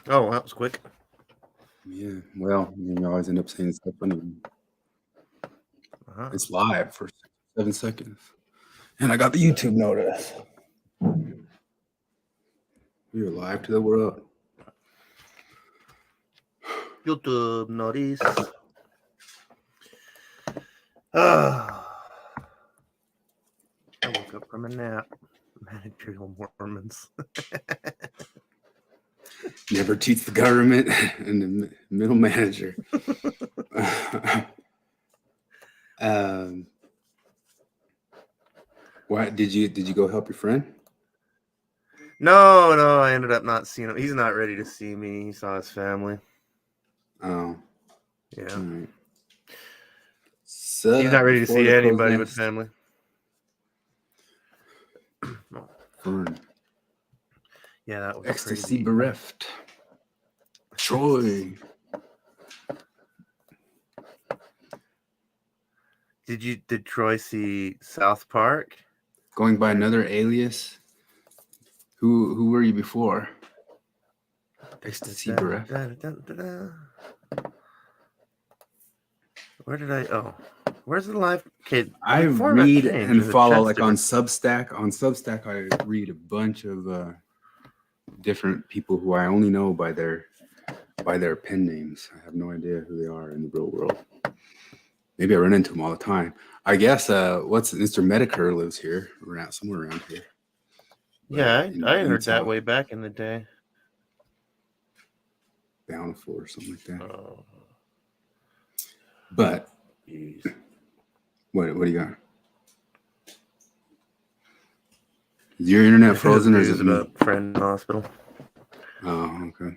Oh, that was quick. Yeah, well, you always end up saying stuff funny. Uh-huh. It's live for 7 seconds. And I got the YouTube notice. We are live to the world. YouTube notice. I woke up from a nap. Managerial Mormons. Never cheats the government and the middle manager. Why did you go help your friend? No, I ended up not seeing him. He's not ready to see me. He saw his family. Oh, Yeah. right. He's not ready to see anybody but family. Fun. Yeah, that was Ecstasy crazy. bereft. Troy. Did Troy see South Park? Going by another alias. Who were you before? Ecstasy bereft. Where did I? Oh, where's the live kid? I read and follow like on Substack. On Substack, I read a bunch of different people who I only know by their pen names. I have no idea who they are in the real world. Maybe I run into them all the time. I guess what's Mr. Medicare lives here, somewhere around here. Yeah, I heard that way back in the day. Bountiful or something like that. But what do you got? Is your internet frozen or is it me? Friend in the hospital. Oh, okay.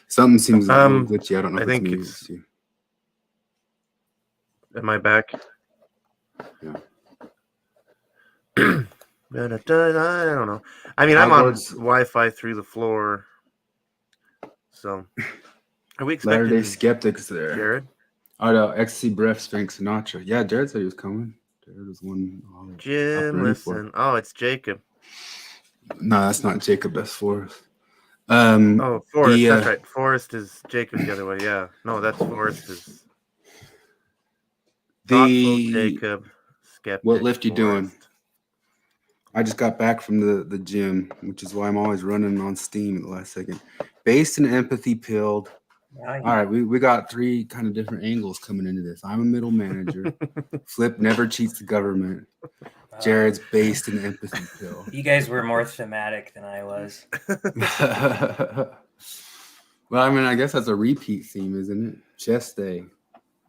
Something seems a little glitchy. I don't know if it's me. It's you. Am I back? Yeah. I don't know. I mean, I'm on Wi-Fi through the floor. So, are we expecting Latter-day Skeptics there? Jared? Oh, no, Ecstasy Breath, Frank Sinatra. Yeah, Jared said he was coming. Jared was one. Jim, listen. Oh, it's Jacob. No, that's not Jacob. That's Forrest. Forrest. That's right. Forrest is Jacob the other way. Yeah. No, that's Forrest is thoughtful Jacob. Skeptic. What lift you Forrest. doing? I just got back from the gym, which is why I'm always running on steam at the last second. Based and empathy pilled. All right, we got 3 kind of different angles coming into this. I'm a middle manager. Flip never cheats the government. Jared's based in empathy pill. You guys were more thematic than I was. Well, I mean, I guess that's a repeat theme, isn't it? Chest day.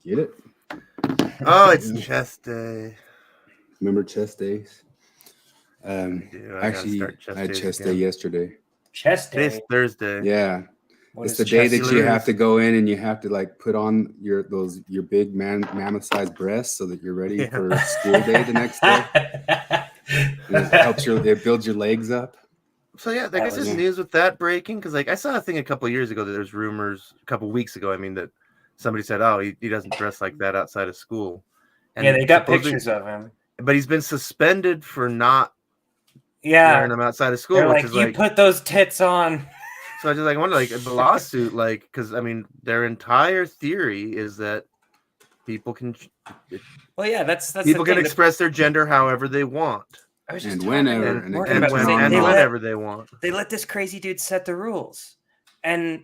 Get it? Oh, it's chest day. Remember chest days? Actually, I had chest day yesterday. Chest day? Today's Thursday. Yeah. It's the day that you have to go in and you have to like put on your big mammoth-sized breasts so that you're ready for school day the next day. It builds your legs up. So yeah, I guess there's news with that breaking because like I saw a thing a couple of years ago that there's rumors a couple of weeks ago. I mean that somebody said, "Oh, he doesn't dress like that outside of school." And yeah, they got pictures of him, but he's been suspended for not wearing them outside of school. They're like, you put those tits on. So I just like wonder, like the lawsuit, like because I mean their entire theory is that people can. Well, yeah, that's people can express their gender however they want. And whenever whenever they want. They let this crazy dude set the rules, and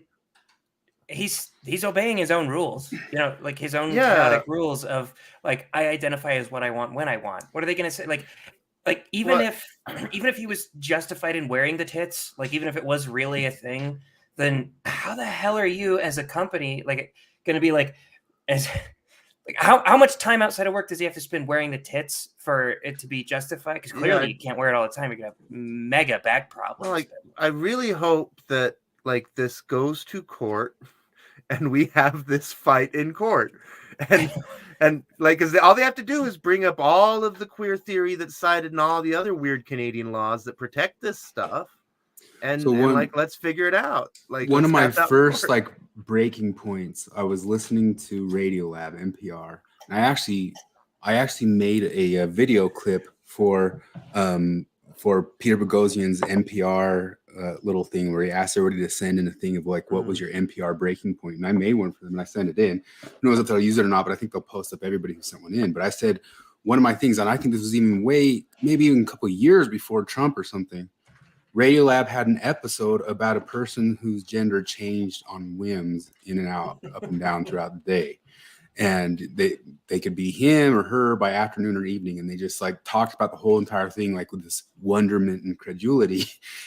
he's obeying his own rules. You know, like his own chaotic rules of like I identify as what I want when I want. What are they going to say? Like even if he was justified in wearing the tits, like even if it was really a thing, then how the hell are you as a company like going to be like as like how much time outside of work does he have to spend wearing the tits for it to be justified? Because clearly you can't wear it all the time. You're gonna have mega back problems. Well, like I really hope that like this goes to court, and we have this fight in court, and like because all they have to do is bring up all of the queer theory that's cited in all the other weird Canadian laws that protect this stuff. And, so like let's figure it out. Like one of my first like breaking points, I was listening to Radiolab NPR, and I actually made a video clip for Peter Boghossian's NPR little thing where he asked everybody to send in a thing of like, what was your NPR breaking point? And I made one for them and I sent it in. Who knows if they'll use it or not, but I think they'll post up everybody who sent one in. But I said, one of my things, and I think this was even maybe even a couple of years before Trump or something, Radiolab had an episode about a person whose gender changed on whims in and out, up and down throughout the day. And they could be him or her by afternoon or evening. And they just like talked about the whole entire thing, like with this wonderment and credulity.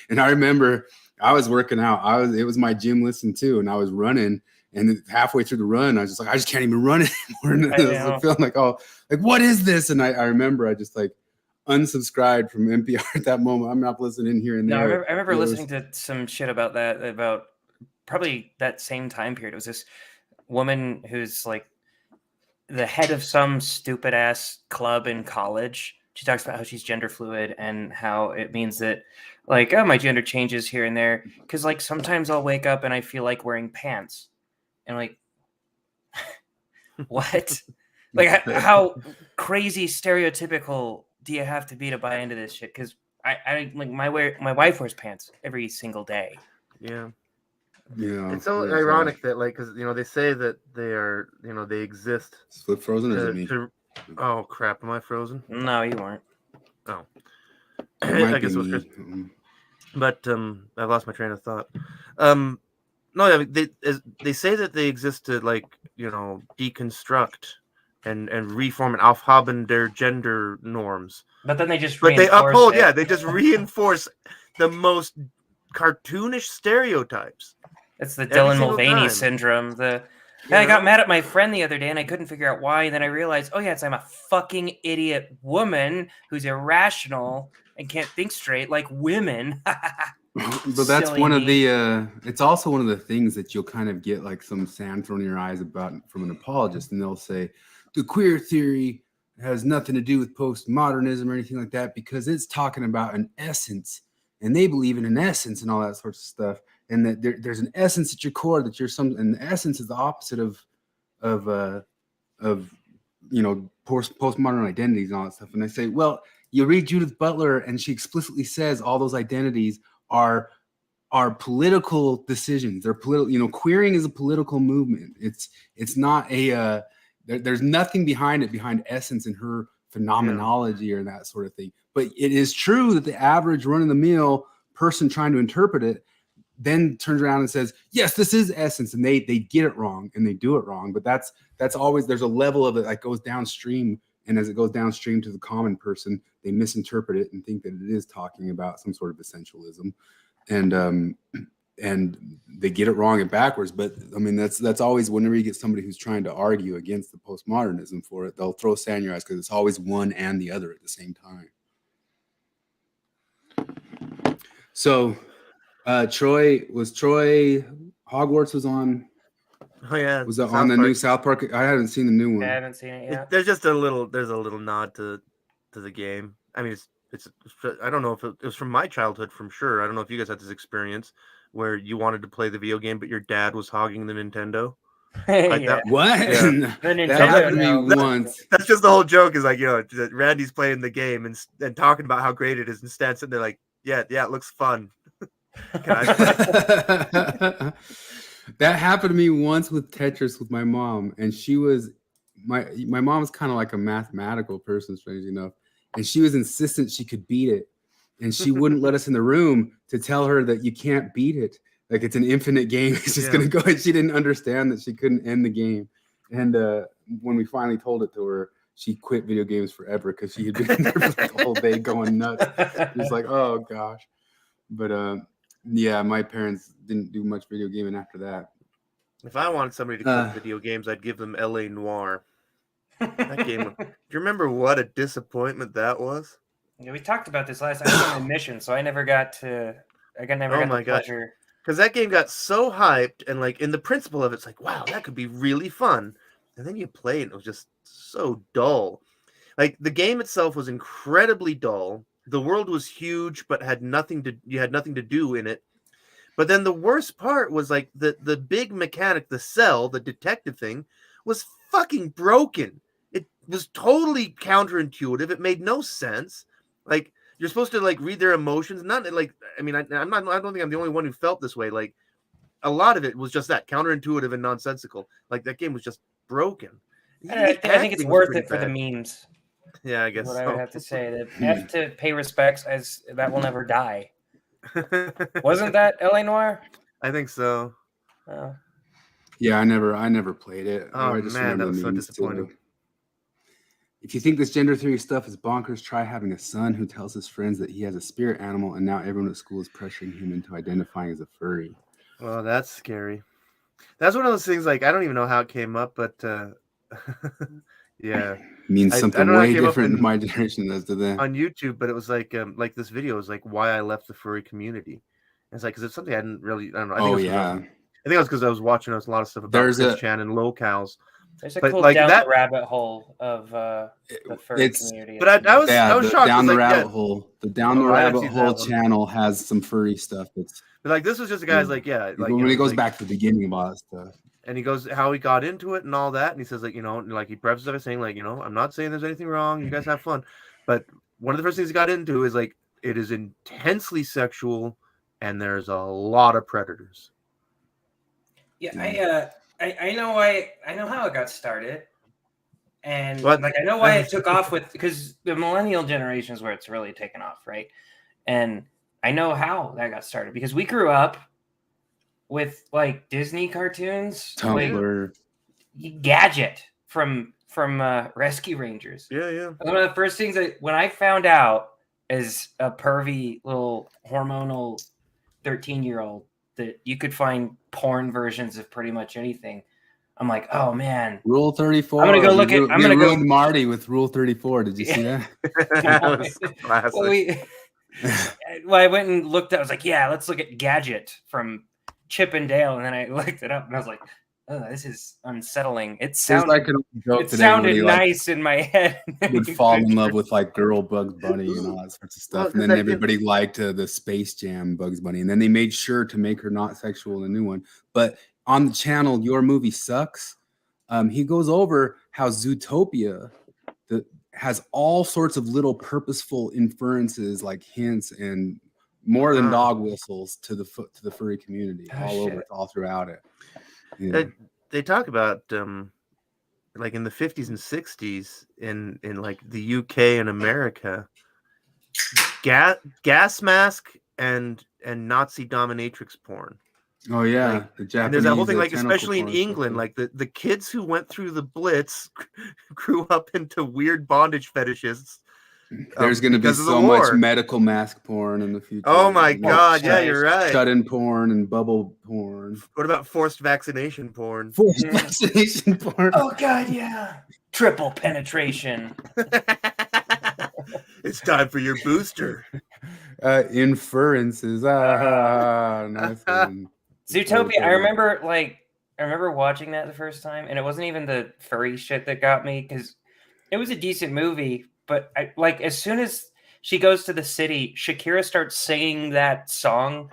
And I remember I was working out. It was my gym listen too. And I was running, and halfway through the run, I was just like, I just can't even run anymore. And I was feeling like, oh, like, what is this? And I remember I just like unsubscribed from NPR at that moment. I'm not listening here and there. No, I remember listening to some shit about that, about probably that same time period. It was this woman who's like the head of some stupid ass club in college. She talks about how she's gender fluid and how it means that like, oh, my gender changes here and there. Cause like sometimes I'll wake up and I feel like wearing pants. And like, what? Like how crazy stereotypical do you have to be to buy into this shit? Cause I like my wife wears pants every single day. Yeah. Yeah, it's so ironic that like, because they say that they are, they exist. Flip frozen, or is it me? Oh crap! Am I frozen? No, you weren't. Oh, I guess it was Chris. But I lost my train of thought. No, I mean, they say that they exist to like deconstruct and reform and aufhaben their gender norms. But then they just they uphold they just reinforce the most cartoonish stereotypes. It's the Dylan Mulvaney syndrome. I got mad at my friend the other day and I couldn't figure out why. And then I realized, oh yeah, I'm a fucking idiot woman who's irrational and can't think straight like women. But that's one of the, it's also one of the things that you'll kind of get like some sand thrown in your eyes about from an apologist. And they'll say, the queer theory has nothing to do with postmodernism or anything like that because it's talking about an essence. And they believe in an essence and all that sorts of stuff. And that there's an essence at your core that you're and the essence is the opposite of postmodern identities and all that stuff. And I say, well, you read Judith Butler and she explicitly says all those identities are political decisions. They're political, queering is a political movement. It's not there's nothing behind it, behind essence and her phenomenology or that sort of thing. But it is true that the average run-of-the-mill person trying to interpret it then turns around and says, yes, this is essence. And they get it wrong and they do it wrong. But that's always, there's a level of it that goes downstream. And as it goes downstream to the common person, they misinterpret it and think that it is talking about some sort of essentialism. And they get it wrong and backwards. But I mean, that's always, whenever you get somebody who's trying to argue against the postmodernism for it, they'll throw sand in your eyes because it's always one and the other at the same time. So Troy Hogwarts was on. Oh yeah, was on the new South Park? I haven't seen the new one. I haven't seen it yet. There's a little nod to the game. I mean, it's I don't know if it was from my childhood, from sure. I don't know if you guys had this experience where you wanted to play the video game, but your dad was hogging the Nintendo. Like Yeah. What? The That Nintendo happened to now. me once. That's just the whole joke. Is like Randy's playing the game and talking about how great it is, and Stan's sitting there like, yeah, it looks fun. Can I play? That happened to me once with Tetris with my mom, and she was my mom's kind of like a mathematical person, strangely enough, and she was insistent she could beat it, and she wouldn't let us in the room to tell her that you can't beat it, like it's an infinite game. It's just gonna go. And she didn't understand that she couldn't end the game, and when we finally told it to her, she quit video games forever because she had been in there for like the whole day going nuts. It was like, oh gosh, but yeah, my parents didn't do much video gaming after that. If I wanted somebody to quit video games, I'd give them L.A. Noire. That game. Do you remember what a disappointment that was? Yeah, we talked about this last time. I was on a mission, so I never got the pleasure. Because that game got so hyped, and like in the principle of it's like, wow, that could be really fun. And then you play it, and it was just so dull. Like the game itself was incredibly dull. The world was huge, but you had nothing to do in it. But then the worst part was like the big mechanic, the cell, the detective thing, was fucking broken. It was totally counterintuitive. It made no sense. Like you're supposed to like read their emotions. Not like, I mean, I don't think I'm the only one who felt this way. Like a lot of it was just that counterintuitive and nonsensical. Like that game was just broken. I think it's worth it for the memes. Yeah, I guess what I would have to say. That have to pay respects, as that will never die. Wasn't that L.A. Noire? I think so. Oh. Yeah, I never played it. Oh man, that was so disappointing. Too. If you think this gender theory stuff is bonkers, try having a son who tells his friends that he has a spirit animal, and now everyone at school is pressuring him into identifying as a furry. Well, that's scary. That's one of those things. Like I don't even know how it came up, but yeah, means something way different in my generation as to them on YouTube. But it was like this video was like why I left the furry community. And it's like because it's something I hadn't really. I don't know. I think it was because I was watching a lot of stuff about Chris Chan and locals. There's a cool down the rabbit hole of the furry community. But I was shocked. Down the rabbit hole. The Down the Rabbit Hole channel has some furry stuff. That's like this was just a guy's like when he goes back to the beginning of all that stuff. And he goes how he got into it and all that, and he says like like he prefaces it by saying like I'm not saying there's anything wrong. You guys have fun, but one of the first things he got into is like it is intensely sexual, and there's a lot of predators. Yeah, I know how it got started, and like I know why it took off because the millennial generation is where it's really taken off, right? And I know how that got started because we grew up with like Disney cartoons, Tumblr, like, Gadget from Rescue Rangers. Yeah. One of the first things when I found out as a pervy little hormonal 13-year-old that you could find porn versions of pretty much anything, I'm like, oh man, Rule 34. I'm gonna go look at. I'm gonna go Marty with Rule 34. Did you see that? That was classic. Well, I went and looked at. I was like, yeah, let's look at Gadget from Chip and Dale, and then I looked it up, and I was like, oh, this is unsettling. It sounded nice in my head. Would fall in love with like girl Bugs Bunny and all that sorts of stuff, and then everybody liked the Space Jam Bugs Bunny, and then they made sure to make her not sexual in the new one. But on the channel, Your Movie Sucks, he goes over how Zootopia has all sorts of little purposeful inferences, like hints and more than dog whistles to the furry community all throughout it. Yeah. They talk about like in the 50s and 60s in like the UK and America, gas mask and Nazi dominatrix porn. Oh yeah, like, the Japanese. And there's that whole thing, like especially in England, like the kids who went through the Blitz grew up into weird bondage fetishists. There's going to be so much medical mask porn in the future. Oh my God! Yeah, you're right. Shut-in porn and bubble porn. What about forced vaccination porn? Forced vaccination porn. Oh God, yeah. Triple penetration. It's time for your booster. Inferences. Nice one. Zootopia. I remember watching that the first time, and it wasn't even the furry shit that got me because it was a decent movie. But as soon as she goes to the city, Shakira starts singing that song,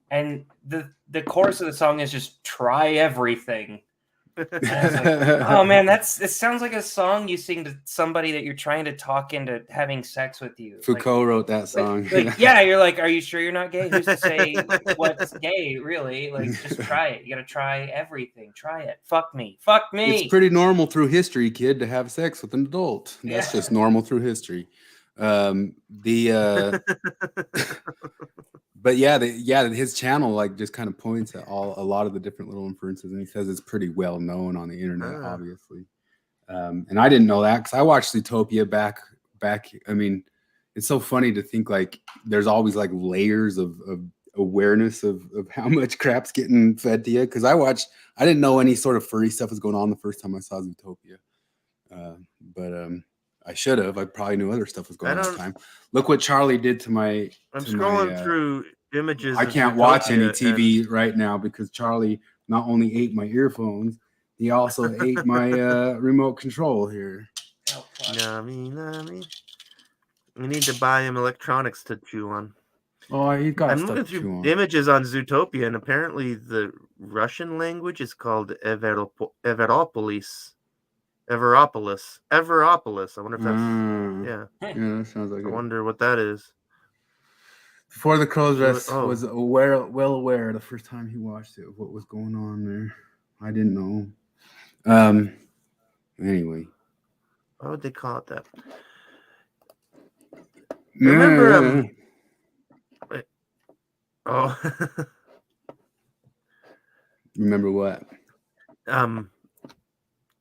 and the chorus of the song is just "Try everything." And I was like, oh man, it sounds like a song you sing to somebody that you're trying to talk into having sex with you. Foucault wrote that song. Yeah, you're like, are you sure you're not gay? Who's to say what's gay? Really? Like, just try it. You gotta try everything. Try it. Fuck me. It's pretty normal through history, kid, to have sex with an adult. That's just normal through history. But his channel like just kind of points at a lot of the different little inferences, and he says it's pretty well known on the internet, obviously. And I didn't know that because I watched Zootopia back. I mean, it's so funny to think like there's always like layers of awareness of how much crap's getting fed to you. Because I didn't know any sort of furry stuff was going on the first time I saw Zootopia, but I should have. I probably knew other stuff was going on at the time. Look what Charlie did to my. I'm scrolling through images. I can't watch any TV right now because Charlie not only ate my earphones, he also ate my remote control here. Yummy. We need to buy him electronics to chew on. Oh, he got. I'm looking through images on Zootopia, and apparently the Russian language is called Everopolis. I wonder if that's that sounds like. I wonder what that is. Before the Crow's Rest was well aware the first time he watched it of what was going on there. I didn't know. Anyway. What would they call it that? Remember wait. Oh. Remember what?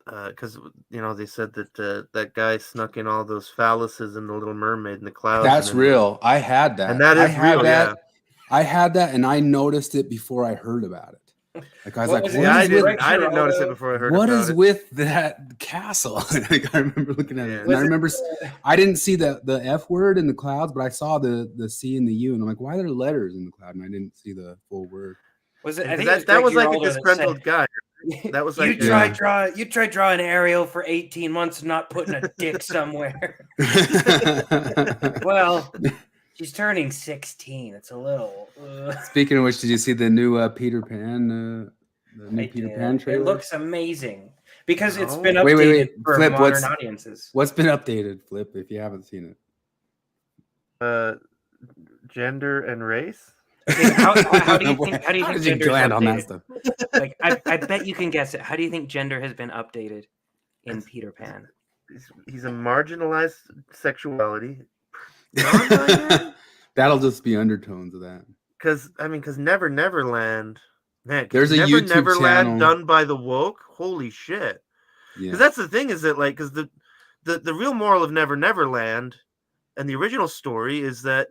Because they said that that guy snuck in all those phalluses in the Little Mermaid in the clouds. That's real. I had that, and that is real. Yeah, I had that, and I noticed it before I heard about it. Like I was I didn't notice it before I heard about it. What is with that castle? Like I remember looking at it, and I remember I didn't see the F word in the clouds, but I saw the C and the U, and I'm like, why are there letters in the cloud? And I didn't see the full word. Was it? I think that was like a disgruntled guy. That was like you tried drawing Ariel for 18 months and not putting a dick somewhere. Well, she's turning 16. It's a little. Speaking of which, did you see the new Peter Pan? The new Peter Pan trailer? It looks amazing because it's been updated for Flip, modern audiences. What's been updated, Flip? If you haven't seen it, gender and race. Okay, how do you think? How do you think gender land on that stuff? Like, I bet you can guess it. How do you think gender has been updated in Peter Pan? He's a marginalized sexuality. That'll just be undertones of that. Because Never Neverland, man. There's a YouTube Neverland channel done by the woke. Holy shit! Because that's the thing is that like because the real moral of Never Neverland and the original story is that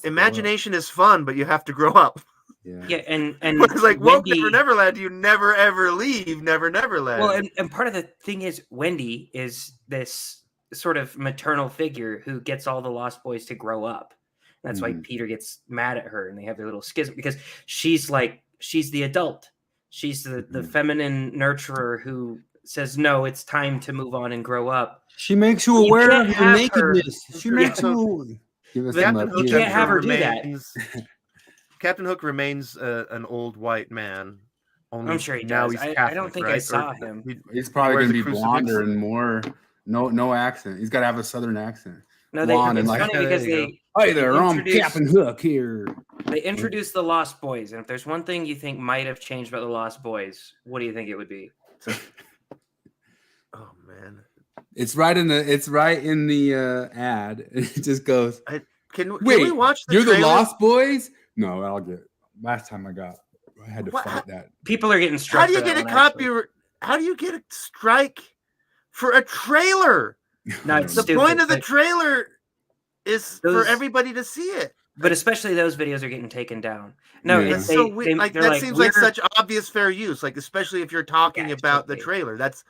imagination is fun, but you have to grow up. Yeah, and it's like woke Never Neverland, you never ever leave Never Neverland. Well, and part of the thing is Wendy is this sort of maternal figure who gets all the Lost Boys to grow up. That's why Peter gets mad at her and they have their little schism because she's the adult. She's the feminine nurturer who says, no, it's time to move on and grow up. She makes you aware of your nakedness. She makes you... You can't have her do that. Captain Hook remains an old white man. I'm sure he now does. He's Catholic, I don't think right? I saw him. He's probably going to be blonder and more... No accent. He's got to have a southern accent. No, it's funny because Hi there, I'm Captain Hook here. They introduced the Lost Boys, and if there's one thing you think might have changed about the Lost Boys, what do you think it would be? Oh man, it's right in the ad. It just goes. Can we watch the You're trailer? The Lost Boys? No, I'll get it. Last time I had to fight that. People are getting struck. How do you get a copyright? How do you get a strike for a trailer? No, it's the point of the trailer is for everybody to see it. But especially those videos are getting taken down. No, it's so weird. That seems like such obvious fair use. Like especially if you're talking about the trailer, that's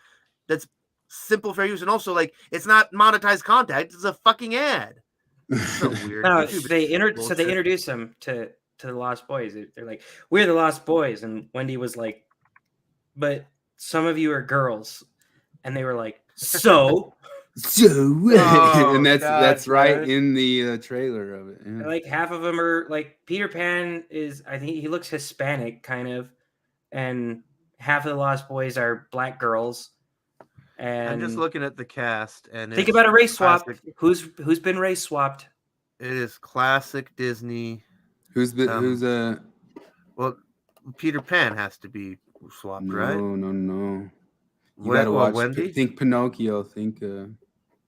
simple fair use, and also like it's not monetized content; it's a fucking ad. It's so weird. No, they introduce them to the Lost Boys. They're like, "We're the Lost Boys," and Wendy was like, "But some of you are girls," and they were like, "So." And that's right in the trailer of it. Yeah. Like half of them are like Peter Pan is. I think he looks Hispanic, kind of, and half of the Lost Boys are black girls. And I'm just looking at the cast and think about a race swap. Who's been race swapped? It is classic Disney. Well, Peter Pan has to be swapped, right? No. You gotta watch Wendy. Think Pinocchio. Think.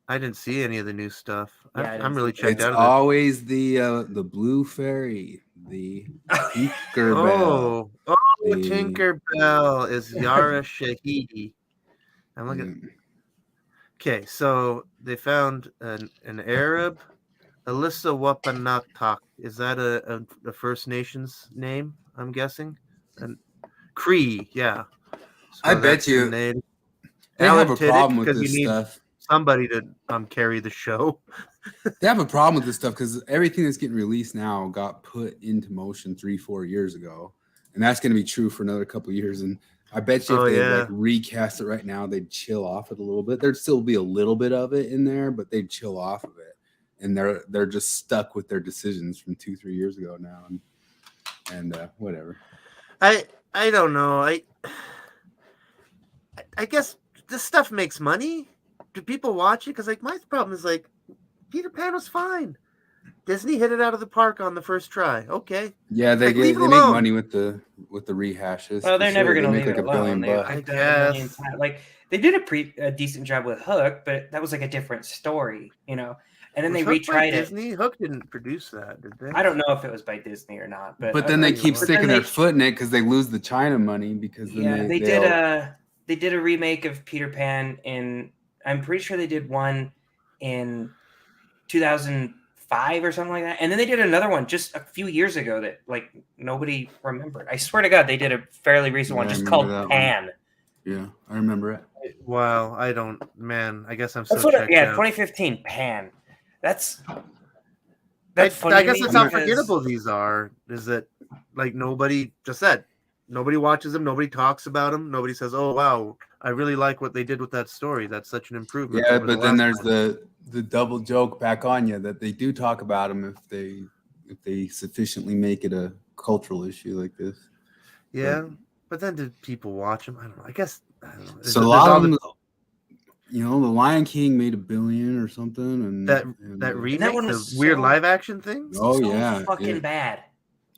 I didn't see any of the new stuff. Yeah, I'm really checked out. It's always the Blue Fairy, the Tinkerbell. Oh, Tinkerbell is Yara Shahidi. I'm looking. Okay, so they found an Arab, Alyssa Wapanatak. Is that a First Nations name? I'm guessing. And Cree, yeah. So I bet you they have a problem with this stuff. Somebody to carry the show. They have a problem with this stuff because everything that's getting released now got put into motion 3-4 years ago, and that's going to be true for another couple of years. And I bet you if they like recast it right now, they'd chill off it a little bit. There'd still be a little bit of it in there, but they'd chill off of it. And they're just stuck with their decisions from 2-3 years ago now, and whatever. I don't know. I guess this stuff makes money. Do people watch it? Because like my problem is like Peter Pan was fine. Disney hit it out of the park on the first try. Okay. Yeah, they Like, leave it make alone. money with the rehashes. Well, they're never going to make leave like it $1 billion alone. bucks. I They've done it a million guess. times. Like they did a decent job with Hook, but that was like a different story, you know. And then Was they Hook by retried it. Disney? Hook didn't produce that, did they? I don't know if it was by Disney or not, but then they keep sticking their foot in it because they lose the China money. Because then they did a remake of Peter Pan in. I'm pretty sure they did one in 2005 or something like that, and then they did another one just a few years ago that like nobody remembered. I swear to God, they did a fairly recent one just called Pan. Yeah, I remember it. Wow, I don't. Man, I guess I'm so checked out. 2015 Pan. That's funny. I guess that's how forgettable these are. Is that like nobody just said? Nobody watches them. Nobody talks about them. Nobody says, "Oh wow, I really like what they did with that story. That's such an improvement." Yeah, but then there's the double joke back on you that they do talk about them if they sufficiently make it a cultural issue like this. Yeah, but then did people watch them? I don't know. I guess I don't know. So a lot of them, the Lion King made $1 billion or something, and that remake, the weird live action thing. Oh yeah, fucking bad.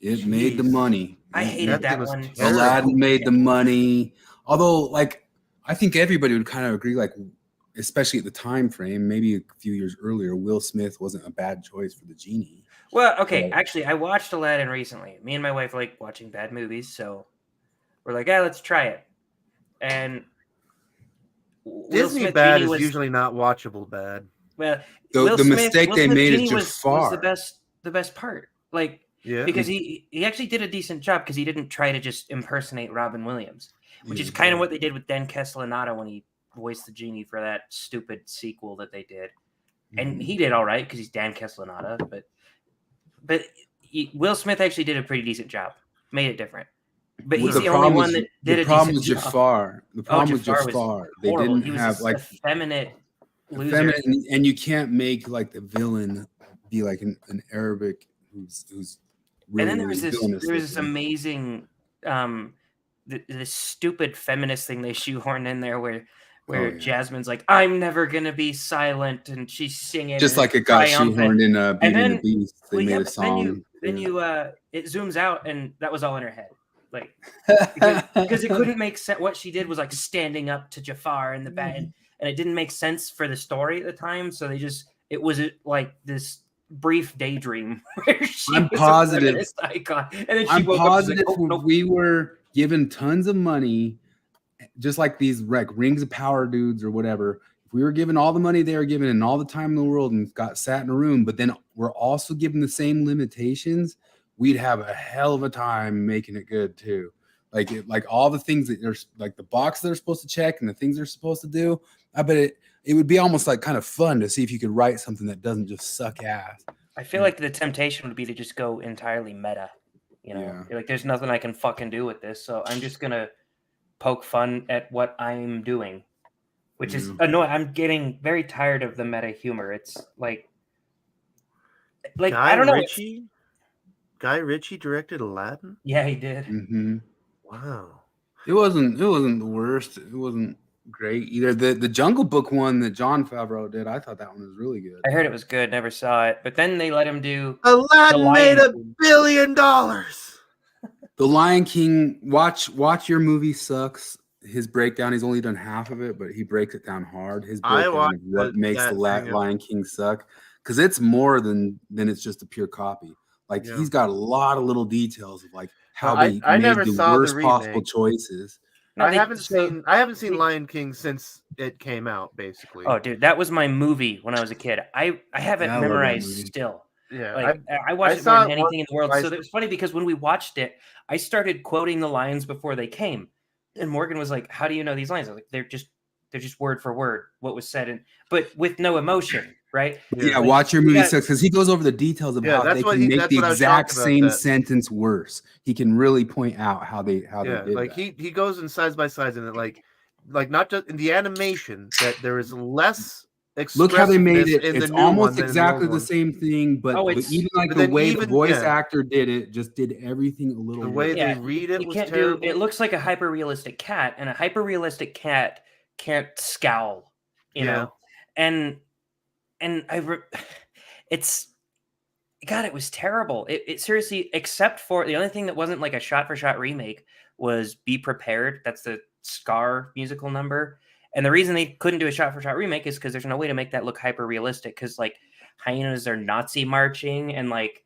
It made the money. I hated that one. Aladdin made the money. Although, like, I think everybody would kind of agree, like, especially at the time frame, maybe a few years earlier, Will Smith wasn't a bad choice for the genie. Well, okay, actually, I watched Aladdin recently. Me and my wife like watching bad movies, so we're like, let's try it. And Disney bad is usually not watchable bad. Well, the mistake they made is Jafar. Was the best part. Like, because he actually did a decent job because he didn't try to just impersonate Robin Williams, which is kind of what they did with Dan Castellaneta when he voiced the genie for that stupid sequel that they did. And he did all right because he's Dan Castellaneta, but Will Smith actually did a pretty decent job, made it different. But he's the only one that did a decent job. The problem with Jafar, they didn't have like effeminate loser. And you can't make like the villain be like an Arabic who's really, and then there was this amazing this stupid feminist thing they shoehorned in there where Jasmine's like, I'm never gonna be silent, and she's singing just like it got shoehorned in Beauty and the Beast. They made a song. Then it zooms out and that was all in her head. Like because it couldn't make sense. What she did was like standing up to Jafar in the bed, and it didn't make sense for the story at the time. So it was like this brief daydream where I'm positive a icon, and then I'm positive we were given tons of money, just like these Rings of Power dudes or whatever. If we were given all the money they were given and all the time in the world and got sat in a room, but then we're also given the same limitations, we'd have a hell of a time making it good too. Like all the things that there's like the box they're supposed to check and the things they're supposed to do. I bet it would be almost like kind of fun to see if you could write something that doesn't just suck ass. I feel like the temptation would be to just go entirely meta. You're like, there's nothing I can fucking do with this, so I'm just gonna poke fun at what I'm doing, which is annoying. I'm getting very tired of the meta humor. It's like I don't know. Guy Ritchie directed Aladdin? Yeah, he did. Mm-hmm. Wow. It wasn't the worst. It wasn't great either. The Jungle Book one that Jon Favreau did, I thought that one was really good. I heard it was good. Never saw it, but then they let him do Aladdin made $1 billion. The Lion King. Watch your movie sucks. His breakdown. He's only done half of it, but he breaks it down hard. His breakdown of what makes the Lion King suck, because it's more than it's just a pure copy. Like he's got a lot of little details of like how they made the worst possible choices. No, I haven't seen Lion King since it came out, basically. Oh, dude, that was my movie when I was a kid. I have it memorized still. Yeah, like I watched it more than anything in the world. So it was funny because when we watched it, I started quoting the lines before they came, and Morgan was like, "How do you know these lines?" I was like, "They're just word for word what was said, but with no emotion." Right? Yeah, like, watch your movie sucks because he goes over the details of how they can make the exact same sentence worse. He can really point out how they did like that. he goes in sides by sides in it, like not just in the animation that there is less. Look how they made it. It's almost exactly the same thing, but even like the way the voice actor did it, just did everything a little. The way they read it was terrible. It looks like a hyper realistic cat, and a hyper realistic cat can't scowl, you know, and it's God, it was terrible. It seriously, except for the only thing that wasn't like a shot-for-shot remake was Be Prepared. That's the Scar musical number. And the reason they couldn't do a shot-for-shot remake is because there's no way to make that look hyper-realistic, because like hyenas are Nazi marching and like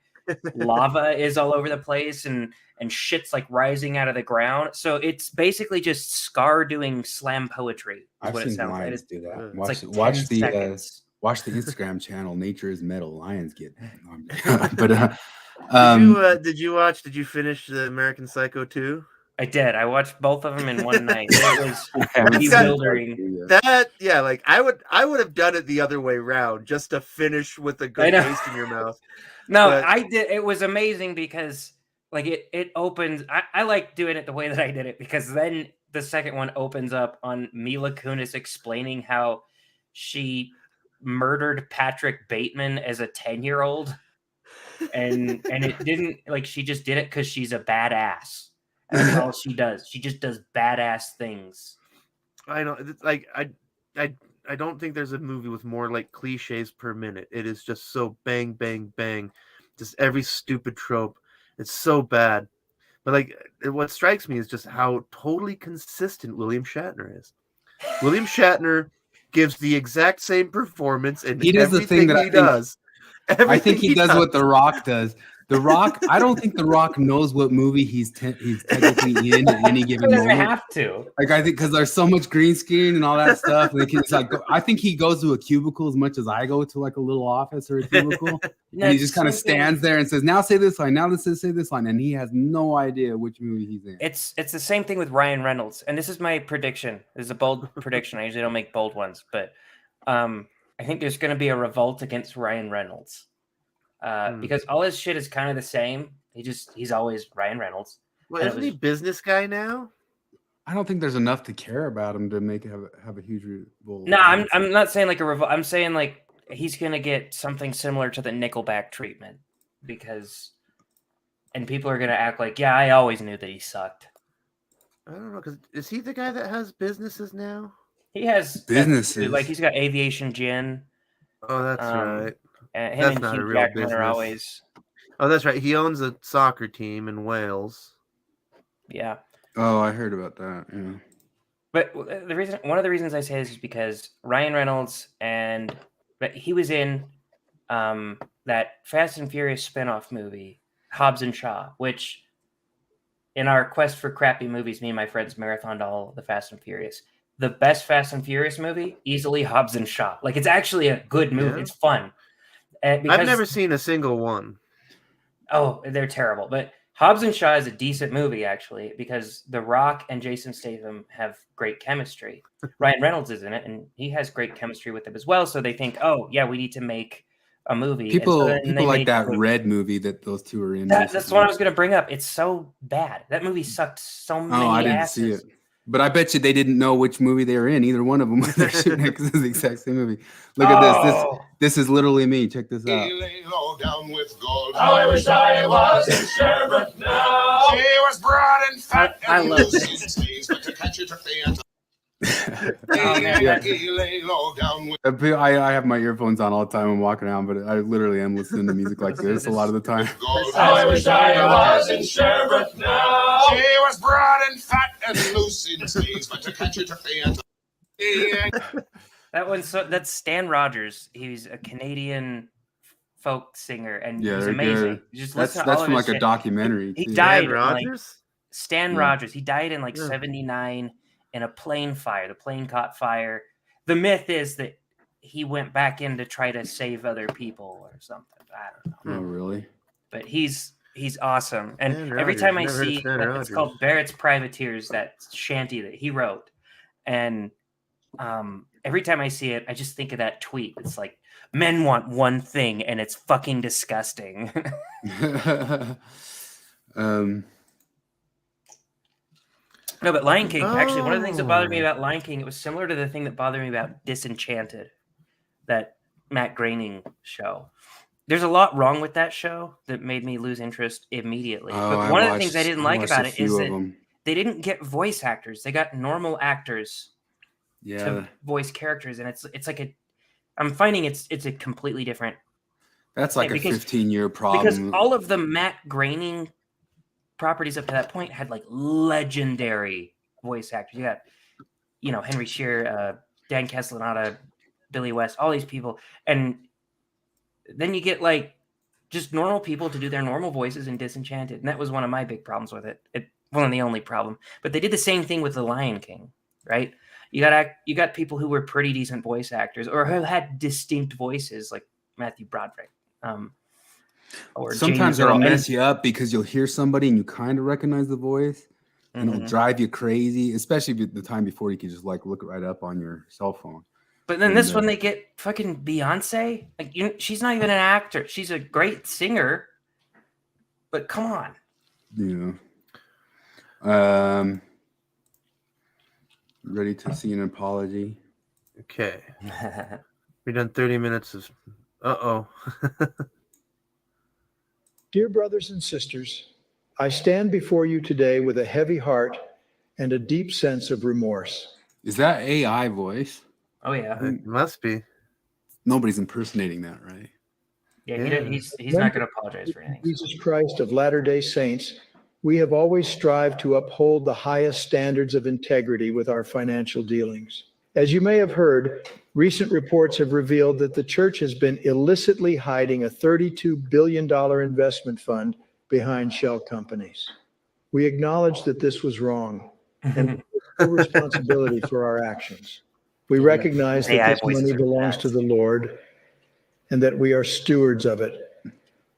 lava is all over the place and shit's like rising out of the ground. So it's basically just Scar doing slam poetry. I've what it seen sounds lions like. do that. It's like 10 seconds. Watch the Instagram channel. Nature is metal. Lions get. But did you finish the American Psycho 2? I did. I watched both of them in one night. It was bewildering. Like I would have done it the other way around just to finish with a good taste in your mouth. No, I did. It was amazing because like it opens. I like doing it the way that I did it, because then the second one opens up on Mila Kunis explaining how she murdered Patrick Bateman as a 10-year-old, and it didn't, like, she just did it because she's a badass. And that's all she does. She just does badass things. I know. It's like I don't think there's a movie with more like cliches per minute. It is just so bang, bang, bang. Just every stupid trope. It's so bad. But like, what strikes me is just how totally consistent William Shatner is. William Shatner gives the exact same performance in everything he does. I think he does what The Rock does. The Rock, I don't think The Rock knows what movie he's technically in at any given moment. Have to. Like, I think because there's so much green screen and all that stuff. And it's like, I think he goes to a cubicle as much as I go to like a little office or a cubicle. And he just kind of stands there and says, now say this line, now say this line. And he has no idea which movie he's in. It's the same thing with Ryan Reynolds. And this is my prediction. This is a bold prediction. I usually don't make bold ones. But I think there's going to be a revolt against Ryan Reynolds. Because all his shit is kind of the same. He's always Ryan Reynolds. Well, isn't he business guy now? I don't think there's enough to care about him to make it have a huge revolt. No, I'm not saying like a revolt. I'm saying like he's gonna get something similar to the Nickelback treatment, and people are gonna act like, yeah, I always knew that he sucked. I don't know, because is he the guy that has businesses now? He has businesses. Like he's got Aviation Gin. Oh, that's right. Him that's and not Hugh a real Jackman business. are always. Oh, that's right. He owns a soccer team in Wales. Yeah. Oh, I heard about that. Yeah. But one of the reasons I say this is because Ryan Reynolds but he was in that Fast and Furious spinoff movie, Hobbs and Shaw, which in our quest for crappy movies, me and my friends marathoned all the Fast and Furious. The best Fast and Furious movie, easily Hobbs and Shaw. Like, it's actually a good movie. Yeah. It's fun. I've never seen a single one. Oh, they're terrible. But Hobbs and Shaw is a decent movie, actually, because The Rock and Jason Statham have great chemistry. Ryan Reynolds is in it, and he has great chemistry with them as well. So they think, oh, yeah, we need to make a movie. People like that Red movie that those two are in. That's what I was going to bring up. It's so bad. That movie sucked so many I didn't asses. see it. But I bet you they didn't know which movie they were in, either one of them, when they're shooting it, because it's the exact same movie. Look at this. This is literally me. Check this out. How I wish I was in Sherbert now. She was broad and fat. I love this. I have my earphones on all the time. I'm walking around, but I literally am listening to music like this a lot of the time. How I wish I was in Sherbert now. She was broad and fat and loose in sleeves, but to catch it to that's Stan Rogers. He's a Canadian folk singer, and he's amazing. Good. Just that's from like a documentary. He died. Rogers? Stan Rogers. He died in 79 in a plane fire. The plane caught fire. The myth is that he went back in to try to save other people or something. I don't know. Oh, really? But he's awesome. And every time I see, it's called Barrett's Privateers, that shanty that he wrote. And every time I see it, I just think of that tweet. It's like, men want one thing, and it's fucking disgusting. No, but Lion King, actually, one of the things that bothered me about Lion King, it was similar to the thing that bothered me about Disenchanted, that Matt Groening show. There's a lot wrong with that show that made me lose interest immediately. But one of the things I didn't like about it is that they didn't get voice actors. They got normal actors to voice characters. And it's like I'm finding it's a completely different That's like a 15-year problem. Because all of the Matt Groening properties up to that point had like legendary voice actors. You got, Henry Shearer, Dan Castellaneta, Billy West, all these people. And then you get like just normal people to do their normal voices in Disenchanted. And that was one of my big problems with it. It wasn't the only problem. But they did the same thing with The Lion King, right? You got people who were pretty decent voice actors or who had distinct voices like Matthew Broderick. Or sometimes it'll mess you up because you'll hear somebody and you kind of recognize the voice and it'll drive you crazy, especially the time before you could just like look it right up on your cell phone. But then this one, they get fucking Beyonce. Like, she's not even an actor. She's a great singer. But come on. Yeah. Ready to see an apology? Okay. We've done 30 minutes of... Uh-oh. Dear brothers and sisters, I stand before you today with a heavy heart and a deep sense of remorse. Is that AI voice? Oh, yeah. It must be. Nobody's impersonating that, right? Yeah, he's not going to apologize for anything. Jesus Christ of Latter-day Saints, we have always strived to uphold the highest standards of integrity with our financial dealings. As you may have heard, recent reports have revealed that the church has been illicitly hiding a $32 billion investment fund behind shell companies. We acknowledge that this was wrong and we take full responsibility for our actions. We recognize that this money belongs to the Lord and that we are stewards of it,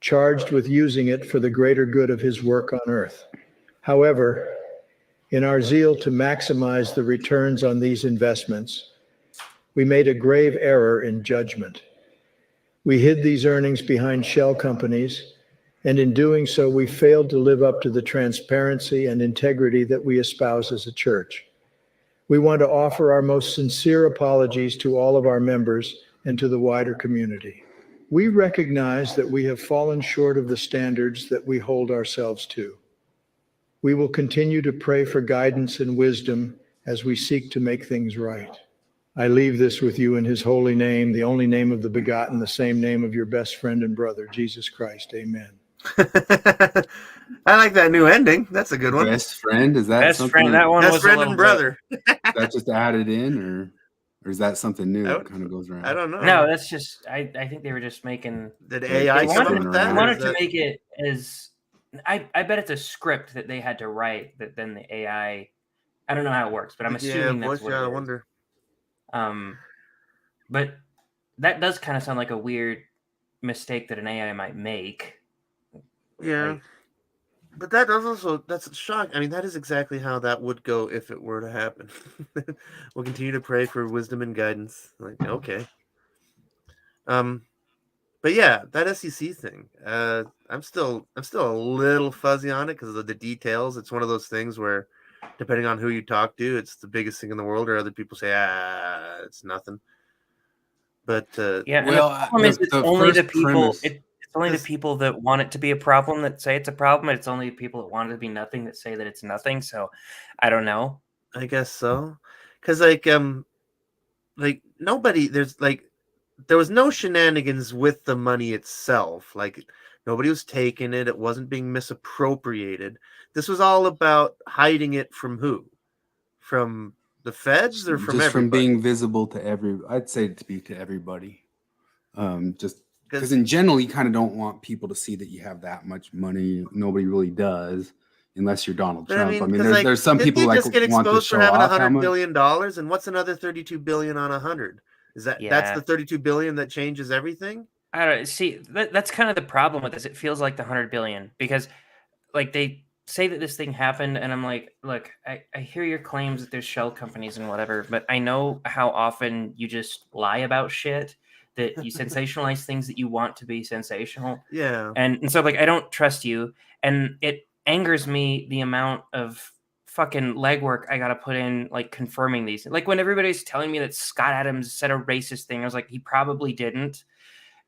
charged with using it for the greater good of his work on earth. However, in our zeal to maximize the returns on these investments, we made a grave error in judgment. We hid these earnings behind shell companies, and in doing so, we failed to live up to the transparency and integrity that we espouse as a church. We want to offer our most sincere apologies to all of our members and to the wider community. We recognize that we have fallen short of the standards that we hold ourselves to. We will continue to pray for guidance and wisdom as we seek to make things right. I leave this with you in his holy name, the only name of the begotten, the same name of your best friend and brother, Jesus Christ. Amen. I like that new ending. That's a good one. Best friend? Is that best something? Friend, that one best was friend and brother. That just added in, or is that something new that kind of goes around? I don't know. No, that's just, I think they were just making... Did AI come up with that? I wanted to make it as... I bet it's a script that they had to write that then the AI... I don't know how it works, but I'm assuming that's what it is. I wonder. But that does kind of sound like a weird mistake that an AI might make. Yeah. But that does also, that's a shock. I mean, that is exactly how that would go if it were to happen. We'll continue to pray for wisdom and guidance. Like, okay. But yeah, that SEC thing, I'm still a little fuzzy on it because of the details. It's one of those things where, depending on who you talk to, it's the biggest thing in the world, or other people say, it's nothing. But yeah, well, the problem is it's only the people. It's only the people that want it to be a problem that say it's a problem. And it's only the people that want it to be nothing that say that it's nothing. So, I don't know. I guess so, because like nobody, there was no shenanigans with the money itself. Like nobody was taking it. It wasn't being misappropriated. This was all about hiding it from who? From the feds or from just everybody? From being visible to I'd say to be to everybody. Just because in general, you kind of don't want people to see that you have that much money. Nobody really does, unless you're Donald Trump. I mean there's some people like get want to exposed show for having off $100 billion, and what's another $32 billion on 100? Is that that's the $32 billion that changes everything? I don't see. That's kind of the problem with this. It feels like the $100 billion because, like, they say that this thing happened, and I'm like, look, I hear your claims that there's shell companies and whatever, but I know how often you just lie about shit, that you sensationalize things that you want to be sensational. Yeah. And so, like, I don't trust you, and it angers me the amount of fucking legwork I gotta put in, like, confirming these. Like, when everybody's telling me that Scott Adams said a racist thing, I was like, he probably didn't.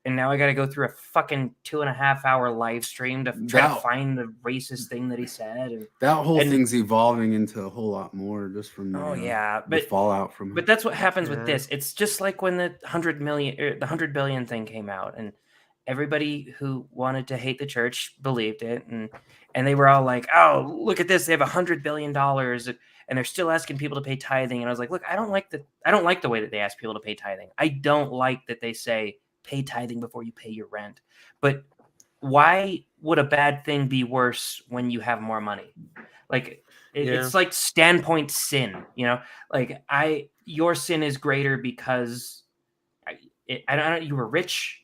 And now I got to go through a fucking 2.5 hour live stream to try to find the racist thing that he said. And that whole thing's evolving into a whole lot more just from the fallout from it. But that's what happens with this. It's just like when the 100 billion thing came out, and everybody who wanted to hate the church believed it, and they were all like, "Oh, look at this! They have $100 billion, and they're still asking people to pay tithing." And I was like, "Look, I don't like the way that they ask people to pay tithing. I don't like that they say pay tithing before you pay your rent. But why would a bad thing be worse when you have more money? Like it's like standpoint sin, Like your sin is greater because I don't know, you were rich.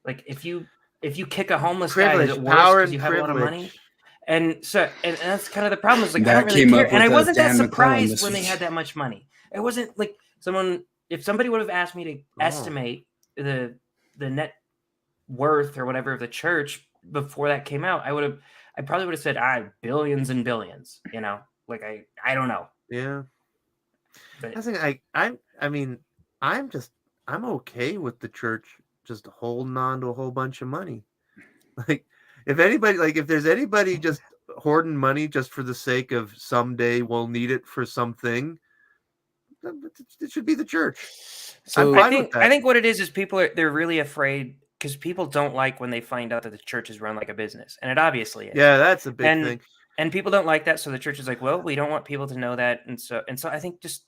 Like if you kick a homeless guy, is it worse because you have a lot of money? And so, and that's kind of the problem. Is like, I don't really care. And I wasn't that surprised when they had that much money. It wasn't like if somebody would have asked me to estimate the net worth or whatever of the church before that came out, I probably would have said, billions and billions, like I don't know. Yeah. But I think I mean, I'm okay with the church just holding on to a whole bunch of money. Like if there's anybody just hoarding money just for the sake of someday we'll need it for something, it should be the church. So I think what it is people they're really afraid because people don't like when they find out that the church is run like a business, and it obviously is. Yeah, that's a big thing. And people don't like that, so the church is like, well, we don't want people to know that, and so I think just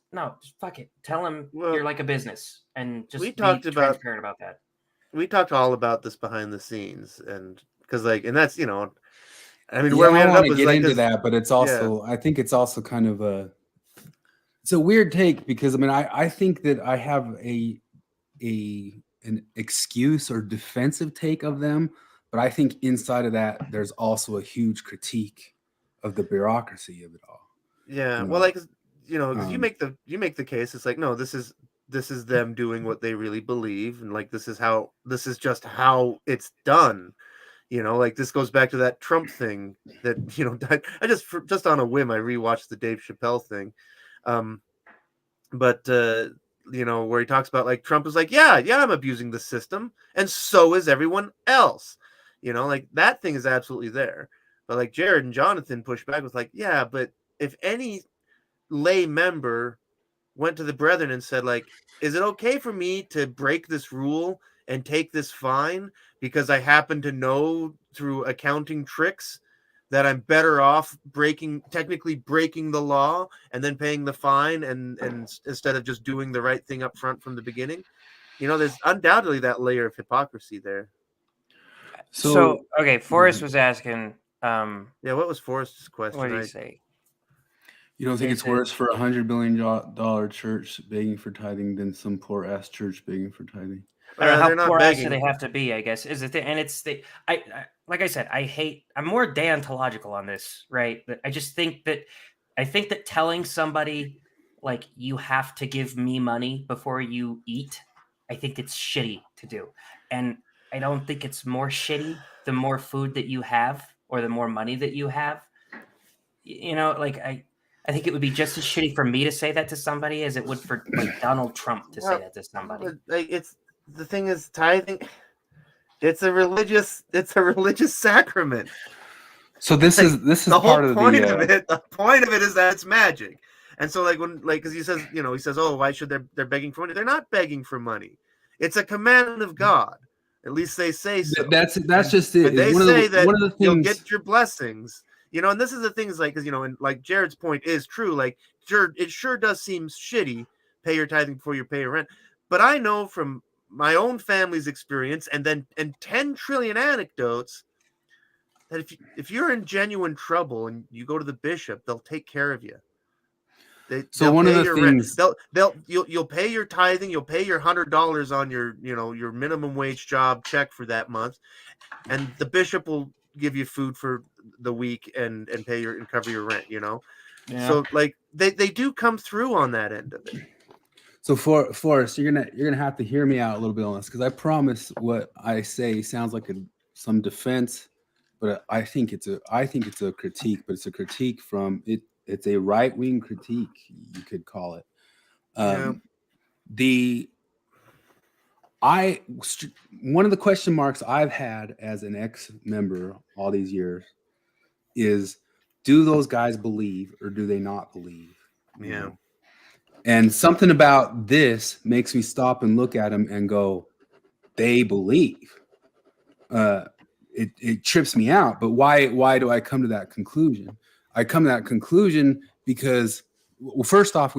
fuck it, tell them you're like a business, and just be transparent about that. We talked all about this behind the scenes, and because and that's I mean, where we ended up was get into that, but it's also I think it's also kind of it's a weird take because I mean I think that I have an excuse or defensive take of them, but I think inside of that there's also a huge critique of the bureaucracy of it all. Yeah, well, because you make the case. It's like, no, this is them doing what they really believe, and like this is just how it's done. Like this goes back to that Trump thing that I just on a whim I rewatched the Dave Chappelle thing, but where he talks about like Trump is like, yeah, I'm abusing the system, and so is everyone else. Like that thing is absolutely there. But like Jared and Jonathan pushed back with like, yeah, but if any lay member went to the brethren and said like, is it okay for me to break this rule and take this fine because I happen to know through accounting tricks that I'm better off technically breaking the law and then paying the fine and instead of just doing the right thing up front from the beginning? There's undoubtedly that layer of hypocrisy there. So okay, Forrest was asking. What was Forrest's question? What did he say? You don't think it's worse for $100 billion church begging for tithing than some poor ass church begging for tithing? I don't know how poor ass do they have to be, I guess. Is it and it's I like I said, I'm more deontological on this, right? I just think that telling somebody like you have to give me money before you eat, I think it's shitty to do. And I don't think it's more shitty the more food that you have or the more money that you have. Like I think it would be just as shitty for me to say that to somebody as it would for like Donald Trump to say that to somebody. It's the thing is tithing. It's a religious sacrament. So this is the whole point of it. The point of it is that it's magic. And so because he says, he says, oh, why should they're begging for money? They're not begging for money. It's a commandment of God. At least they say so. That's just it. But they say that you'll get your blessings. And this is the thing is like, because, and like Jared's point is true. Like, it sure does seem shitty. Pay your tithing before you pay your rent. But I know from my own family's experience and 10 trillion anecdotes that if you're in genuine trouble and you go to the bishop, they'll take care of you. So one of the things you'll pay your tithing, you'll pay your $100 on your minimum wage job check for that month, and the bishop will give you food for the week and pay and cover your rent. Yeah. So like they do come through on that end of it. So Forrest, you're gonna have to hear me out a little bit on this because I promise what I say sounds like some defense, but I think it's a critique, but it's a critique from it. It's a right-wing critique, you could call it. One of the question marks I've had as an ex-member all these years is, do those guys believe or do they not believe? Yeah. And something about this makes me stop and look at them and go, they believe. it trips me out. But why do I come to that conclusion? I come to that conclusion because, well, first off,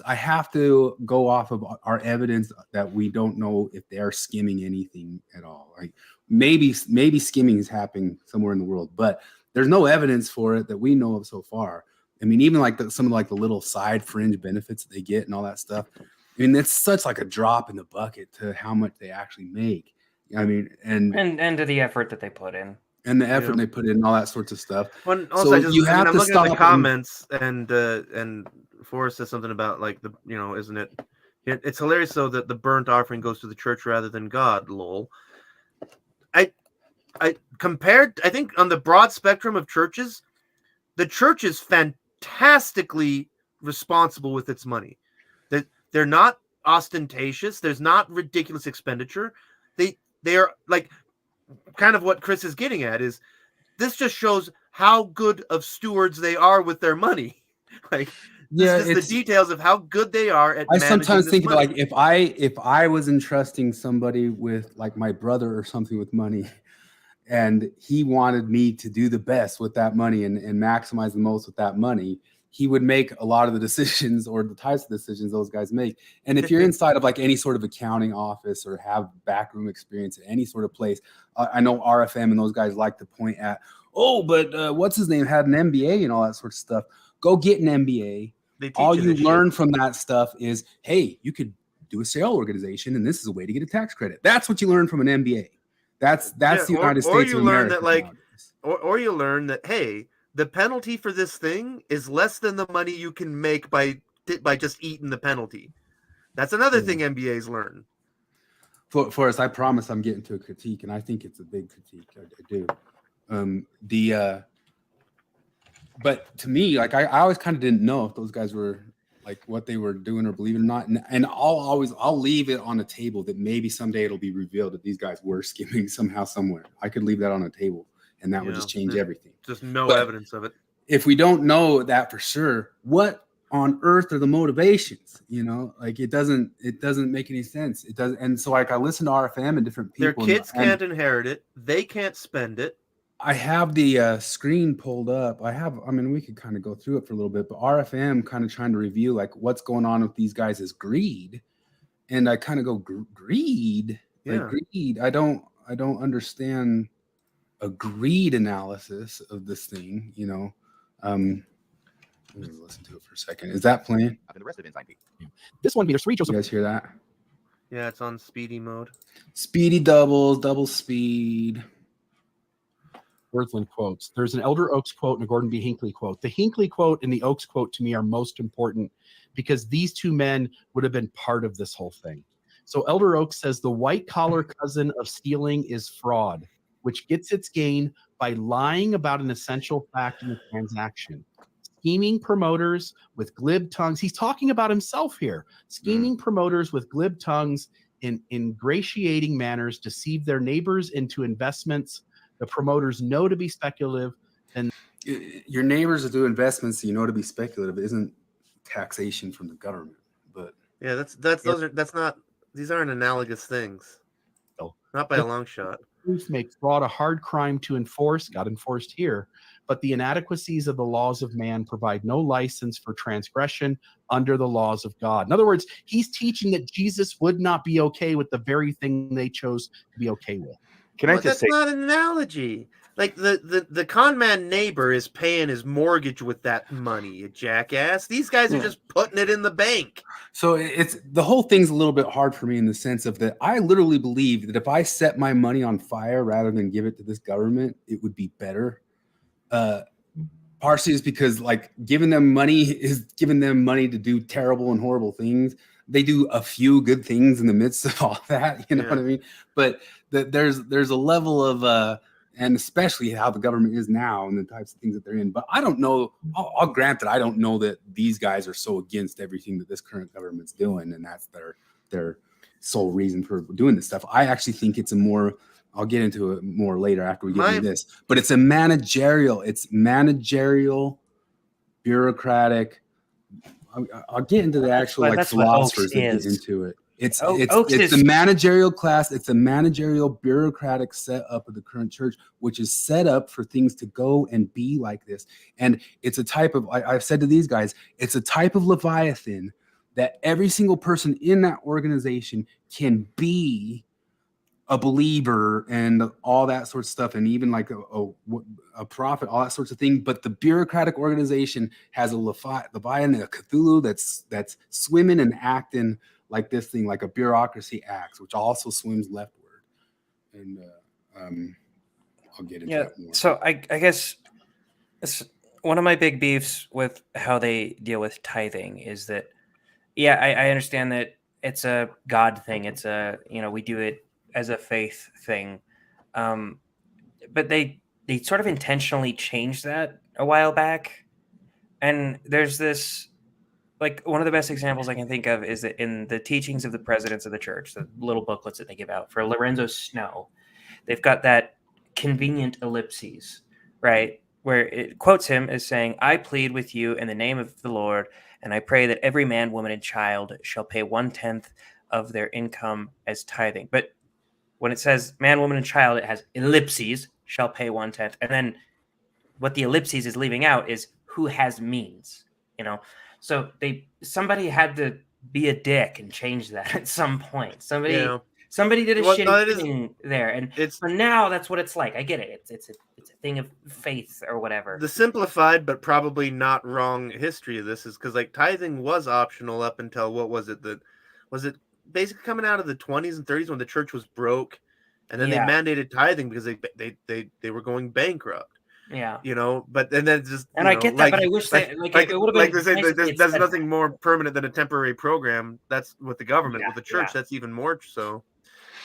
I have to go off of our evidence that we don't know if they are skimming anything at all. Like maybe skimming is happening somewhere in the world, but there's no evidence for it that we know of so far. I mean, even like some of like the little side fringe benefits that they get and all that stuff. I mean, that's such like a drop in the bucket to how much they actually make. I mean, and to the effort that they put in. And the effort they put in, and all that sorts of stuff. Well, also, I'm looking at the comments, and Forrest says something about like isn't it? It's hilarious though that the burnt offering goes to the church rather than God. Lol. I think on the broad spectrum of churches, the church is fantastically responsible with its money. That they're not ostentatious. There's not ridiculous expenditure. They are like. Kind of what Chris is getting at is this just shows how good of stewards they are with their money. Like, it's the details of how good they are at. I sometimes think money. Like if I was entrusting somebody with like my brother or something with money, and he wanted me to do the best with that money and maximize the most with that money, he would make a lot of the decisions or the types of decisions those guys make. And if you're inside of like any sort of accounting office or have backroom experience at any sort of place, I know RFM and those guys like to point at, but what's his name had an MBA and all that sort of stuff. Go get an MBA. All you learn from that stuff is, hey, you could do a sale organization and this is a way to get a tax credit. That's what you learn from an MBA. That's the United States of America. Or you learn that, hey, the penalty for this thing is less than the money you can make by just eating the penalty. That's another thing MBAs learn. Forrest, I promise I'm getting to a critique, and I think it's a big critique. I do. But to me, like I always kind of didn't know if those guys were like what they were doing or believing or not. And I'll leave it on a table that maybe someday it'll be revealed that these guys were skimming somehow, somewhere. I could leave that on a table. And that would just change everything. Just no evidence of it. If we don't know that for sure, what on earth are the motivations? Like it doesn't make any sense. It doesn't. And so like I listen to RFM and different people. Their kids can't inherit it. They can't spend it. I have the screen pulled up. We could kind of go through it for a little bit, but RFM kind of trying to review like what's going on with these guys is greed. And I kind of go greed. Yeah. Like greed. I don't understand a greed analysis of this thing, Let me listen to it for a second. Is that playing? The rest of it, this one, there's 3 Joseph. You guys hear that? Yeah, it's on speedy mode. Speedy doubles, double speed. Worthland quotes. There's an Elder Oaks quote and a Gordon B. Hinckley quote. The Hinckley quote and the Oaks quote to me are most important because these two men would have been part of this whole thing. So Elder Oaks says the white collar cousin of stealing is fraud, which gets its gain by lying about an essential fact in a transaction. Scheming promoters with glib tongues. He's talking about himself here. Scheming promoters with glib tongues in ingratiating manners deceive their neighbors into investments the promoters know to be speculative. And your neighbors do investments you know to be speculative isn't taxation from the government. But yeah, these aren't analogous things. No. Not by a long shot. Make fraud a hard crime to enforce, got enforced here, but the inadequacies of the laws of man provide no license for transgression under the laws of God. In other words, he's teaching that Jesus would not be okay with the very thing they chose to be okay with. That's not an analogy. Like the con man neighbor is paying his mortgage with that money, you jackass. These guys are just putting it in the bank. So it's the whole thing's a little bit hard for me in the sense of that I literally believe that if I set my money on fire rather than give it to this government, it would be better. Partially is because like giving them money is giving them money to do terrible and horrible things. They do a few good things in the midst of all that, you know what I mean? But there's a level of and especially how the government is now and the types of things that they're in. But I don't know. I'll grant that I don't know that these guys are so against everything that this current government's doing, and that's their sole reason for doing this stuff. I actually think it's a more. I'll get into it more later after we get into this. But it's managerial, bureaucratic. I'll get into the actual like philosophers that get into it. It's Oaks it's is the managerial class. It's the managerial bureaucratic setup of the current church, which is set up for things to go and be like this. And it's a type of, I've said to these guys, it's a type of Leviathan that every single person in that organization can be a believer and all that sort of stuff, and even like a prophet, all that sorts of thing. But the bureaucratic organization has a Leviathan, a Cthulhu that's swimming and acting like this thing, like a bureaucracy acts, which also swims leftward. And I'll get into that more. So I guess one of my big beefs with how they deal with tithing is that, I understand that it's a God thing. It's we do it as a faith thing. But they sort of intentionally changed that a while back. And there's this, like, one of the best examples I can think of is that in the teachings of the presidents of the church, the little booklets that they give out for Lorenzo Snow, they've got that convenient ellipses, right? Where it quotes him as saying, "I plead with you in the name of the Lord, and I pray that every man, woman, and child shall pay 1/10 of their income as tithing." But when it says man, woman, and child, it has ellipses, shall pay 1/10. And then what the ellipses is leaving out is who has means, So somebody had to be a dick and change that at some point. Somebody did a shitty thing there, and for now that's what it's like. I get it. It's a thing of faith or whatever. The simplified but probably not wrong history of this is because like tithing was optional up until was it basically coming out of the 20s and 30s when the church was broke, and then they mandated tithing because they were going bankrupt. Yeah, but and then just I get that, but I wish that it would have been there's nothing more permanent than a temporary program. That's with the government. With the church, that's even more so.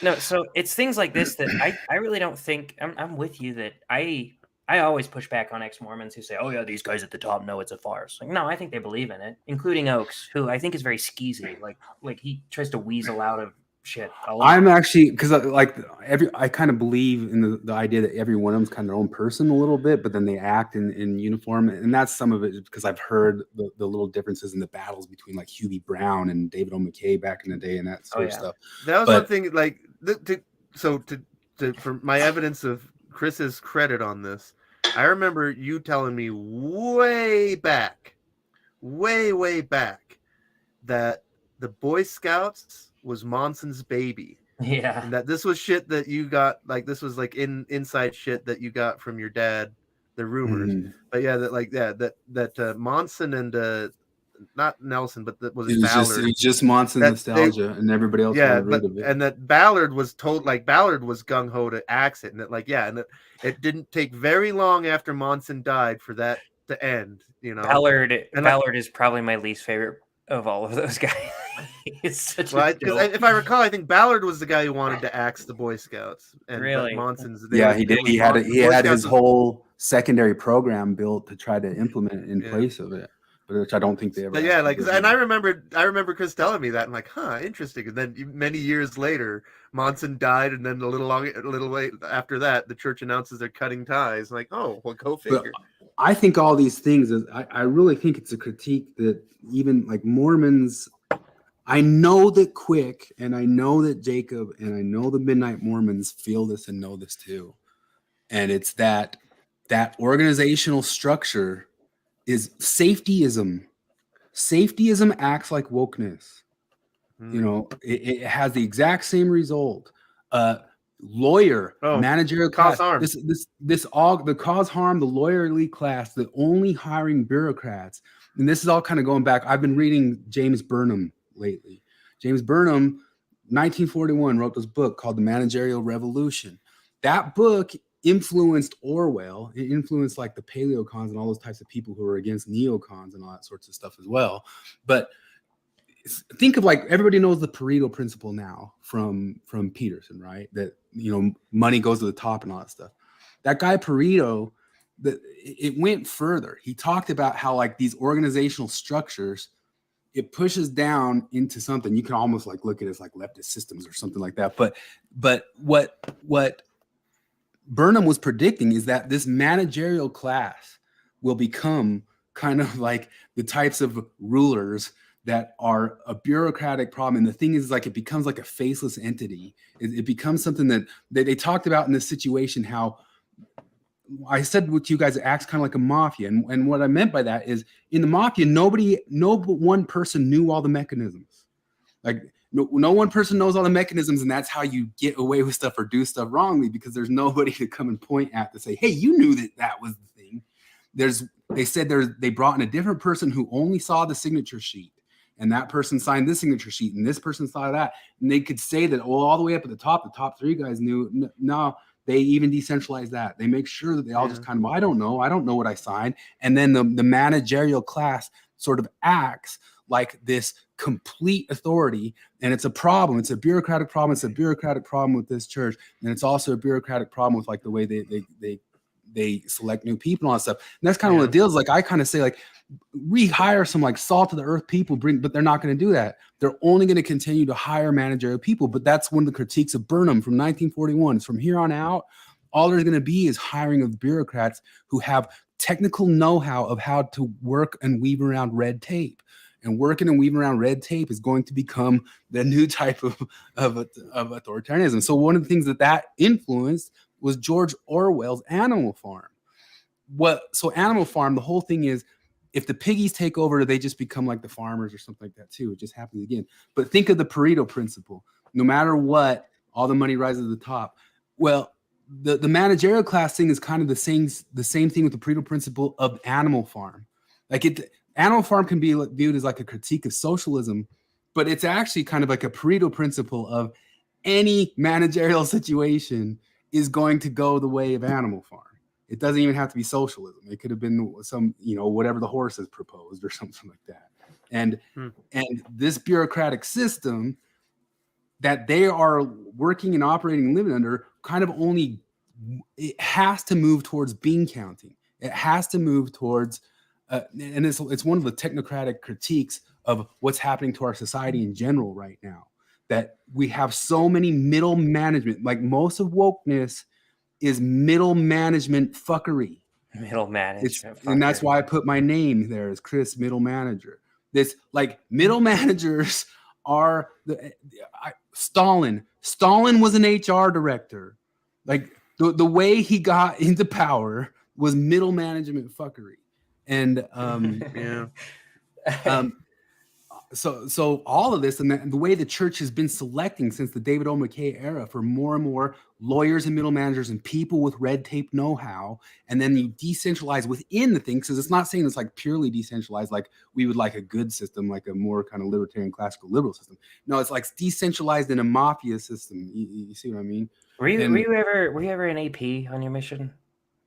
No, so it's things like this that I really don't think I'm with you that I always push back on ex-Mormons who say, "Oh yeah, these guys at the top know it's a farce." Like, no, I think they believe in it, including Oaks, who I think is very skeezy. Like he tries to weasel out of shit. I'm actually, because I kind of believe in the idea that every one of them's kind of their own person a little bit, but then they act in uniform, and that's some of it because I've heard the little differences in the battles between like Hubie Brown and David O. McKay back in the day and that sort of stuff. That was one thing. Like for my evidence of Chris's credit on this, I remember you telling me way back that the Boy Scouts was Monson's baby. Yeah. And that this was shit that you got, like this was like inside shit that you got from your dad, the rumors. But that Monson and not Nelson, but that was Ballard. It was just Monson nostalgia, and everybody else got rid of it. And that Ballard was Ballard was gung ho to axe it, and that it didn't take very long after Monson died for that to end. Ballard is probably my least favorite of all of those guys. If I recall, I think Ballard was the guy who wanted to axe the Boy Scouts. And really? Monson's he did. He had his whole secondary program built to try to implement it in place of it, which I don't think they ever. But and I remember Chris telling me that. I'm like, interesting. And then many years later, Monson died, and then a little late after that, the church announces they're cutting ties. Like, oh, well, go figure. But I think all these things I really think it's a critique that even like Mormons. I know that Quick, and I know that Jacob, and I know the Midnight Mormons feel this and know this too. And it's that organizational structure is safetyism. Safetyism acts like wokeness. It has the exact same result. Lawyer, managerial class, the cause harm, the lawyerly class, the only hiring bureaucrats. And this is all kind of going back. I've been reading James Burnham lately. James Burnham, 1941, wrote this book called The Managerial Revolution. That book influenced Orwell. It influenced like the paleocons and all those types of people who are against neocons and all that sorts of stuff as well. But think of like everybody knows the Pareto principle now from Peterson, right? That money goes to the top and all that stuff. That guy Pareto, it went further. He talked about how like these organizational structures, it pushes down into something you can almost like look at as like leftist systems or something like that. But what Burnham was predicting is that this managerial class will become kind of like the types of rulers that are a bureaucratic problem. And the thing is, like, it becomes like a faceless entity. It becomes something that they talked about in this situation, how I said what you guys, it acts kind of like a mafia. And what I meant by that is, in the mafia, no but one person knew all the mechanisms. Like, no one person knows all the mechanisms, and that's how you get away with stuff or do stuff wrongly, because there's nobody to come and point at to say, hey, you knew that was the thing. They brought in a different person who only saw the signature sheet, and that person signed this signature sheet, and this person saw that, and they could say that, all the way up at the top 3 guys knew. No, they even decentralize that. They make sure that they all just kind of, I don't know what I signed. And then the managerial class sort of acts like this complete authority, and it's a problem. It's a bureaucratic problem. It's a bureaucratic problem with this church, and it's also a bureaucratic problem with, like, the way they select new people and all that stuff. And that's kind of what the deal is. Like, I kind of say, like, rehire some, like, salt of the earth people, but they're not going to do that. They're only going to continue to hire managerial people. But that's one of the critiques of Burnham from 1941. It's from here on out, all there's going to be is hiring of bureaucrats who have technical know-how of how to work and weave around red tape. And working and weaving around red tape is going to become the new type of authoritarianism. So one of the things that influenced was George Orwell's Animal Farm. So Animal Farm, the whole thing is, if the piggies take over, they just become like the farmers or something like that too. It just happens again. But think of the Pareto principle. No matter what, all the money rises to the top. Well, the managerial class thing is kind of the same thing with the Pareto principle of Animal Farm. Animal Farm can be viewed as like a critique of socialism, but it's actually kind of like a Pareto principle of any managerial situation is going to go the way of Animal Farm. It doesn't even have to be socialism. It could have been some, whatever the horses proposed or something like that. And this bureaucratic system that they are working and operating and living under it has to move towards bean counting. It has to move towards, and it's one of the technocratic critiques of what's happening to our society in general right now, that we have so many middle management, like most of wokeness is middle management fuckery. Middle management. And that's why I put my name there as Chris Middle Manager. This, like, middle managers are Stalin. Stalin was an HR director. Like, the way he got into power was middle management fuckery. And so all of this, and the way the church has been selecting since the David O. McKay era for more and more lawyers and middle managers and people with red tape know-how, and then you decentralize within the thing, because it's not saying it's like purely decentralized, like we would like a good system, like a more kind of libertarian classical liberal system. No, it's like decentralized in a mafia system. You see what I mean? Were you ever an AP on your mission?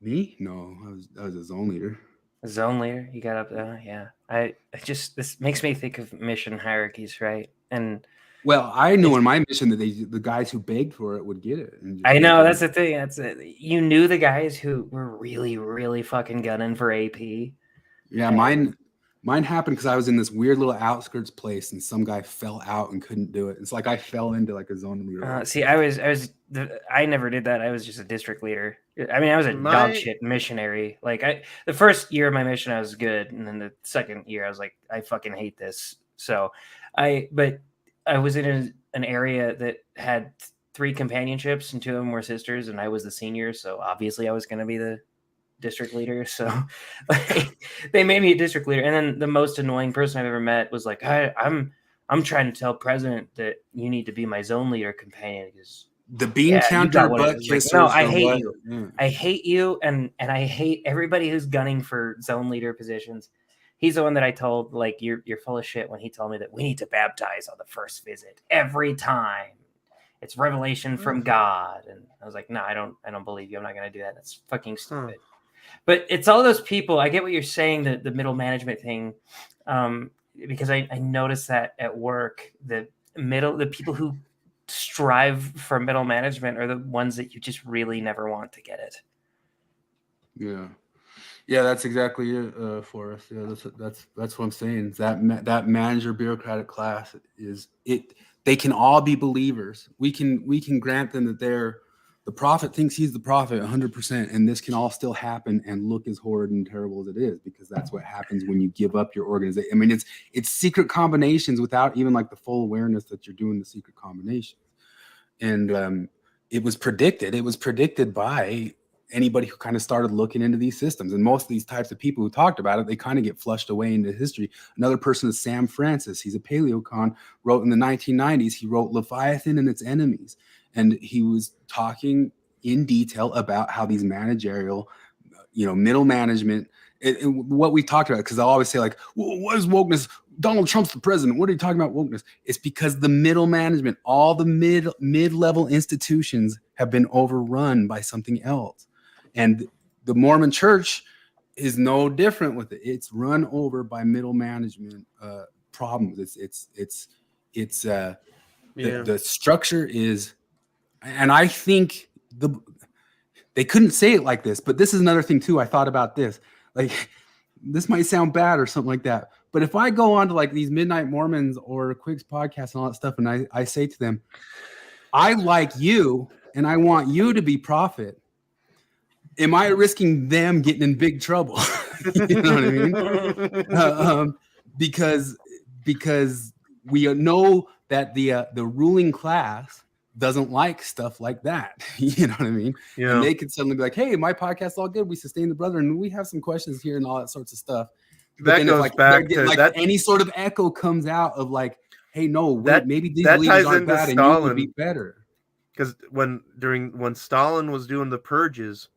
Me? No, I was a zone leader. A zone leader? You got up there? Yeah. This makes me think of mission hierarchies, right? And well, I knew in my mission that the guys who begged for it would get it. I know, that's the thing. You knew the guys who were really, really fucking gunning for AP. Yeah, mine happened because I was in this weird little outskirts place, and some guy fell out and couldn't do it. It's like I fell into like a zone leader. See, I never did that. I was just a district leader. I mean, I was a dog shit missionary. Like the first year of my mission, I was good, and then the second year, I was like, I fucking hate this. So but I was in an area that had 3 companionships, and 2 of them were sisters, and I was the senior, so obviously I was going to be the district leader. So they made me a district leader. And then the most annoying person I've ever met was like, I'm trying to tell president that you need to be my zone leader companion, because the bean counter butt kissers. No, I hate you. Yeah. I hate you, and I hate everybody who's gunning for zone leader positions. He's the one that I told, like, you're full of shit, when he told me that we need to baptize on the first visit every time. It's revelation from God. And I was like, no, I don't believe you. I'm not going to do that. That's fucking stupid. But it's all those people. I get what you're saying, the middle management thing, because I noticed that at work, the people who strive for middle management are the ones that you just really never want to get it. Yeah, that's exactly it for us. Yeah, that's what I'm saying. That manager bureaucratic class is it. They can all be believers. We can grant them that they're The prophet thinks he's the prophet 100%, and this can all still happen and look as horrid and terrible as it is, because that's what happens when you give up your organization. I mean, it's secret combinations without even like the full awareness that you're doing the secret combinations. And it was predicted. It was predicted by anybody who kind of started looking into these systems. And most of these types of people who talked about it, they kind of get flushed away into history. Another person is Sam Francis. He's a paleocon, wrote in the 1990s. He wrote Leviathan and Its Enemies. And he was talking in detail about how these managerial, middle management, what we talked about, because I always say like, well, what is wokeness? Donald Trump's the president. What are you talking about wokeness? It's because the middle management, all the mid-level institutions have been overrun by something else. And the Mormon church is no different with it. It's run over by middle management problems. The structure is, and I think they couldn't say it like this, but this is another thing too. I thought about this. Like, this might sound bad or something like that, but if I go on to like these Midnight Mormons or Quigs podcast and all that stuff, and I say to them, I like you and I want you to be prophet, am I risking them getting in big trouble? You know what I mean? Because we know that the ruling class doesn't like stuff like that. You know what I mean? Yeah. And they could suddenly be like, hey, my podcast's all good. We sustain the brother, and we have some questions here and all that sorts of stuff. But that goes back to like that. Any sort of echo comes out of like, hey, no, wait, maybe these leaders aren't bad and you would be better. Because when Stalin was doing the purges,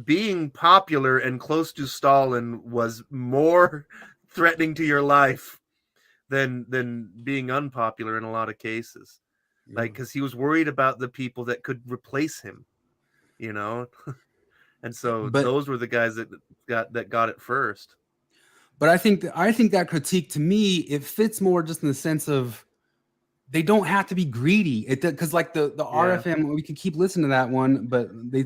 being popular and close to Stalin was more threatening to your life than being unpopular in a lot of cases. Like, because he was worried about the people that could replace him, and so those were the guys that got it first. But I think that critique, to me, it fits more just in the sense of they don't have to be greedy. Because like the RFM, we could keep listening to that one, but they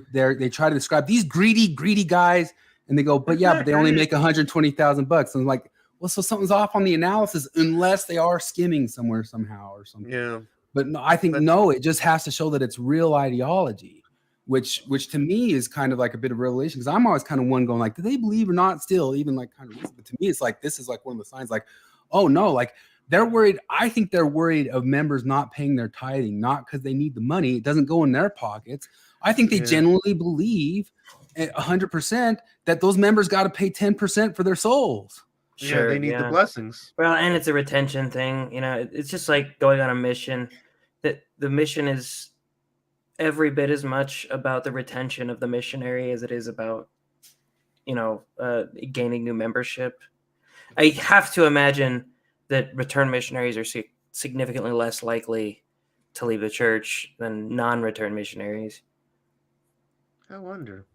try to describe these greedy guys, and they go, but they only make $120,000. And I'm like, well, so something's off on the analysis, unless they are skimming somewhere somehow or something. Yeah. But no, I think it just has to show that it's real ideology, which to me is kind of like a bit of revelation, because I'm always kind of one going like, do they believe or not still, even like kind of, but to me, it's like, this is like one of the signs like, oh no, like they're worried. I think they're worried of members not paying their tithing, not because they need the money. It doesn't go in their pockets. I think they genuinely believe 100% that those members got to pay 10% for their souls. Sure, they need the blessings. Well, and it's a retention thing. It's just like going on a mission. That the mission is every bit as much about the retention of the missionary as it is about, gaining new membership. I have to imagine that return missionaries are significantly less likely to leave the church than non-return missionaries. I wonder.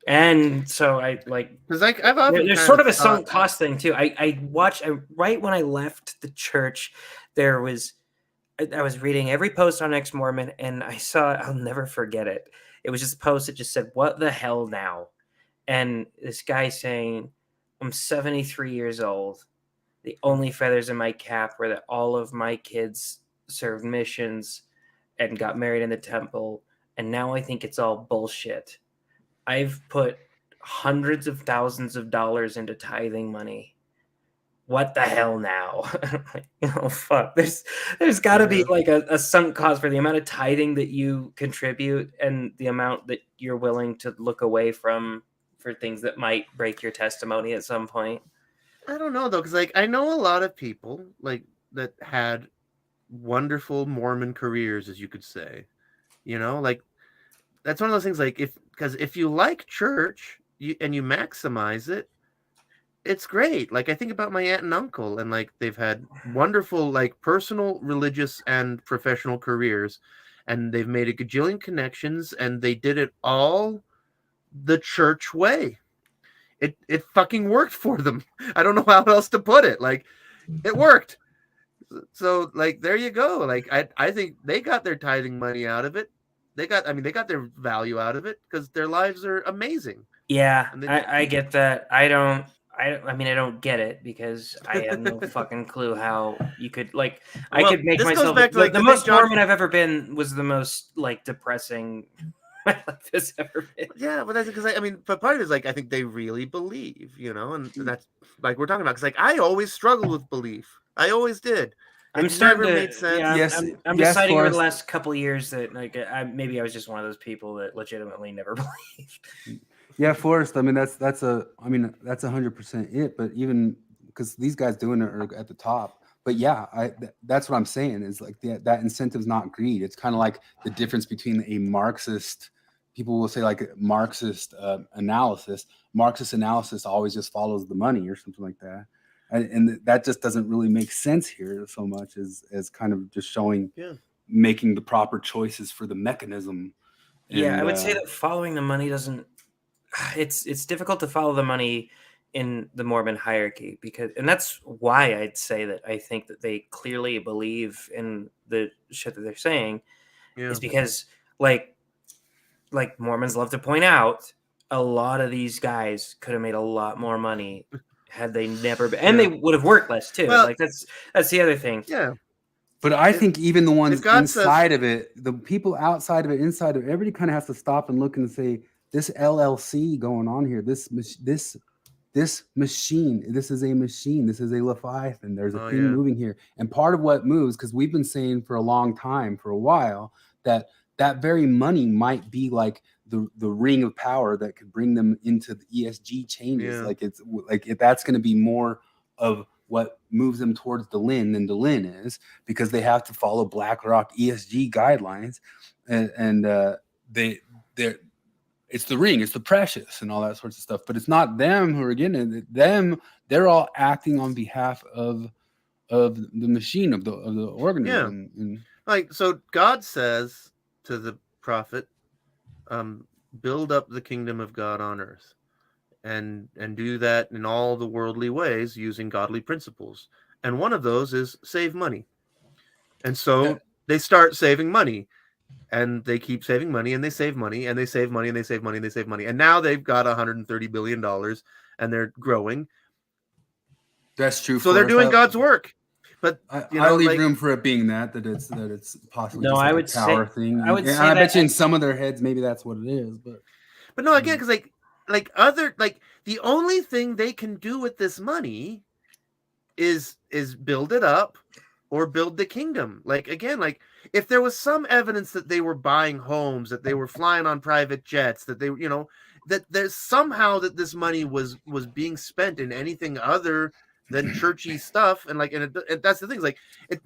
And so I like, because I've often there's sort of a sunk cost thing too. I watched right when I left the church, I was reading every post on Ex-Mormon, and I saw, I'll never forget it. It was just a post that just said, what the hell now? And this guy saying, I'm 73 years old. The only feathers in my cap were that all of my kids served missions and got married in the temple. And now I think it's all bullshit. I've put hundreds of thousands of dollars into tithing money. What the hell now? Fuck. There's got to be like a sunk cost for the amount of tithing that you contribute and the amount that you're willing to look away from for things that might break your testimony at some point. I don't know though, because like I know a lot of people like that had wonderful Mormon careers, as you could say. Like that's one of those things. Like if you like church and you maximize it, it's great. Like I think about my aunt and uncle, and like they've had wonderful like personal, religious, and professional careers, and they've made a gajillion connections, and they did it all the church way. It fucking worked for them. I don't know how else to put it. Like it worked. So like there you go. Like I think they got their tithing money out of it. They got their value out of it because their lives are amazing. Yeah, I get that. I don't get it because I have no fucking clue how you could like. I could make myself. The most Mormon I've ever been was the most like depressing my life has ever been. Yeah, but that's because I mean, but part of it is like I think they really believe, and that's like we're talking about. Because like I always struggled with belief. I always did. I'm It starting never to, made sense. yeah. Yes, I'm yes, deciding over the Forrest. last couple of years that like maybe I was just one of those people that legitimately never believed. Yeah, Forrest. I mean, that's 100% it. But even because these guys doing it are at the top. But yeah, that's what I'm saying is like that incentive's not greed. It's kind of like the difference between a Marxist. People will say like Marxist analysis. Marxist analysis always just follows the money or something like that. And that just doesn't really make sense here so much as kind of just showing, making the proper choices for the mechanism. Yeah, And, I would say that following the money doesn't. It's difficult to follow the money in the Mormon hierarchy and that's why I'd say that I think that they clearly believe in the shit that they're saying, is because like Mormons love to point out, a lot of these guys could have made a lot more money had they never been, and they would have worked less too. Well, like that's the other thing. Yeah. But I think even the ones God inside of it, the people outside of it, inside of it, everybody kind of has to stop and look and say, this LLC going on here, this machine, this is a machine, this is a Leviathan. There's a thing moving here. And part of what moves, because we've been saying for a long time, for a while, that very money might be like the ring of power that could bring them into the ESG changes. Yeah. Like it's like that's going to be more of what moves them towards Delin than Delin is, because they have to follow BlackRock ESG guidelines, and they're it's the ring, it's the precious and all that sorts of stuff. But it's not them who are getting it. They're all acting on behalf of the machine, of the organism. Yeah. And like so God says to the prophet, build up the kingdom of God on earth. And do that in all the worldly ways using godly principles. And one of those is save money. And so they start saving money, and they keep saving money, and they save money, and they save money, and they save money, and they save money. And now they've got $130 billion, and they're growing. That's true. So they're doing God's work. But I leave room for it being that it's possibly just I like would a power say, thing. I would say I that bet you in some of their heads maybe that's what it is. But no, again, because the only thing they can do with this money is build it up or build the kingdom. Like again, like if there was some evidence that they were buying homes, that they were flying on private jets, that they that there's somehow that this money was being spent in anything other than churchy stuff, and that's the thing, like it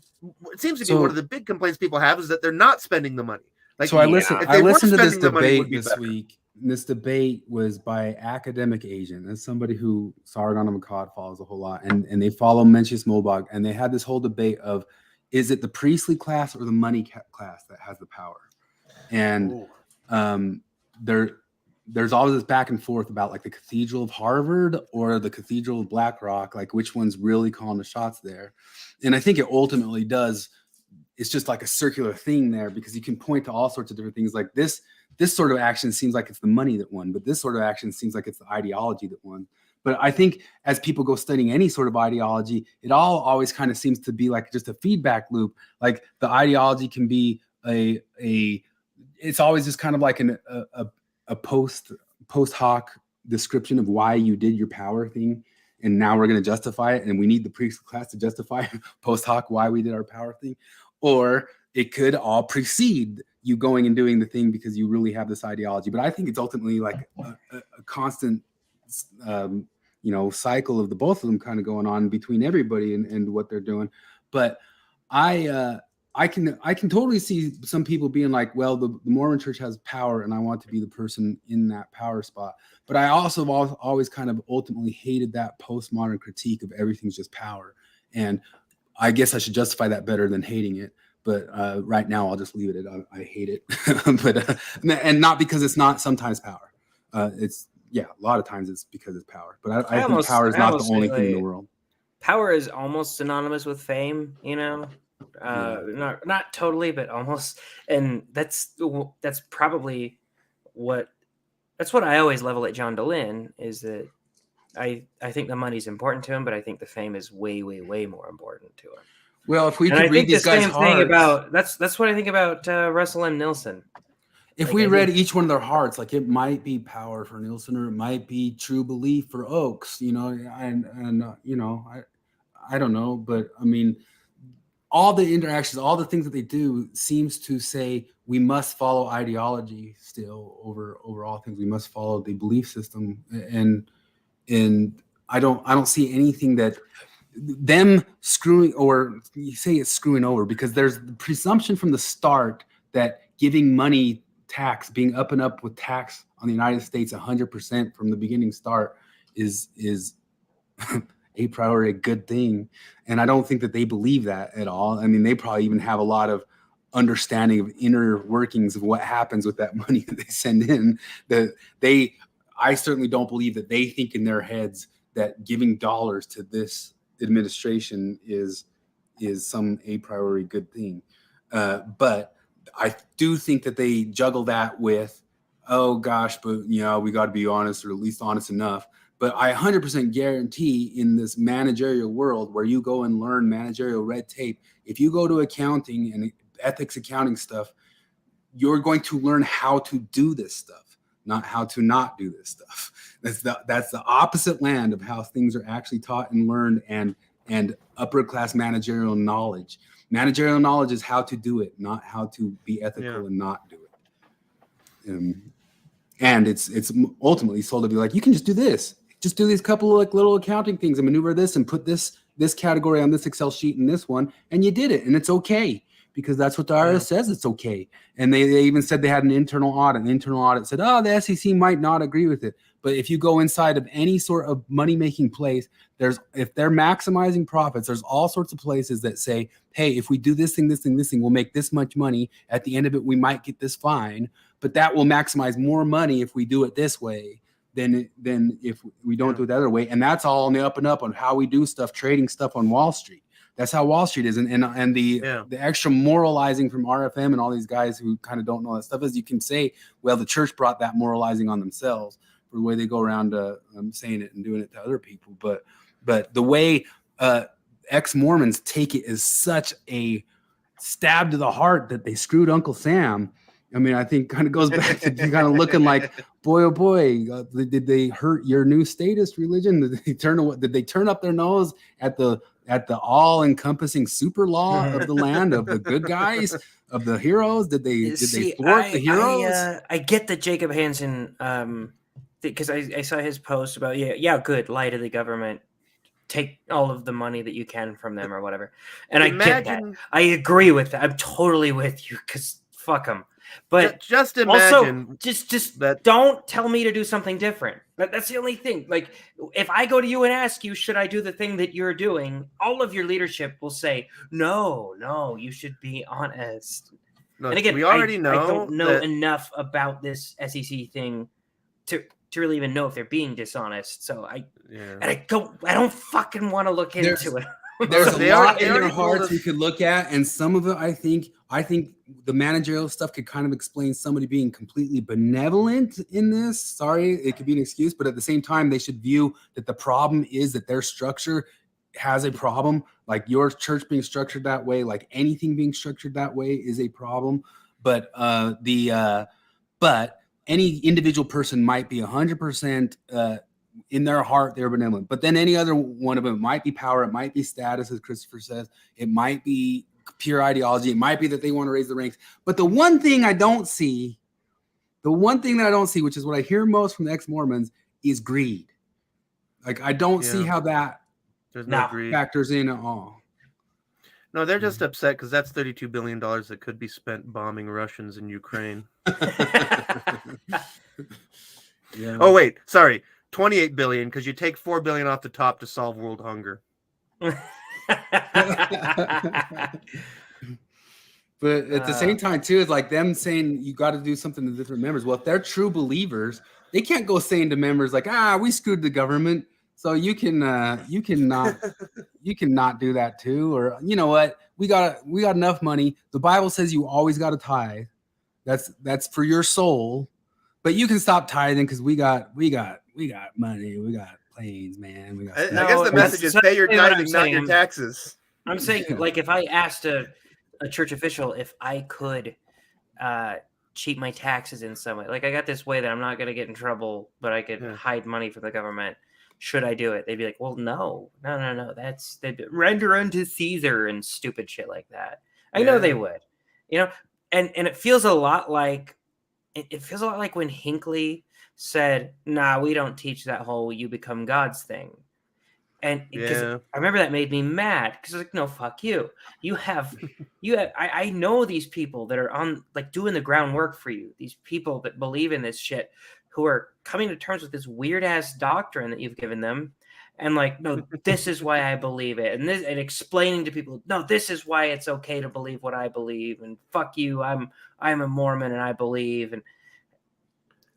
seems to be one of the big complaints people have is that they're not spending the money. Like, so I listened to this debate this better. week. This debate was by academic agent and somebody who Sargon of Akkad follows a whole lot, and they follow Mencius Moabog, and they had this whole debate of, is it the priestly class or the money class that has the power? And there's always this back and forth about like the Cathedral of Harvard or the Cathedral of BlackRock, like which one's really calling the shots there. And I think it ultimately does. It's just like a circular thing there, because you can point to all sorts of different things. Like this sort of action seems like it's the money that won, but this sort of action seems like it's the ideology that won. But I think as people go studying any sort of ideology, it all always kind of seems to be like just a feedback loop. Like the ideology can be it's always just kind of like a post hoc description of why you did your power thing, and now we're going to justify it, and we need the priest class to justify post hoc why we did our power thing. Or it could all precede you going and doing the thing because you really have this ideology. But I think it's ultimately like a constant cycle of the both of them kind of going on between everybody and what they're doing. But I can totally see some people being like, well, the Mormon church has power and I want to be the person in that power spot. But I also have always kind of ultimately hated that postmodern critique of everything's just power. And I guess I should justify that better than hating it. But right now I'll just leave it at I hate it. But and not because it's not sometimes power. It's a lot of times it's because it's power. But I think power is not the only thing in the world. Power is almost synonymous with fame, not totally, but almost. And that's probably what I always level at John Dehlin, is that I think the money's important to him, but I think the fame is way, way, way more important to him. Well, if we could read these guys' hearts, that's what I think about Russell M. Nilsson. If we read each one of their hearts, like it might be power for Nielsen, or it might be true belief for Oaks, you know, and you know, I don't know, but I mean, all the interactions, all the things that they do seems to say we must follow ideology still over all things. We must follow the belief system, and I don't see anything that them screwing, or you say it's screwing over, because there's the presumption from the start that giving money tax, being up and up with tax on the United States 100% from the beginning start is a priori a good thing. And I don't think that they believe that at all. I mean, they probably even have a lot of understanding of inner workings of what happens with that money that they send in. I certainly don't believe that they think in their heads that giving dollars to this administration is some a priori good thing. But I do think that they juggle that with, oh gosh, but you know, we got to be honest, or at least honest enough. But I 100% guarantee in this managerial world where you go and learn managerial red tape, if you go to accounting and ethics accounting stuff, you're going to learn how to do this stuff, not how to not do this stuff. That's the opposite land of how things are actually taught and learned, and upper class managerial knowledge. Managerial knowledge is how to do it, not how to be ethical and not do it. And it's ultimately sold to be like, you can just do this. Just do these couple of like little accounting things and maneuver this and put this category on this Excel sheet and this one, and you did it, and it's okay because that's what the IRS says it's okay. And they even said they had an internal audit. And the internal audit said, oh, the SEC might not agree with it. But if you go inside of any sort of money-making place, if they're maximizing profits, there's all sorts of places that say, hey, if we do this thing, we'll make this much money. At the end of it, we might get this fine, but that will maximize more money if we do it this way than if we don't do it the other way. And that's all on the up and up on how we do stuff, trading stuff on Wall Street. That's how Wall Street is. And the extra moralizing from RFM and all these guys who kind of don't know that stuff is, you can say, well, the church brought that moralizing on themselves for the way they go around saying it and doing it to other people. But the way ex-Mormons take it is such a stab to the heart that they screwed Uncle Sam. I mean, I think kind of goes back to kind of looking like, boy, oh boy, did they hurt your new status religion? Did they turn up their nose at the all-encompassing super law of the land of the good guys, of the heroes? Did they thwart the heroes? I get that Jacob Hansen, because I saw his post about good, lie to the government, take all of the money that you can from them or whatever. And I get that. I agree with that. I'm totally with you because fuck them. But just imagine, also, just don't tell me to do something different. That's the only thing. Like, if I go to you and ask you, should I do the thing that you're doing? All of your leadership will say, no, you should be honest. No, and again, we already know I don't know enough about this SEC thing to really even know if they're being dishonest. So I don't fucking want to look into it. There's a lot in their hearts we could look at, and some of it, I think the managerial stuff could kind of explain somebody being completely benevolent in this. Sorry, it could be an excuse, but at the same time, they should view that the problem is that their structure has a problem. Like your church being structured that way, like anything being structured that way is a problem. But but any individual person might be 100%. In their heart, they're benevolent. But then any other one of them might be power. It might be status, as Christopher says. It might be pure ideology. It might be that they want to raise the ranks. But the one thing I don't see, which is what I hear most from the ex-Mormons, is greed. Like, I don't see how that factors in at all. No, they're just upset because that's $32 billion that could be spent bombing Russians in Ukraine. Oh, wait, sorry. 28 billion because you take 4 billion off the top to solve world hunger. But at the same time too, it's like them saying you got to do something to different members. Well, if they're true believers, they can't go saying to members like, we screwed the government, so you cannot do that too. Or you know what, we got enough money. The Bible says you always got to tithe. That's for your soul. But you can stop tithing because we got money. We got planes, man. We got. I guess the message is pay your tithing, not your taxes. I'm saying, like, if I asked a church official if I could cheat my taxes in some way. Like, I got this way that I'm not going to get in trouble, but I could hide money from the government. Should I do it? They'd be like, well, no. They'd render unto Caesar and stupid shit like that. I know they would, and it feels a lot like, when Hinckley said, nah, we don't teach that whole you become God's thing. And because I remember that made me mad, because I was like, no, fuck you. I know these people that are on, like, doing the groundwork for you. These people that believe in this shit, who are coming to terms with this weird ass doctrine that you've given them. And like, no, this is why I believe it. And explaining to people, no, this is why it's okay to believe what I believe. And fuck you. I'm a Mormon and I believe.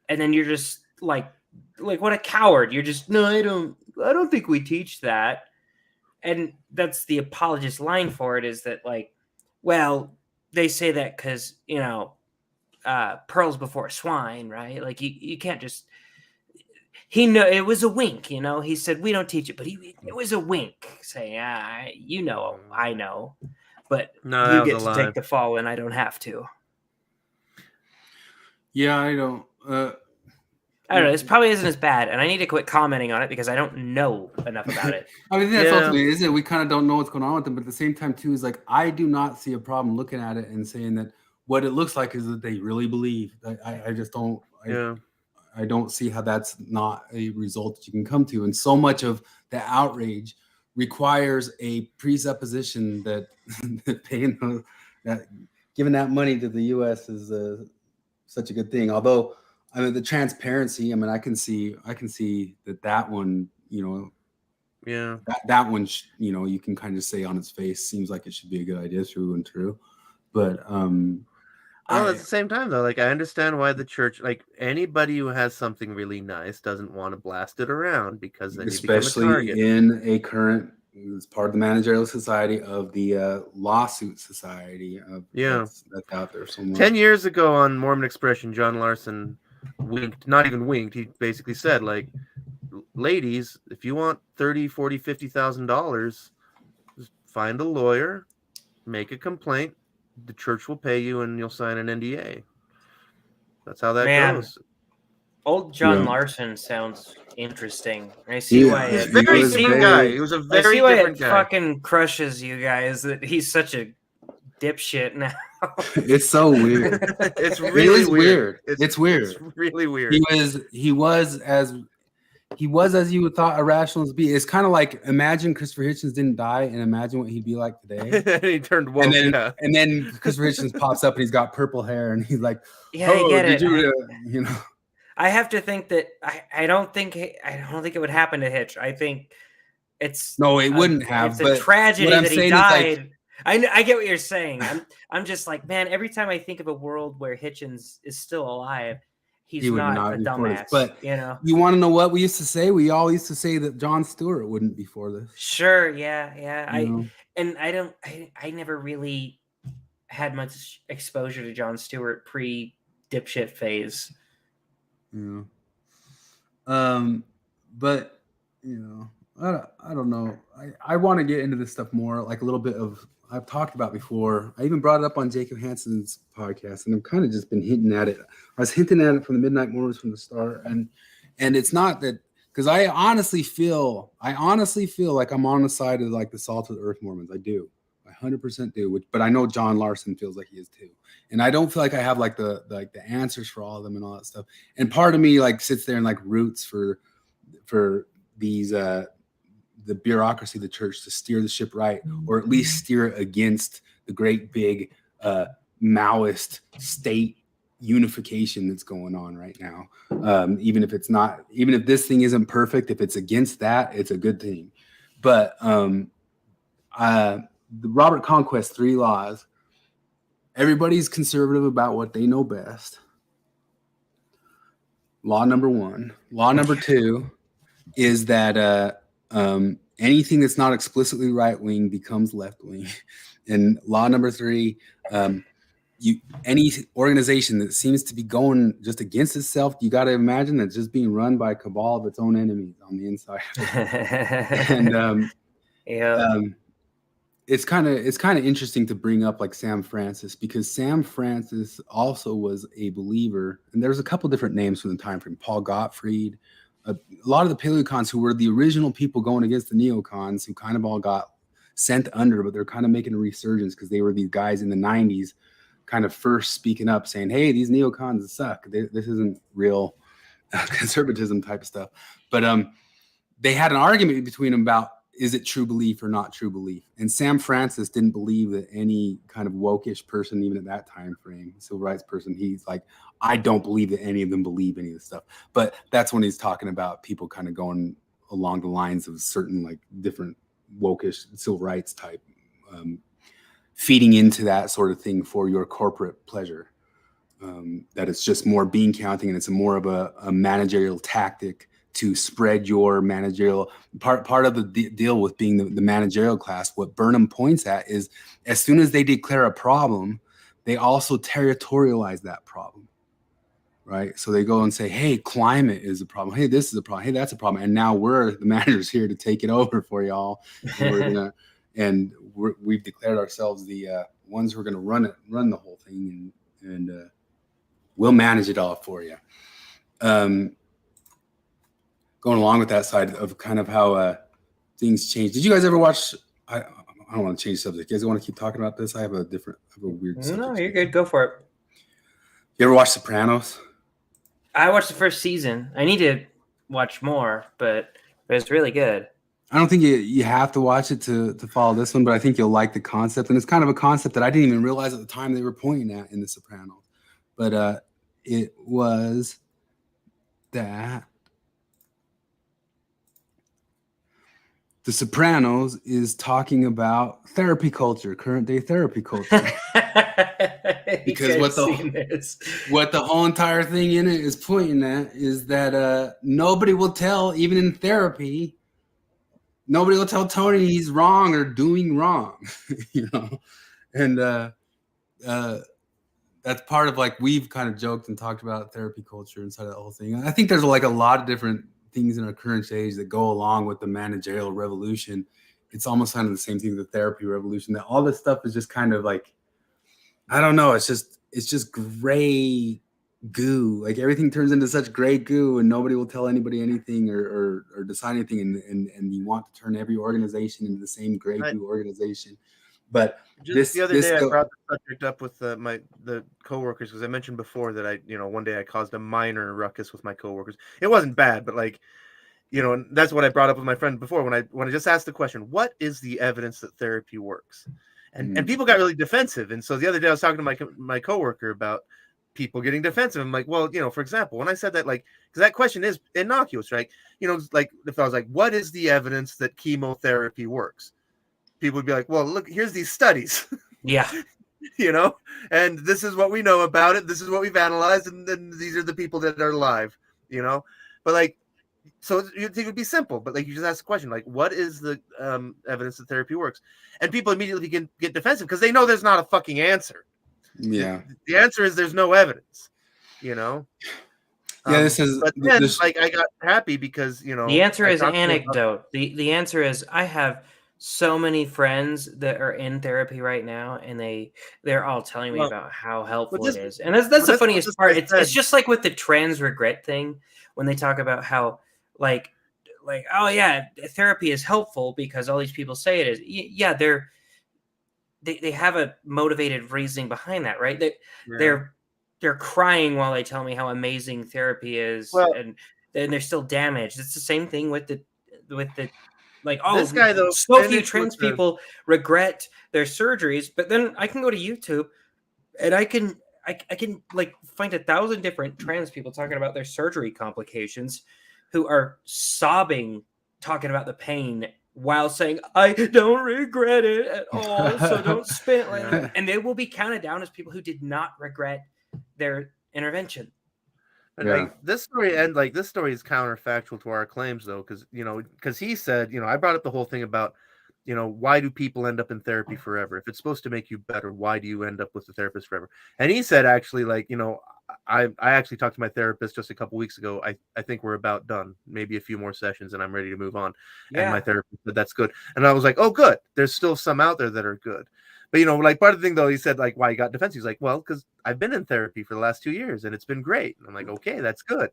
And then you're just like, what a coward. You're just, no, I don't think we teach that. And that's the apologist line for it, is that, like, well, they say that because, pearls before swine, right? Like, you can't just, it was a wink, he said, we don't teach it, but it was a wink saying, I know, but you get to take the fall and I don't have to. Yeah, I don't. I don't know. This probably isn't as bad, and I need to quit commenting on it because I don't know enough about it. I mean, that's ultimately is it. We kind of don't know what's going on with them, but at the same time, too, is like, I do not see a problem looking at it and saying that what it looks like is that they really believe. I just don't. I don't see how that's not a result that you can come to. And so much of the outrage requires a presupposition that giving that money to the U.S. is such a good thing. Although, I mean, the transparency, I mean, I can see that one, that one, you can kind of say on its face seems like it should be a good idea through and through. But at the same time, though, like, I understand why the church, like, anybody who has something really nice doesn't want to blast it around, because then especially you become a target. In a current, it's part of the Managerial Society of the Lawsuit Society. That's out there somewhere. 10 years ago on Mormon Expression, John Larson not even winked. He basically said, like, ladies, if you want $30,000, $40,000, $50,000, just find a lawyer, make a complaint. The church will pay you, and you'll sign an NDA. That's how that goes. Old John Larson sounds interesting. I see why he's a very different guy. He was a very different guy. Fucking crushes you guys that he's such a dipshit now. It's so weird. It's really weird. It's weird. It's really weird. He was as you would thought a rationalist be. It's kind of like, imagine Christopher Hitchens didn't die, and imagine what he'd be like today. He turned woke. And then Christopher Hitchens pops up and he's got purple hair and he's like, I get it. I have to think that I don't think it would happen to Hitch. I think it wouldn't have. It's a tragedy that he died. I get what you're saying. I'm just like, man, every time I think of a world where Hitchens is still alive, he not a dumbass. But you want to know what we used to say? We all used to say that Jon Stewart wouldn't be for this. Sure, yeah. I never really had much exposure to Jon Stewart pre dipshit phase. Yeah. But I don't know. I want to get into this stuff more, like a little bit of, I've talked about before. I even brought it up on Jacob Hansen's podcast, and I've kind of just been hinting at it. I was hinting at it from the Midnight Mormons from the start, and it's not that, because I honestly feel like I'm on the side of, like, the Salt of the Earth Mormons. I do. I 100% do. But I know John Larson feels like he is too, and I don't feel like I have like the answers for all of them and all that stuff. And part of me like sits there and like roots for these the bureaucracy of the church to steer the ship right, or at least steer it against the great big Maoist state unification that's going on right now. Even if this thing isn't perfect, if it's against that, it's a good thing. But the Robert Conquest 3 laws, everybody's conservative about what they know best. Law number 1. Law number 2 is that anything that's not explicitly right-wing becomes left-wing. And law number 3, any organization that seems to be going just against itself, you got to imagine that it's just being run by a cabal of its own enemies on the inside. And it's kind of interesting to bring up like Sam Francis, because Sam Francis also was a believer, and there's a couple different names from the time frame. Paul Gottfried, a lot of the paleocons who were the original people going against the neocons, who kind of all got sent under, but they're kind of making a resurgence because they were these guys in the 90s kind of first speaking up saying, hey, these neocons suck. This isn't real conservatism type of stuff. But they had an argument between them about, is it true belief or not true belief? And Sam Francis didn't believe that any kind of woke-ish person, even at that time frame, civil rights person, he's like, I don't believe that any of them believe any of this stuff. But that's when he's talking about people kind of going along the lines of certain like different woke-ish civil rights type, feeding into that sort of thing for your corporate pleasure. That it's just more bean counting, and it's more of a managerial tactic to spread your managerial part of the deal with being the managerial class. What Burnham points at is, as soon as they declare a problem, they also territorialize that problem, right? So they go and say, hey, climate is a problem. Hey, this is a problem. Hey, that's a problem. And now we're the managers here to take it over for y'all. And we've declared ourselves the ones who are going to run the whole thing, and we'll manage it all for you. Going along with that side of kind of how things change. Did you guys ever watch? I don't want to change subject. You guys want to keep talking about this? I have a weird subject. No, you're good. Go for it. You ever watch Sopranos? I watched the first season. I need to watch more, but it's really good. I don't think you have to watch it to follow this one, but I think you'll like the concept. And it's kind of a concept that I didn't even realize at the time they were pointing at in The Sopranos. But it was that The Sopranos is talking about therapy culture, current day therapy culture. Because what the whole entire thing in it is pointing at is that nobody will tell, even in therapy, nobody will tell Tony he's wrong or doing wrong, And that's part of, like, we've kind of joked and talked about therapy culture inside of the whole thing. I think there's like a lot of different things in our current age that go along with the managerial revolution. It's almost kind of the same thing, the therapy revolution, that all this stuff is just kind of like, I don't know. It's just gray goo. Like, everything turns into such gray goo, and nobody will tell anybody anything or decide anything. And you want to turn every organization into the same gray goo organization. But just the other day, I brought the subject up with the coworkers, because I mentioned before that one day I caused a minor ruckus with my coworkers. It wasn't bad, but and that's what I brought up with my friend before when I just asked the question, what is the evidence that therapy works? And people got really defensive. And so the other day I was talking to my coworker about people getting defensive. I'm like, well, for example, when I said that, because that question is innocuous, right? Like, if I was like, what is the evidence that chemotherapy works? People would be like, well, look, here's these studies. Yeah. And this is what we know about it. This is what we've analyzed. And then these are the people that are alive, But so you'd think it would be simple, but you just ask the question, what is the evidence that therapy works? And people immediately get defensive because they know there's not a fucking answer. Yeah. The answer is there's no evidence, Yeah, this is. But then, I got happy because, the answer is anecdote. The answer is, I have so many friends that are in therapy right now, and they're all telling me about how helpful it is. And that's the funniest part. It's just like with the trans regret thing, when they talk about how like, oh yeah, therapy is helpful because all these people say it is. Yeah, they have a motivated reasoning behind that, right? They're crying while they tell me how amazing therapy is, and they're still damaged. It's the same thing with the this guy, though, so few trans people regret their surgeries, but then I can go to YouTube and I can find 1,000 different trans people talking about their surgery complications, who are sobbing, talking about the pain while saying, I don't regret it at all, so don't spin it. And they will be counted down as people who did not regret their intervention. And this story is counterfactual to our claims, though, because he said, I brought up the whole thing about, why do people end up in therapy forever? If it's supposed to make you better, why do you end up with the therapist forever? And he said, actually, I actually talked to my therapist just a couple weeks ago. I think we're about done, maybe a few more sessions, and I'm ready to move on. Yeah. And my therapist said that's good, and I was like, oh, good. There's still some out there that are good, but like part of the thing though, he said like why he got defensive. He's like, well, because I've been in therapy for the last 2 years and it's been great. And I'm like, okay, that's good,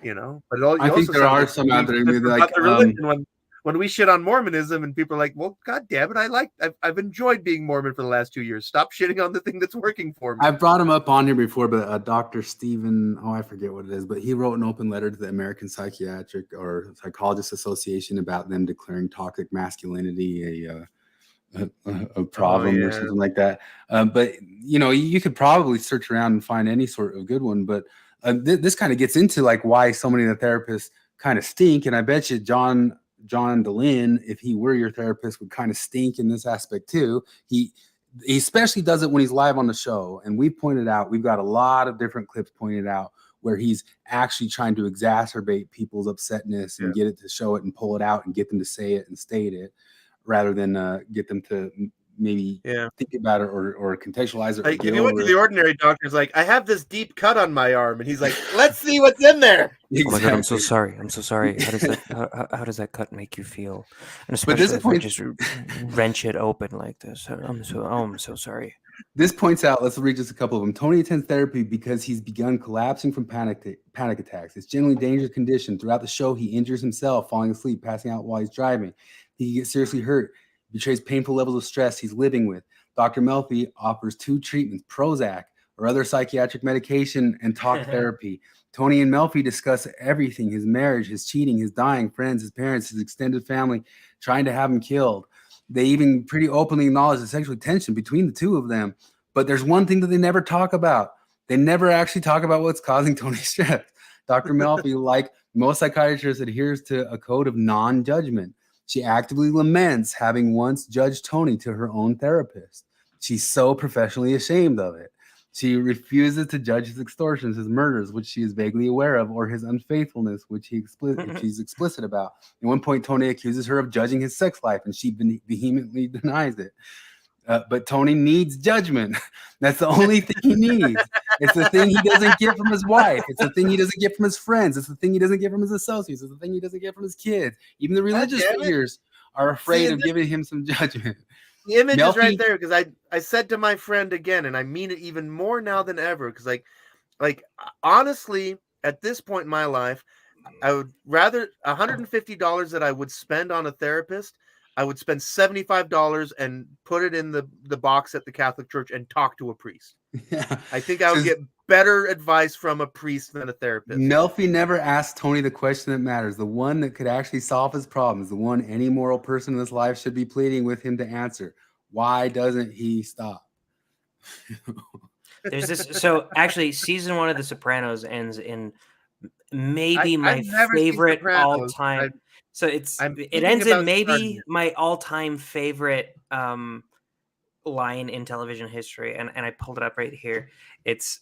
but I think there are some out there like the religion when we shit on Mormonism and people are like, well, God damn it, I've enjoyed being Mormon for the last 2 years. Stop shitting on the thing that's working for me. I've brought him up on here before, but Dr. Stephen, I forget what it is, but he wrote an open letter to the American Psychiatric or Psychologist Association about them declaring toxic masculinity a problem or something like that. But you could probably search around and find any sort of good one. But this kind of gets into like why so many of the therapists kind of stink. And I bet you John DeLynn, if he were your therapist, would kind of stink in this aspect too. He especially does it when he's live on the show. And we've got a lot of different clips pointed out where he's actually trying to exacerbate people's upsetness and get it to show it and pull it out and get them to say it and state it rather than get them to maybe think about it or contextualize it. Like if you went to the ordinary doctor's like, I have this deep cut on my arm, and he's like, let's see what's in there. Exactly. Oh my God, I'm so sorry. I'm so sorry. How does that cut make you feel? And especially if I just wrench it open like this. I'm so sorry. This points out, let's read just a couple of them. Tony attends therapy because he's begun collapsing from panic attacks. It's generally a dangerous condition. Throughout the show, he injures himself, falling asleep, passing out while he's driving. He gets seriously hurt. Betrays painful levels of stress he's living with. Dr. Melfi offers 2 treatments, Prozac or other psychiatric medication, and talk therapy. Tony and Melfi discuss everything: his marriage, his cheating, his dying friends, his parents, his extended family, trying to have him killed. They even pretty openly acknowledge the sexual tension between the two of them. But there's one thing that they never talk about. They never actually talk about what's causing Tony's stress. Dr. Melfi, like most psychiatrists, adheres to a code of non-judgment. She actively laments having once judged Tony to her own therapist. She's so professionally ashamed of it. She refuses to judge his extortions, his murders, which she is vaguely aware of, or his unfaithfulness, which she's explicit about. At one point, Tony accuses her of judging his sex life, and she vehemently denies it. But Tony needs judgment. That's the only thing he needs. It's the thing he doesn't get from his wife. It's the thing he doesn't get from his friends. It's the thing he doesn't get from his associates. It's the thing he doesn't get from his kids. Even the religious figures are afraid of giving him some judgment. The image is right there, because I said to my friend again, and I mean it even more now than ever, because like honestly, at this point in my life, I would rather $150 that I would spend on a therapist, I would spend $75 and put it in the box at the Catholic Church and talk to a priest. Yeah. I think I would get better advice from a priest than a therapist. Melfi never asked Tony the question that matters, the one that could actually solve his problems, the one any moral person in his life should be pleading with him to answer. Why doesn't he stop? There's this. So actually, season 1 of The Sopranos ends in maybe my favorite all-time. So it ends in maybe my all-time favorite line in television history, and I pulled it up right here. It's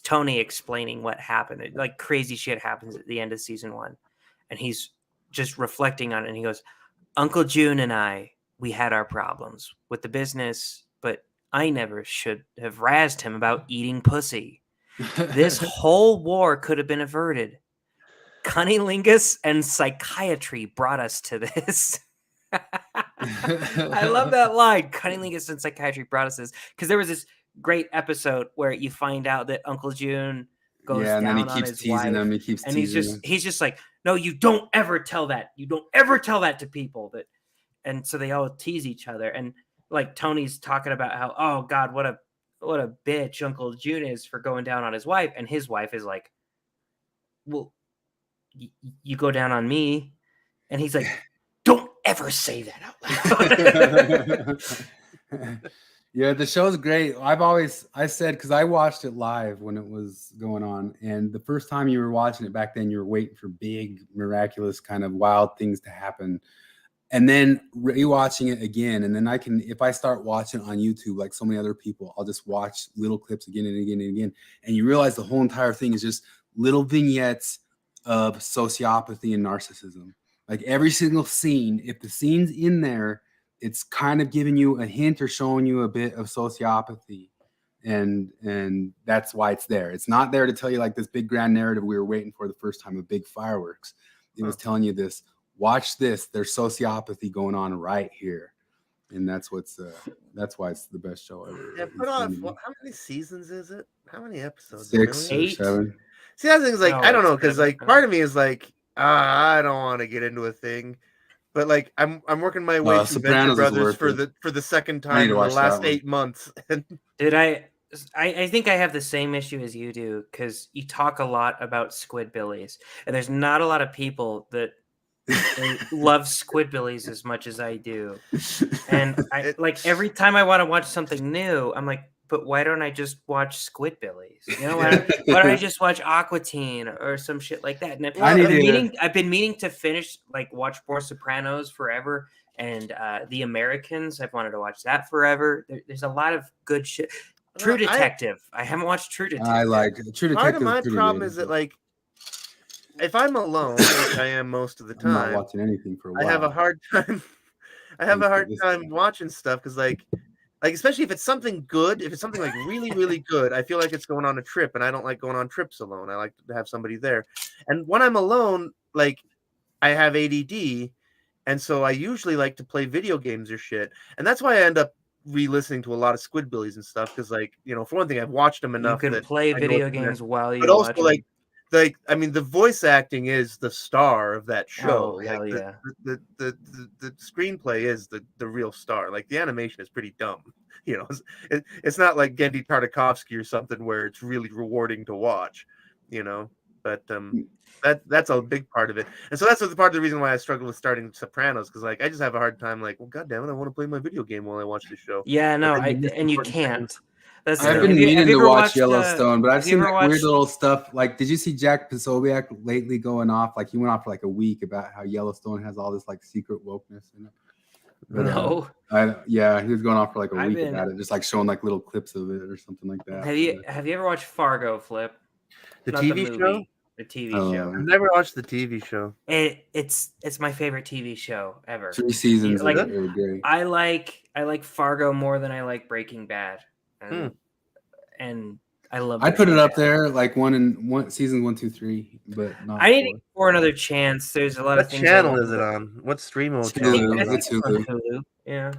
Tony explaining what happened. Like crazy shit happens at the end of season 1, and he's just reflecting on it. And he goes, "Uncle June and I, we had our problems with the business, but I never should have razzed him about eating pussy. This whole war could have been averted. Cunnilingus and psychiatry brought us to this." I love that line. Cunnilingus and psychiatry brought us this, because there was this great episode where you find out that Uncle June goes down on his wife, and he's just like, "No, you don't ever tell that. You don't ever tell that to people." That, and so they all tease each other, and like Tony's talking about how, oh God, what a bitch Uncle June is for going down on his wife, and his wife is like, "Well, you go down on me," and he's like, "Don't ever say that out loud." Yeah, the show's great. I said, because I watched it live when it was going on, and the first time you were watching it back then, you were waiting for big, miraculous, kind of wild things to happen. And then rewatching it again, and then if I start watching it on YouTube, like so many other people, I'll just watch little clips again and again and again, and you realize the whole entire thing is just little vignettes of sociopathy and narcissism. Like every single scene, if the scene's in there, it's kind of giving you a hint or showing you a bit of sociopathy. and that's why it's there. It's not there to tell you like this big grand narrative we were waiting for the first time of big fireworks. It was telling you this. Watch this. There's sociopathy going on right here, and that's why it's the best show ever. Yeah, put on. How many seasons is it? How many episodes? 6 or 8? 7. See, that thing's like, No, I don't know, it's because 7. like part of me is like, I don't want to get into a thing, but like I'm working my way through Venture Sopranos is Brothers worth for the second I need time to in the watch that last one. 8 months. Did I think I have the same issue as you do, because you talk a lot about Squidbillies, and there's not a lot of people that love Squidbillies as much as I do. And I like every time I want to watch something new, I'm like, but why don't I just watch Squidbillies? You know, why don't I just watch Aqua Teen or some shit like that? And I've been meaning to finish, like, watch more Sopranos forever, and The Americans. I've wanted to watch that forever. There's a lot of good shit. True Detective. I haven't watched True Detective. I like True Detective. Part of my problem is that, like, if I'm alone, which I am most of the time, I'm not watching anything for a while. I have a hard time. I have a hard time watching stuff because, like especially if it's something good, if it's something like really, really good, I feel like it's going on a trip, and I don't like going on trips alone. I like to have somebody there. And when I'm alone, like, I have ADD, and so I usually like to play video games or shit, and that's why I end up re-listening to a lot of Squidbillies and stuff, because, like, you know, for one thing, I've watched them enough. You can play video games while you but also, watch like, I mean, the voice acting is the star of that show. Oh, hell yeah. The screenplay is the real star. Like, the animation is pretty dumb. You know, it's not like Gendy Tartakovsky or something where it's really rewarding to watch, you know. But that's a big part of it. And so that's part of the reason why I struggle with starting Sopranos, because, like, I just have a hard time, like, well, goddamn it, I want to play my video game while I watch this show. Yeah, no, and you can't. I've been meaning to watch Yellowstone, but I've seen like weird little stuff. Like, did you see Jack Posobiec lately going off? Like, he went off for like a week about how Yellowstone has all this like secret wokeness in it. But, no. Yeah, he was going off for like a week about it, just like showing like little clips of it or something like that. Have you ever watched Fargo, Flip? The TV show? The TV show. I've never watched the TV show. It's my favorite TV show ever. 3 seasons. Like, are great. I like Fargo more than I like Breaking Bad. And I love. I'd put it up there, like one season 1, 2, 3, but not. I need to give for another chance. There's a lot of things. What channel is it on? What stream? It's Hulu. Hulu. Yeah.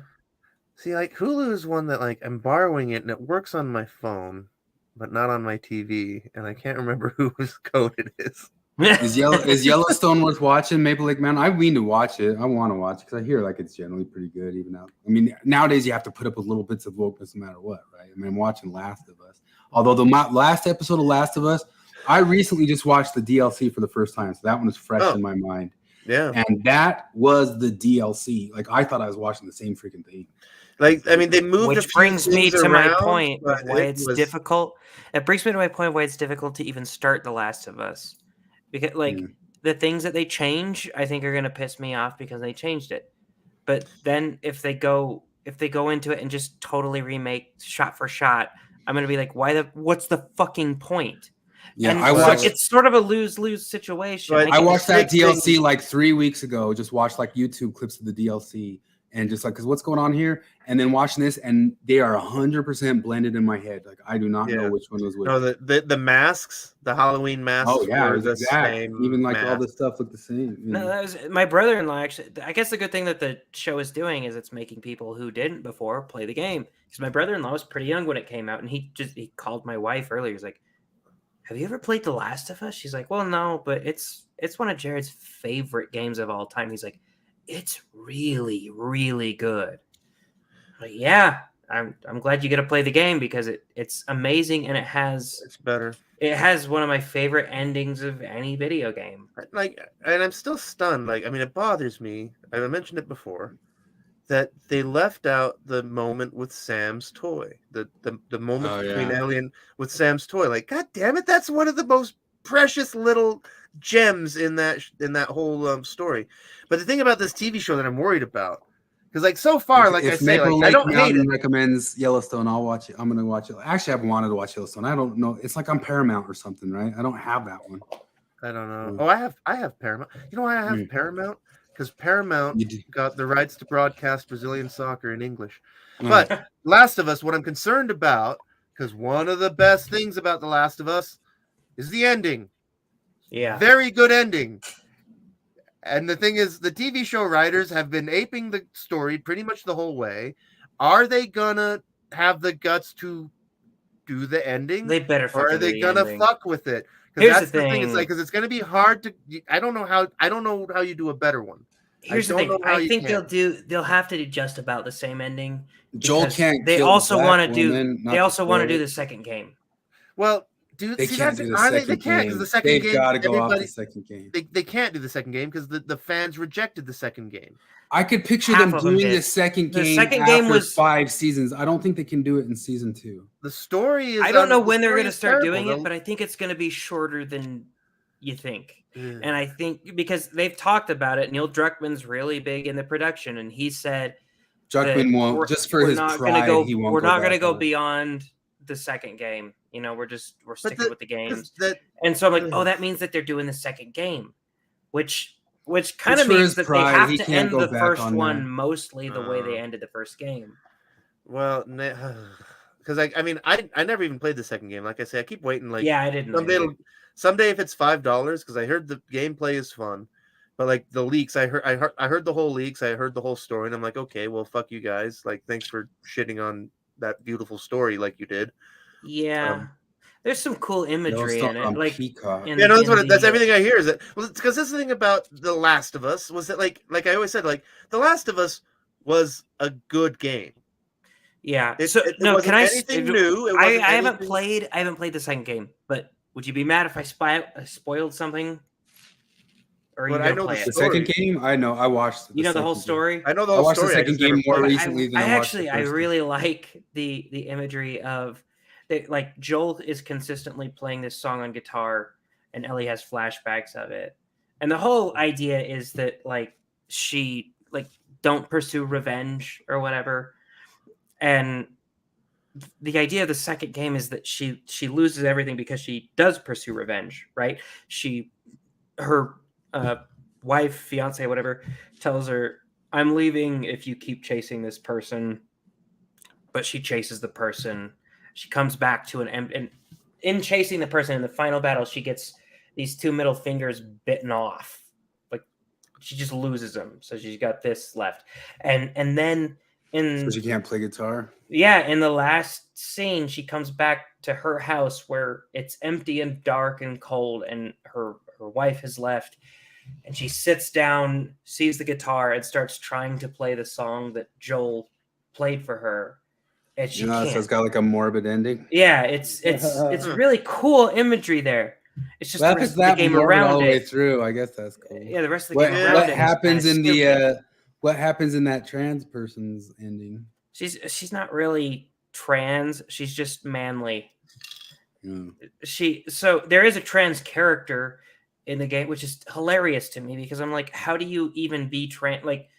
See, like, Hulu is one that, like, I'm borrowing it and it works on my phone, but not on my TV, and I can't remember whose code it is. Is Yellowstone worth watching? Maple Lake Man. I mean to watch it. I want to watch it because I hear like it's generally pretty good. Even now, I mean, nowadays you have to put up with little bits of wokeness no matter what, right? I mean, I'm watching Last of Us. Although the last episode of Last of Us, I recently just watched the DLC for the first time, so that one is fresh in my mind. Yeah, and that was the DLC. Like, I thought I was watching the same freaking thing. Like, I mean, they moved. Which brings me to my point of why it's difficult. It brings me to my point why it's difficult to even start The Last of Us. Because, like, the things that they change, I think are going to piss me off because they changed it. But then if they go into it and just totally remake shot for shot, I'm going to be like, what's the fucking point? Yeah, and it's sort of a lose-lose situation. I watched that DLC like 3 weeks ago. Just watched like YouTube clips of the DLC and just like, because what's going on here? And then watching this, and they are 100% blended in my head. Like, I do not know which one was which. No, the masks, the Halloween masks. Oh yeah, were the same. Even like mask. all this stuff looked the same. No, that was my brother-in-law. Actually, I guess the good thing that the show is doing is it's making people who didn't before play the game. Because my brother-in-law was pretty young when it came out, and he called my wife earlier. He's like, "Have you ever played The Last of Us?" She's like, "Well, no, but it's one of Jared's favorite games of all time." He's like, "It's really, really good." I'm like, yeah, I'm glad you get to play the game because it's amazing, and it's better. It has one of my favorite endings of any video game. Like, and I'm still stunned. Like, I mean, it bothers me. I mentioned it before that they left out the moment with Sam's toy. The moment between Ellie with Sam's toy. Like, god damn it, that's one of the most precious little gems in that whole story. But the thing about this TV show that I'm worried about, because, like, so far, like I say, like, I don't hate it. Recommends Yellowstone. I'll watch it. I'm gonna watch it. Actually, I've wanted to watch Yellowstone. I don't know. It's like on Paramount or something, right? I don't have that one. I don't know. Oh, I have Paramount. You know why I have Paramount? Because Paramount got the rights to broadcast Brazilian soccer in English. But Last of Us, what I'm concerned about Because one of the best things about The Last of Us is the ending. Yeah. Very good ending. And the thing is, the TV show writers have been aping the story pretty much the whole way. Are they gonna have the guts to do the ending? They better or are fucking do they the gonna ending. fuck with it? Because Here's that's the the thing. It's thing. like, because it's gonna be hard to. I don't know how you do a better one. Here's the don't thing. know how I you think can. they'll have to do just about the same ending. Joel because can't. They kill also Black want to do. woman, not They to also want to spoil do it. the second game. Well, They can't do the They second can't, because game. the second They've game. got to go off Everybody, the second game. they can't do the second game because the fans rejected the second game. I could picture Half them of them doing did. the second The game second after game was- 5 seasons. I don't think they can do it in season 2. The story is. I don't know the when they're story going to is start terrible. doing it, but I think it's going to be shorter than you think. Yeah. And I think because they've talked about it, Neil Druckmann's really big in the production, and he said Druckmann we're- won't, just for we're his not pride, gonna go, he won't we're go not going to back go on it. beyond the second game. You know, we're sticking with the 'cause games. that And so I'm like, oh, that means that they're doing the second game, which kind It's of for means his that pride. they have He to can't end go the back first on one that. mostly the way they ended the first game. Well, because I mean, I never even played the second game. Like I say, I keep waiting. Like, Yeah, I didn't. someday if it's $5, because I heard the gameplay is fun, but like the leaks, I heard the whole leaks, I heard the whole story, and I'm like, okay, well, fuck you guys. Like, thanks for shitting on that beautiful story like you did. Yeah, there's some cool imagery in it. on Like, Peacock. in- Yeah, no, in that's the- everything I hear. Is that, well, it's because this is the thing about The Last of Us was that like I always said, like The Last of Us was a good game. Yeah. It no, wasn't can I? anything new. It I wasn't haven't anything- played. I haven't played the second game, but would you be mad if I spoiled something? Or are you But I gonna know play the it? The second story. game, I know. I watched. You know the whole second game. story. I know the I whole watched the story. I second just never game more played it. recently than I watched the I first really like the imagery of like Joel is consistently playing this song on guitar, and Ellie has flashbacks of it, and the whole idea is that like she like don't pursue revenge or whatever, and the idea of the second game is that she loses everything because she does pursue revenge, right? Her wife, fiance, whatever, tells her, I'm leaving if you keep chasing this person. But she chases the person. She comes back to and in chasing the person in the final battle, she gets these 2 middle fingers bitten off. Like, she just loses them. So she's got this left. And then So she can't play guitar. yeah, in the last scene, she comes back to her house where it's empty and dark and cold, and her wife has left. And she sits down, sees the guitar, and starts trying to play the song that Joel played for her. And she So can't. it's got like a morbid ending. Yeah, it's really cool imagery there. It's just Well, the if rest it's of the that game morbid all around the way it. through, I guess that's cool. Yeah, the rest of the What, game around what it is happens kinda in stupid. the what happens in that trans person's ending? She's not really trans. She's just manly. Yeah. So there is a trans character in the game, which is hilarious to me because I'm like, how do you even be trans? Like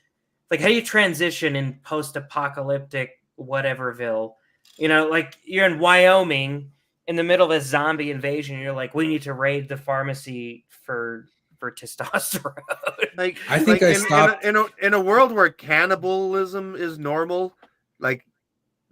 how do you transition in post-apocalyptic whateverville? You know, like you're in Wyoming in the middle of a zombie invasion. And you're like, we need to raid the pharmacy for testosterone. Like, I think like I stopped. in a world where cannibalism is normal. Like,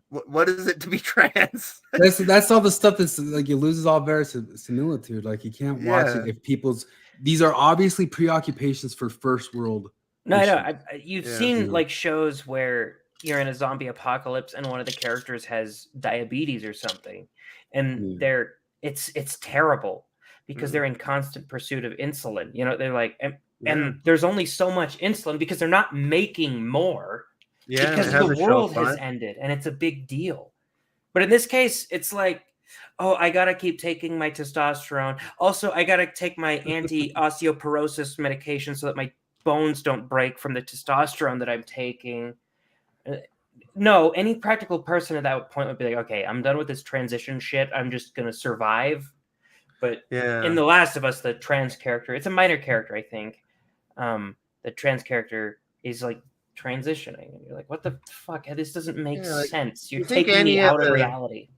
what is it to be trans? That's all the stuff that's like it loses all verisimilitude. Like you can't watch it if these are obviously preoccupations for first world. No, I issues. know. You've Yeah. seen like shows where you're in a zombie apocalypse and one of the characters has diabetes or something, and it's terrible because they're in constant pursuit of insulin. You know, they're like, and there's only so much insulin because they're not making more. Yeah, Because it has the a world shelf has life. ended and it's a big deal. But in this case, it's like, oh, I gotta keep taking my testosterone. Also, I gotta take my anti-osteoporosis medication so that my bones don't break from the testosterone that I'm taking. No, any practical person at that point would be like, okay, I'm done with this transition shit. I'm just gonna survive. But in The Last of Us, the trans character, it's a minor character, I think. The trans character is like transitioning, and you're like, what the fuck? This doesn't make sense. You're taking me out of reality.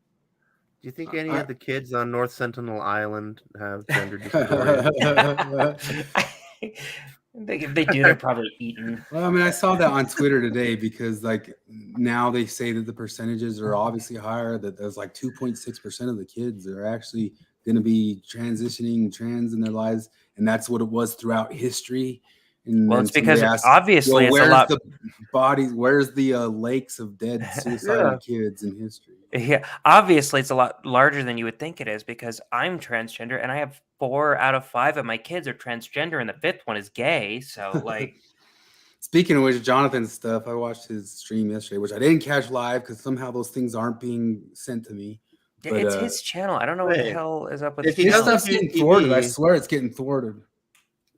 Do you think any of the kids on North Sentinel Island have gender dysphoria? If they do, they're probably eaten. Well, I mean, I saw that on Twitter today because like now they say that the percentages are obviously higher, that there's like 2.6% of the kids that are actually going to be transitioning trans in their lives. And that's what it was throughout history. And Well, then it's because somebody asked, obviously it's a where's lot. the bodies? Where's the lakes of dead suicidal kids in history? Yeah, obviously it's a lot larger than you would think it is because I'm transgender and I have 4 out of 5 of my kids are transgender and the 5th one is gay. So like, speaking of which, Jonathan's stuff, I watched his stream yesterday, which I didn't catch live because somehow those things aren't being sent to me. But, it's his channel. I don't know what the hell is up with if his he his channel. stuff's getting thwarted. I swear it's getting thwarted.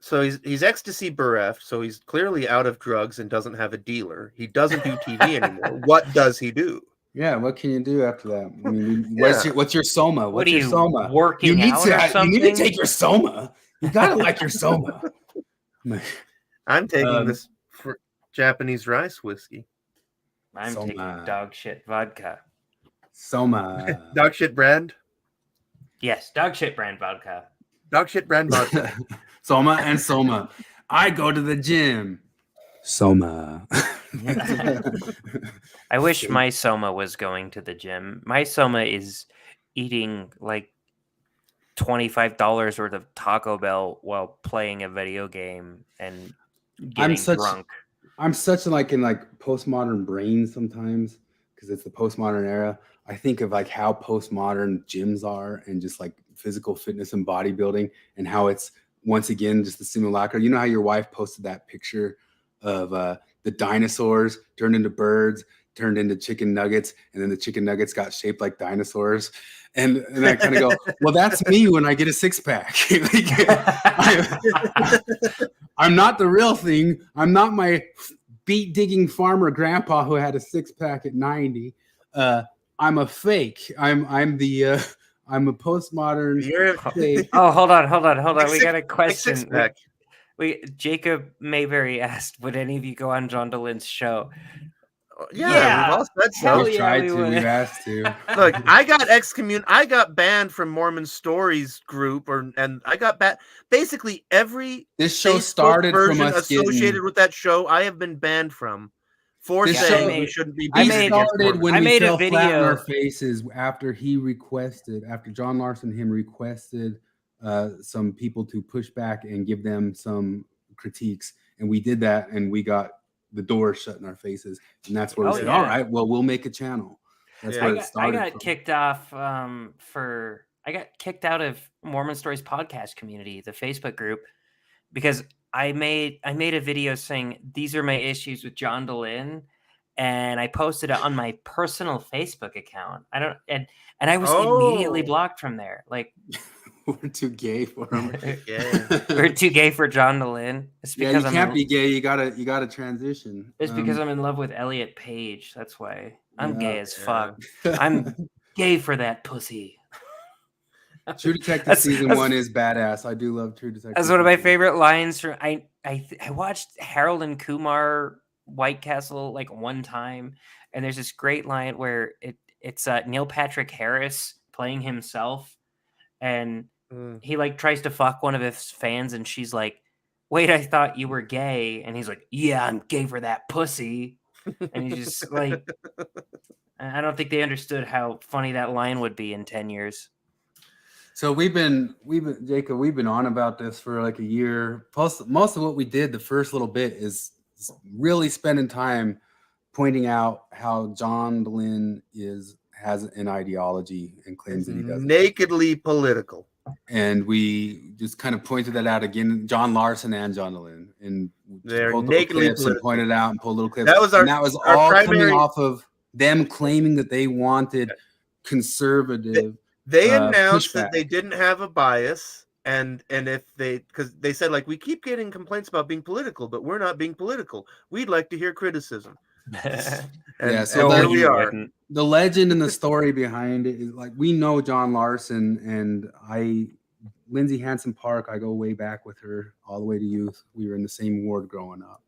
So he's ecstasy bereft, so he's clearly out of drugs and doesn't have a dealer. He doesn't do TV anymore. What does he do? Yeah, what can you do after that? I mean, what's your soma? What What's are your you, soma? working out or You need something? to take your soma. You gotta like your soma. I'm taking this for Japanese rice whiskey. I'm Soma. taking dog shit vodka. Soma. Dog shit brand. Yes, dog shit brand vodka. Dog shit brand vodka. Soma and soma. I go to the gym. Soma. I wish my soma was going to the gym. My soma is eating like $25 worth of Taco Bell while playing a video game and getting drunk. I'm such like in like postmodern brain sometimes because it's the postmodern era. I think of like how postmodern gyms are and just like physical fitness and bodybuilding and how it's once again just the simulacra. You know how your wife posted that picture of the dinosaurs turned into birds, turned into chicken nuggets, and then the chicken nuggets got shaped like dinosaurs. And I kind of go, well, that's me when I get a six pack. I'm not the real thing. I'm not my beet digging farmer grandpa who had a six pack at 90. I'm a fake. I'm a postmodern fake. Oh, hold on. We got a question. Back. Jacob Mayberry asked, would any of you go on John DeLynne's show? Yeah, we've all said so. We've tried to. We've asked to. Look, I got banned from Mormon Stories group, and I got banned. Basically, every this show Facebook started version from us associated with that show. I have been banned from for saying we shouldn't be. I made a video flat on our faces after John Larson requested some people to push back and give them some critiques, and we did that, and we got the door shut in our faces, and that's where we said, all right, well, we'll make a channel. That's where it started. I got kicked off I got kicked out of Mormon Stories podcast community, the Facebook group, because I made a video saying these are my issues with John DeLynne, and I posted it on my personal Facebook account. And I was immediately blocked from there. Like, we're too gay for him. We're too gay for John DeLynne. It's because you can't be gay. You gotta transition. It's because I'm in love with Elliot Page. That's why I'm gay as fuck. I'm gay for that pussy. True Detective season 1 is badass. I do love True Detective. That's one of my favorite lines. From I watched Harold and Kumar White Castle like one time, and there's this great line where it's Neil Patrick Harris playing himself, and he like tries to fuck one of his fans, and she's like, "Wait, I thought you were gay," and he's like, "Yeah, I'm gay for that pussy," and he's just like, I don't think they understood how funny that line would be in 10 years. So we've been Jacob, we've been on about this for like a year. Plus, most of what we did the first little bit is really spending time pointing out how John DeLynne has an ideology and claims that he doesn't. Nakedly political. And we just kind of pointed that out again, John Larson and John DeLynne, and they're pulled nakedly clips and pointed out and pulled little clips. That was all coming off of them claiming that they wanted conservative. They announced that they didn't have a bias, and because they said, like, we keep getting complaints about being political, but we're not being political. We'd like to hear criticism. So there we are. The legend and the story behind it is like, we know John Larson, and Lindsay Hansen Park, I go way back with her all the way to youth. We were in the same ward growing up.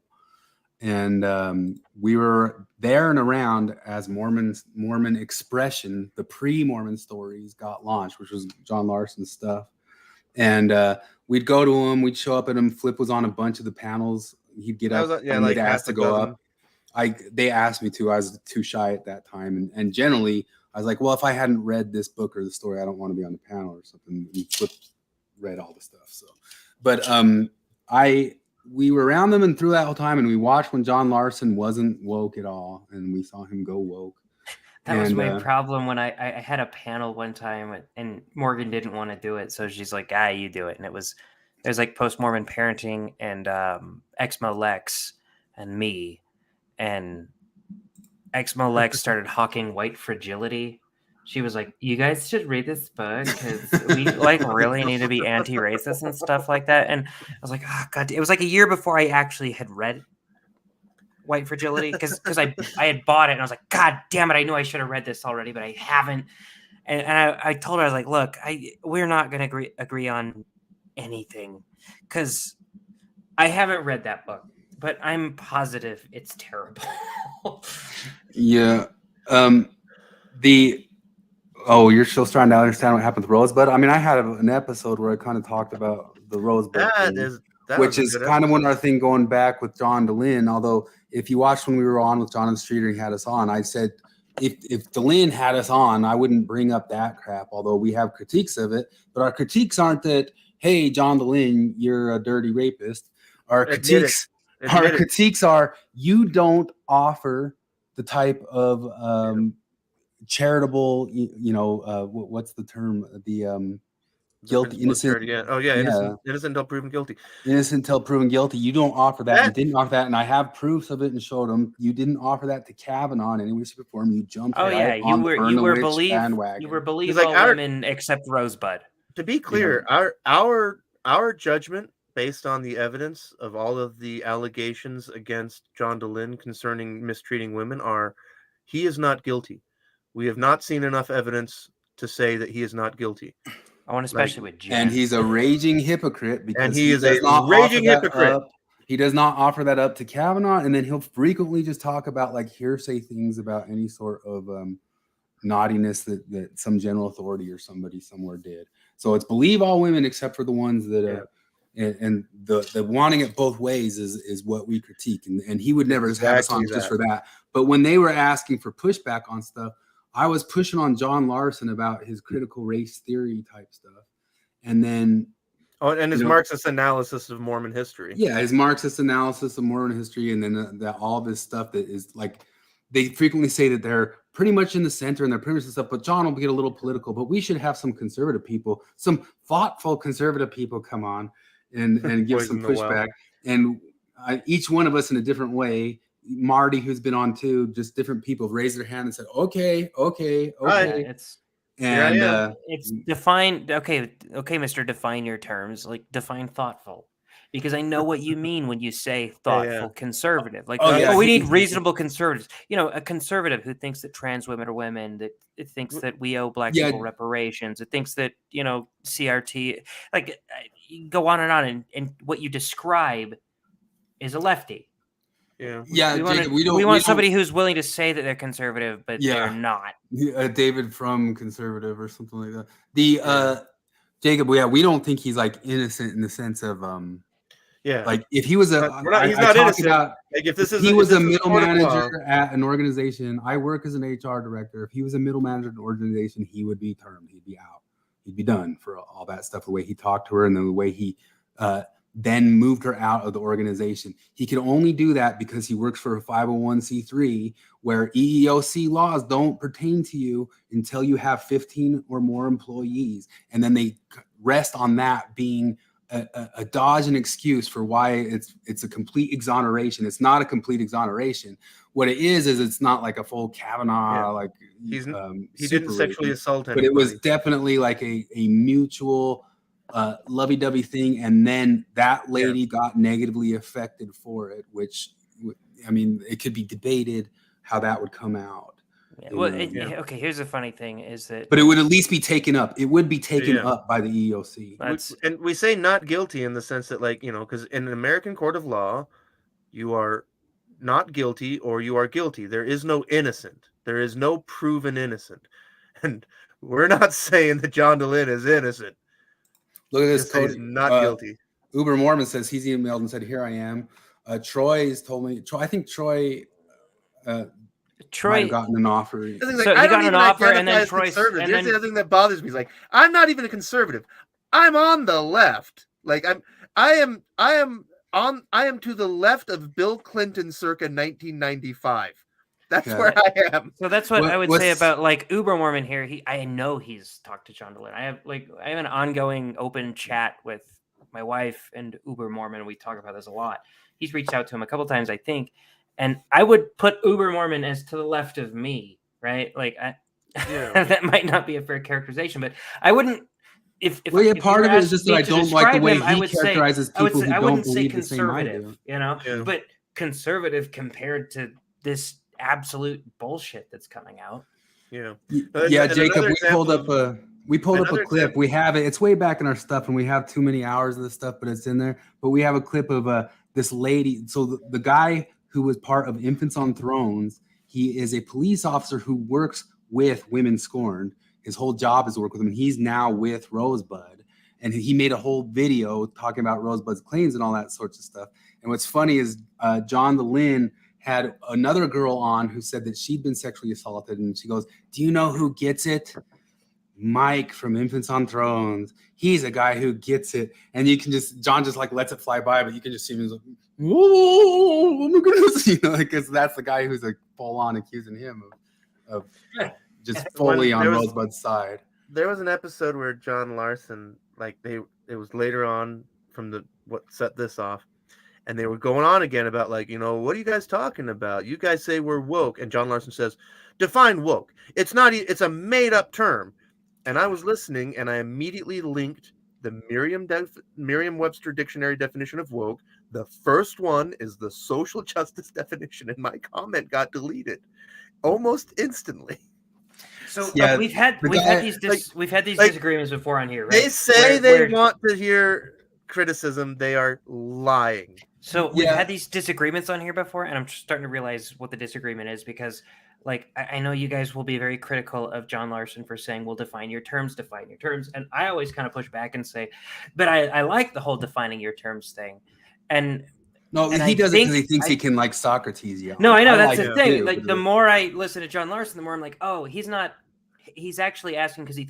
And we were there and around as Mormon Expression, the pre-Mormon Stories got launched, which was John Larson's stuff. And we'd go to him. We'd show up at him. Flip was on a bunch of the panels. He'd get up. Yeah, and like they'd ask to go up. They asked me to. I was too shy at that time, and generally I was like, well, if I hadn't read this book or the story, I don't want to be on the panel or something. And Flip read all the stuff. So, but we were around them and through that whole time, and we watched when John Larson wasn't woke at all, and we saw him go woke. That was my problem when I had a panel one time, and Morgan didn't want to do it, so she's like, you do it. And it was like post-Mormon parenting and Exmo Lex and me, and Exmo Lex started hawking white fragility. She was like, you guys should read this book because we like really need to be anti-racist and stuff like that. And I was like, oh God, it was like a year before I actually had read White Fragility because I had bought it and I was like, God damn it, I knew I should have read this already, but I haven't. And I told her, I was like, look, we're not going to agree on anything because I haven't read that book, but I'm positive it's terrible. Yeah. You're still trying to understand what happened with Rosebud. I mean, I had an episode where I kind of talked about the Rosebud thing, which is kind of one of our thing going back with John DeLynn. Although if you watched when we were on with Jonathan Streeter, he had us on. I said if DeLynn had us on, I wouldn't bring up that crap. Although we have critiques of it, but our critiques aren't that, hey, John DeLynn, you're a dirty rapist. Our critiques are you don't offer the type of charitable, what's the term? The guilty, innocent. Innocent until proven guilty. Innocent until proven guilty. You don't offer that. You didn't offer that, and I have proofs of it and showed them. You didn't offer that to Kavanaugh in any way, shape, or form. You jumped. You were believe all women except Rosebud. To be clear, our judgment based on the evidence of all of the allegations against John DeLynn concerning mistreating women he is not guilty. We have not seen enough evidence to say that he is not guilty. I want especially with Jen. And he's a raging hypocrite because he is a raging hypocrite. He does not offer that up to Kavanaugh, and then he'll frequently just talk about like hearsay things about any sort of naughtiness that some general authority or somebody somewhere did. So it's believe all women except for the ones that and the wanting it both ways is what we critique, and he would never have us on just for that. But when they were asking for pushback on stuff, I was pushing on John Larson about his critical race theory type stuff. And then his Marxist analysis of Mormon history. Yeah, his Marxist analysis of Mormon history, and then all this stuff that is like they frequently say that they're pretty much in the center and they're pretty much the stuff, but John will get a little political, but we should have some conservative people, some thoughtful conservative people come on and give some pushback. And each one of us in a different way. Marty, who's been on too, just different people raised their hand and said, okay. It's define. Okay, Mr. Define your terms. Like define thoughtful, because I know what you mean when you say thoughtful conservative. Like, we need reasonable conservatives. A conservative who thinks that trans women are women, that it thinks that we owe black people reparations, it thinks that CRT. Like, go on, and what you describe is a lefty. We want somebody who's willing to say that they're conservative, but they're not. David from conservative or something like that. Jacob, we don't think he's like innocent in the sense of like if he was he's not innocent. If he was a middle manager at an organization, I work as an HR director. If he was a middle manager at an organization, he would be termed. He'd be out. He'd be done for all that stuff. The way he talked to her and the way he then moved her out of the organization. He can only do that because he works for a 501c3 where EEOC laws don't pertain to you until you have 15 or more employees. And then they rest on that being a dodge and excuse for why it's a complete exoneration. It's not a complete exoneration. What it is it's not like a full Kavanaugh, he didn't sexually assault anybody. But it was definitely like a mutual lovey-dovey thing, and then that lady got negatively affected for it, which I mean it could be debated how that would come out. Okay, here's the funny thing is that but it would at least be taken up. It would be taken up by the EEOC. And we say not guilty in the sense that because in an American court of law you are not guilty or you are guilty. There is no innocent. There is no proven innocent. And we're not saying that John DeLynn is innocent. Look at this. Just say he's Cody, not guilty. Uber Mormon says he's emailed and said, "Here I am." Troy's told me. I think Troy might have gotten an offer. So he got an offer, and then Troy. And here's the other thing that bothers me: is like, I'm not even a conservative. I'm on the left. Like I am to the left of Bill Clinton circa 1995. That's where I am. So that's what I would say about like Uber Mormon here. I know he's talked to John DeLynn. I have an ongoing open chat with my wife and Uber Mormon. We talk about this a lot. He's reached out to him a couple times, I think, and I would put Uber Mormon as to the left of me, right? Like that might not be a fair characterization, but I wouldn't. If part of it is just that I don't like the way he characterizes people who don't believe the same I do. You know, but conservative compared to this absolute bullshit that's coming out. Yeah, Jacob, we pulled up a clip. We have it. It's way back in our stuff, and we have too many hours of this stuff, but it's in there. But we have a clip of this lady. So the guy who was part of Infants on Thrones, he is a police officer who works with Women Scorned. His whole job is to work with them. He's now with Rosebud, and he made a whole video talking about Rosebud's claims and all that sorts of stuff. And what's funny is John DeLynn had another girl on who said that she'd been sexually assaulted, and she goes, "Do you know who gets it? Mike from Infants on Thrones. He's a guy who gets it." And you can John just like lets it fly by, but you can just see him like, "Whoa, oh my goodness," because that's the guy who's like full on accusing him of just fully on Rosebud's side. There was an episode where John Larson, it was later on from what set this off, and they were going on again about what are you guys talking about? You guys say we're woke, and John Larson says, "Define woke. It's not. It's a made-up term." And I was listening, and I immediately linked the Merriam-Webster dictionary definition of woke. The first one is the social justice definition, and my comment got deleted almost instantly. So we've had these disagreements before on here, right? They say they want to hear criticism. They are lying. So we've had these disagreements on here before, and I'm starting to realize what the disagreement is, because I know you guys will be very critical of John Larson for saying, well, define your terms. And I always kind of push back and say, but I like the whole defining your terms thing. And he does it because he thinks he can like Socrates. No, I know that's the thing. Too, the more I listen to John Larson, the more I'm like, oh, he's actually asking because he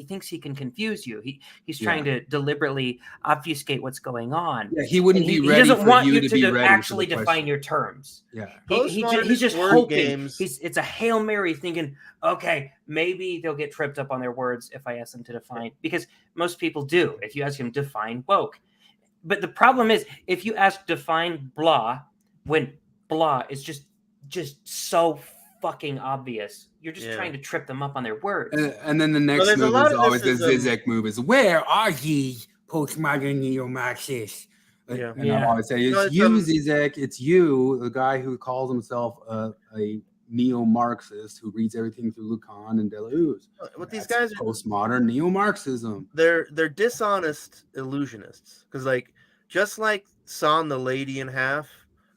thinks he can confuse you. He's trying to deliberately obfuscate what's going on. Yeah, he wouldn't be ready. He doesn't want you to to actually define your terms. Yeah, he's just hoping. It's a Hail Mary, thinking, okay, maybe they'll get tripped up on their words if I ask them to define, because most people do. If you ask them define woke. But the problem is, if you ask define blah, when blah is just so fucking obvious, you're just trying to trip them up on their words. And then the next move is always the Zizek move is, where are ye, postmodern neo-Marxists? And I always say, it's you, Zizek. It's you, the guy who calls himself a neo-Marxist who reads everything through Lacan and Deleuze. What these guys are postmodern neo-Marxism. They're dishonest illusionists, because just like sawing the lady in half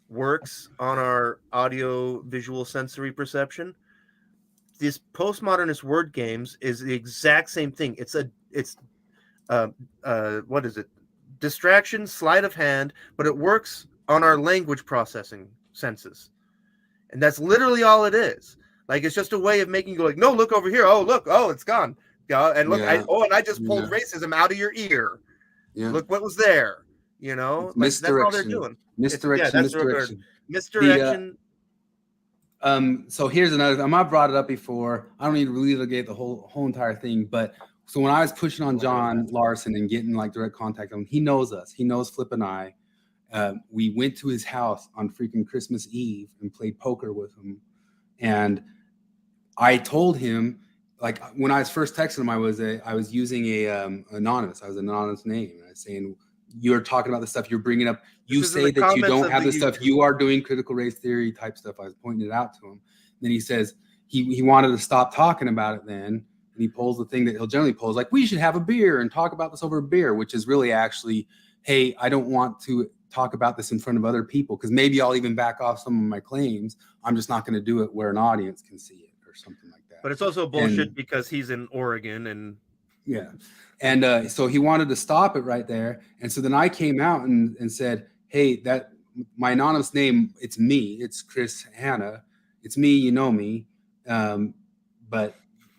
works on our audio visual sensory perception, these postmodernist word games is the exact same thing. It's what is it? Distraction, sleight of hand, but it works on our language processing senses. And that's literally all it is. It's just a way of making you go no, look over here. Oh, look. Oh, it's gone. And look, and I just pulled racism out of your ear. Yeah. Look what was there. That's all they're doing. Misdirection. Misdirection. So here's another. I brought it up before. I don't need to relitigate the whole entire thing, but so when I was pushing on John Larson and getting direct contact with him, he knows us. He knows Flip and I. We went to his house on freaking Christmas Eve and played poker with him. And I told him, when I was first texting him, I was using anonymous. I was an anonymous name. And I was saying, you're talking about the stuff you're bringing up. You say that you don't have the stuff. You are doing critical race theory type stuff. I was pointing it out to him. Then he says he wanted to stop talking about it then. And he pulls the thing that he'll generally pull, we should have a beer and talk about this over a beer, which is really actually, hey, I don't want to talk about this in front of other people because maybe I'll even back off some of my claims. I'm just not going to do it where an audience can see it or something like that. But it's also bullshit because he's in Oregon and Yeah. And so he wanted to stop it right there. And so then I came out and said, hey, that my anonymous name, it's me. It's Chris Hanna. It's me. You know me. But,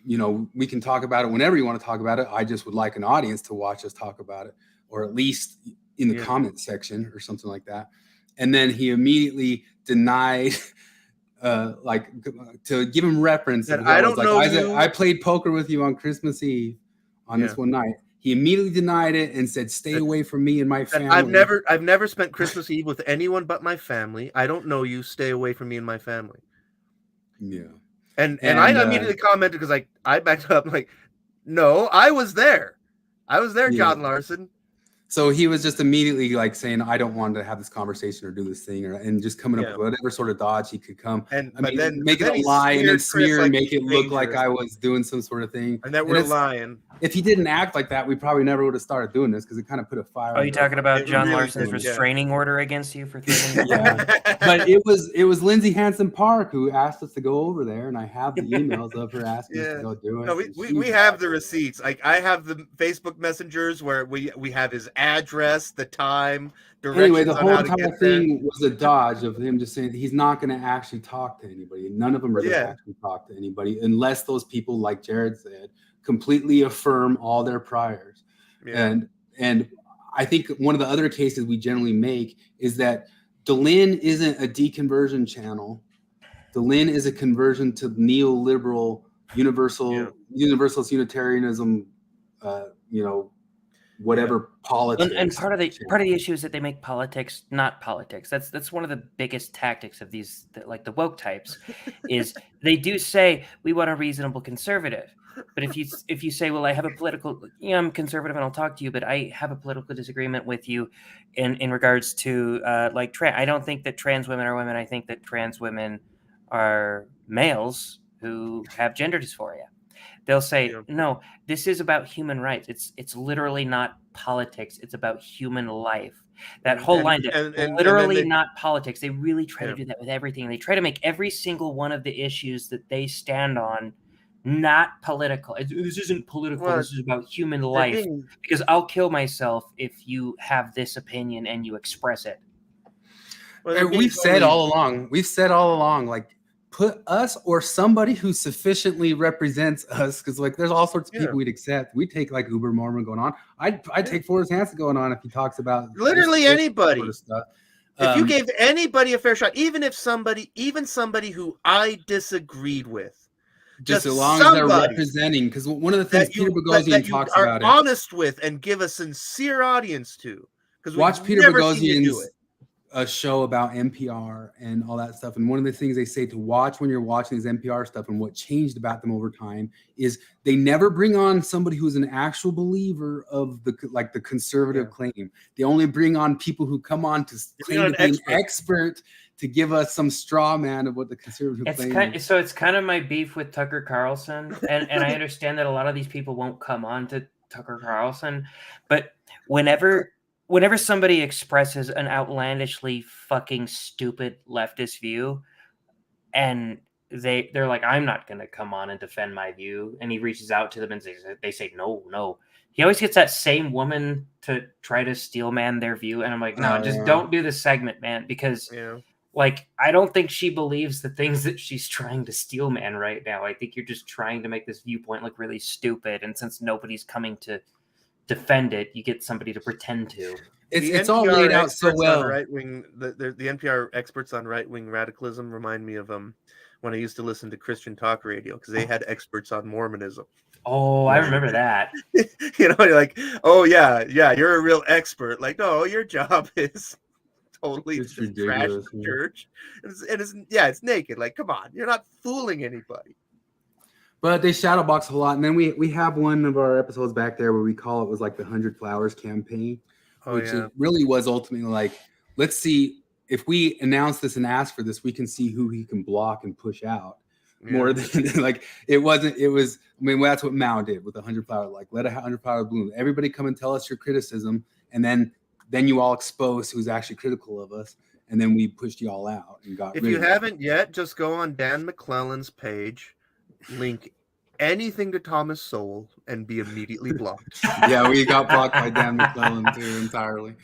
you know, we can talk about it whenever you want to talk about it. I just would like an audience to watch us talk about it, or at least in the comment section or something like that. And then he immediately denied like to give him reference. That I don't know you. I played poker with you on Christmas Eve on this one night. He immediately denied it and said, "Stay away from me and my family." I've never spent Christmas Eve with anyone but my family. I don't know you. Stay away from me and my family. Yeah. And I immediately commented because I backed up like, no, I was there. I was there, John Larson. So he was just immediately like saying, I don't want to have this conversation or do this thing, and just coming up with whatever sort of dodge he could come. But then make it a lie and then smear and make it look dangerous. Like I was doing some sort of thing. And that we're lying. If he didn't act like that, we probably never would have started doing this because it kind of put a fire. Are you talking about John Larson's restraining order against you for 3 minutes? But it was Lindsay Hansen Park who asked us to go over there, and I have the emails of her asking us to go do it. No, we have the receipts. Like I have the Facebook messengers where we have his address, the time, directions. Anyway, the whole entire thing was a dodge of him just saying he's not going to actually talk to anybody. None of them are going to actually talk to anybody unless those people, like Jared said, completely affirm all their priors. And I think one of the other cases we generally make is that DeLynn isn't a deconversion channel. DeLynn is a conversion to neoliberal universalist Unitarianism, whatever politics. And part of the issue is that they make politics not politics. That's one of the biggest tactics of these, like the woke types, is they do say we want a reasonable conservative. But if you say, well, I have a political, I'm conservative and I'll talk to you, but I have a political disagreement with you in regards to I don't think that trans women are women. I think that trans women are males who have gender dysphoria. They'll say, no, this is about human rights. It's literally not politics. It's about human life. That whole line, literally not politics. They really try to do that with everything. They try to make every single one of the issues that they stand on not political. This isn't political. This is about human life. Because I'll kill myself if you have this opinion and you express it. We've said all along, like, put us or somebody who sufficiently represents us, because like there's all sorts of people we'd accept. We take like Uber Mormon going on. I'd take Forrest Hansen going on if he talks about literally anybody. Sort of stuff. If you gave anybody a fair shot, even somebody who I disagreed with. Just as long as they're representing, because one of the things Peter Boghossian talks about, honest with and give a sincere audience to. Because watch Peter Boghossian's a show about NPR and all that stuff, and one of the things they say to watch when you're watching these NPR stuff and what changed about them over time is they never bring on somebody who's an actual believer of the conservative claim. They only bring on people who come on to claim to be an expert to give us some straw man of what the conservative claim is. So it's kind of my beef with Tucker Carlson, and I understand that a lot of these people won't come on to Tucker Carlson, but whenever somebody expresses an outlandishly fucking stupid leftist view, and they're like, I'm not going to come on and defend my view, and he reaches out to them and they say no. He always gets that same woman to try to steel man their view, and I'm like, no, just don't do the segment, man, because like, I don't think she believes the things that she's trying to steel man right now. I think you're just trying to make this viewpoint look really stupid, and since nobody's coming to defend it, you get somebody to pretend to. It's all laid out so well. Right-wing, the NPR experts on right-wing radicalism remind me of when I used to listen to Christian talk radio, because they had experts on Mormonism. Oh, I remember that. You're like, oh yeah, you're a real expert. Like, no, your job is totally trash the church. It's naked. Like, come on, you're not fooling anybody. But they shadow box a lot, and then we have one of our episodes back there where we call it was like the 100 Flowers campaign, it really was ultimately like, let's see if we announce this and ask for this, we can see who he can block and push out more than like it was. I mean, that's what Mao did with the 100 Flower. Like, let a 100 flower bloom. Everybody come and tell us your criticism, and then you all expose who's actually critical of us, and then we pushed you all out and got. If you haven't yet, just go on Dan McClellan's page. Link anything to Thomas Sowell and be immediately blocked. Yeah, we got blocked by Dan McClellan too entirely.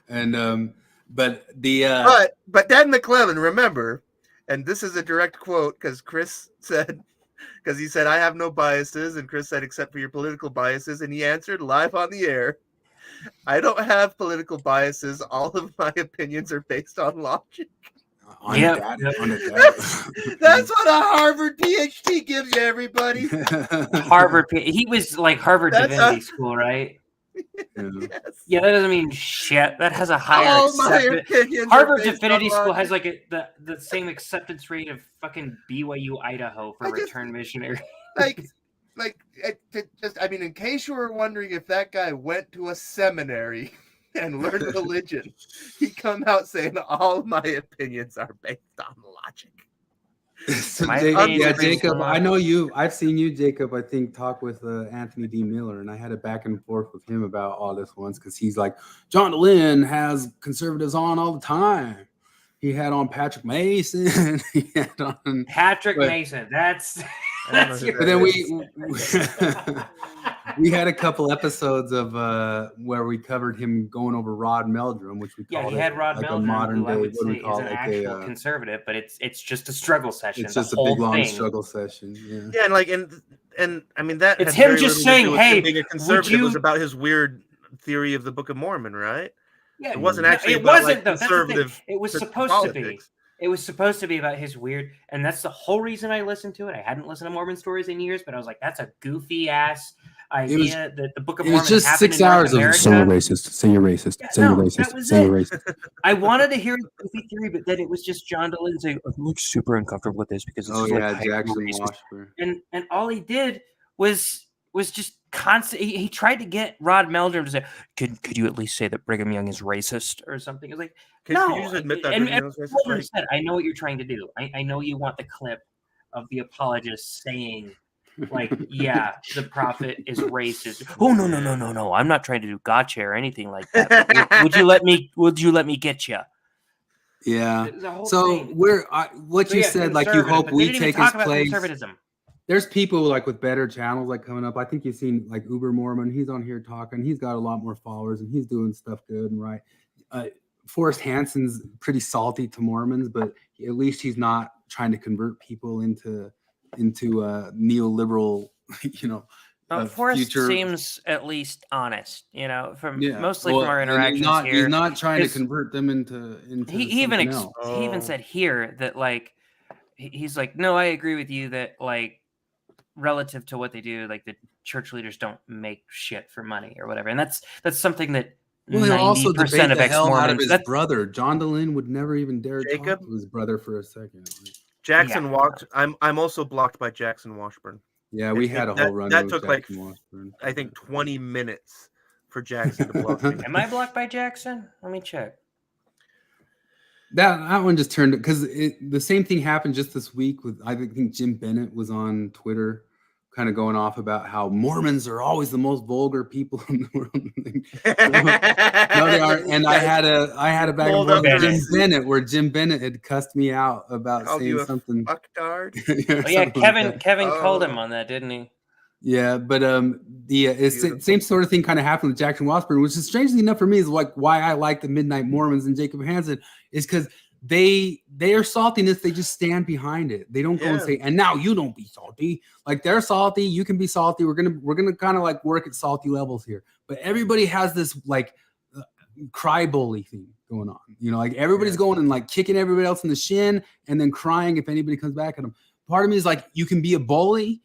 And but Dan McClellan, remember, and this is a direct quote because Chris said, because he said, I have no biases, and Chris said, except for your political biases, and he answered live on the air, I don't have political biases. All of my opinions are based on logic. Yeah, that's what a Harvard PhD gives you, everybody. Harvard. He was like Harvard Divinity School, right? Yes. Yeah, that doesn't mean shit. That has a higher Harvard Divinity School has like the same acceptance rate of fucking BYU Idaho for return missionary. I mean, in case you were wondering if that guy went to a seminary and learned religion, he come out saying all my opinions are based on logic. So Jacob, I know you. I've seen you, Jacob. I think talk with Anthony D. Miller, and I had a back and forth with him about all this once because he's like, John Lynn has conservatives on all the time. He had on Patrick Mason. He had on Mason. That's but then we had a couple episodes of where we covered him going over Rod Meldrum, which we called he had Rod like Meldrum, a modern day. What we call an actual conservative, but it's just a struggle session. It's just a big long struggle session. Yeah, and I mean that it's him just saying, "Hey, being a conservative was about his weird theory of the Book of Mormon, right?" Yeah, it wasn't actually. It wasn't like, conservative. It was supposed politics. to be. It was supposed to be about his weird, and that's the whole reason I listened to it. I hadn't listened to Mormon stories in years, but I was like, "That's a goofy ass idea that the Book of Mormon." It was just 6 hours of say you're racist, say you're racist, say you're racist, say you're racist. I wanted to hear the goofy theory, but then it was just John DeLynn saying, "I'm like super uncomfortable with this because it's Jackson Washburn." And all he did was just constant. He tried to get Rod Meldrum to say, "Could you at least say that Brigham Young is racist or something?" It was like, no. Could you just admit that? And racist, said, I know what you're trying to do. I know you want the clip of the apologist saying, like, yeah, the prophet is racist. Oh no! I'm not trying to do gotcha or anything like that. Would you let me get you? Yeah. So you said, like, you hope we take his place. Conservatism. There's people like with better channels like coming up. I think you've seen like Uber Mormon. He's on here talking. He's got a lot more followers and he's doing stuff good and right. Forrest Hanson's pretty salty to Mormons, but at least he's not trying to convert people into neoliberal, Forrest seems at least honest, mostly from our interactions here. He's not trying to convert them into he even said here that like he's like, no, I agree with you that like relative to what they do, like the church leaders don't make shit for money or whatever, and that's something that. Well, he'll also debate the hell out of his brother. John DeLynn would never even dare talk to his brother for a second. Jackson walked. I'm also blocked by Jackson Washburn. Yeah, we had a whole run. That took like Washburn. I think 20 minutes for Jackson to block me. Am I blocked by Jackson? Let me check. That one just turned because the same thing happened just this week with I think Jim Bennett was on Twitter. Kind of going off about how Mormons are always the most vulgar people in the world. No, they aren't. And I had a back and forth with Jim Bennett where Jim Bennett had cussed me out about saying something. Fucktard. Kevin called him on that, didn't he? Yeah, but the same sort of thing kind of happened with Jackson Washburn, which is strangely enough for me is like why I like the Midnight Mormons and Jacob Hansen is because their saltiness, they just stand behind it. They don't go and say, and now you don't be salty. Like they're salty, you can be salty. We're gonna kind of like work at salty levels here. But everybody has this like cry bully thing going on. Like everybody's going and like kicking everybody else in the shin and then crying if anybody comes back at them. Part of me is like, you can be a bully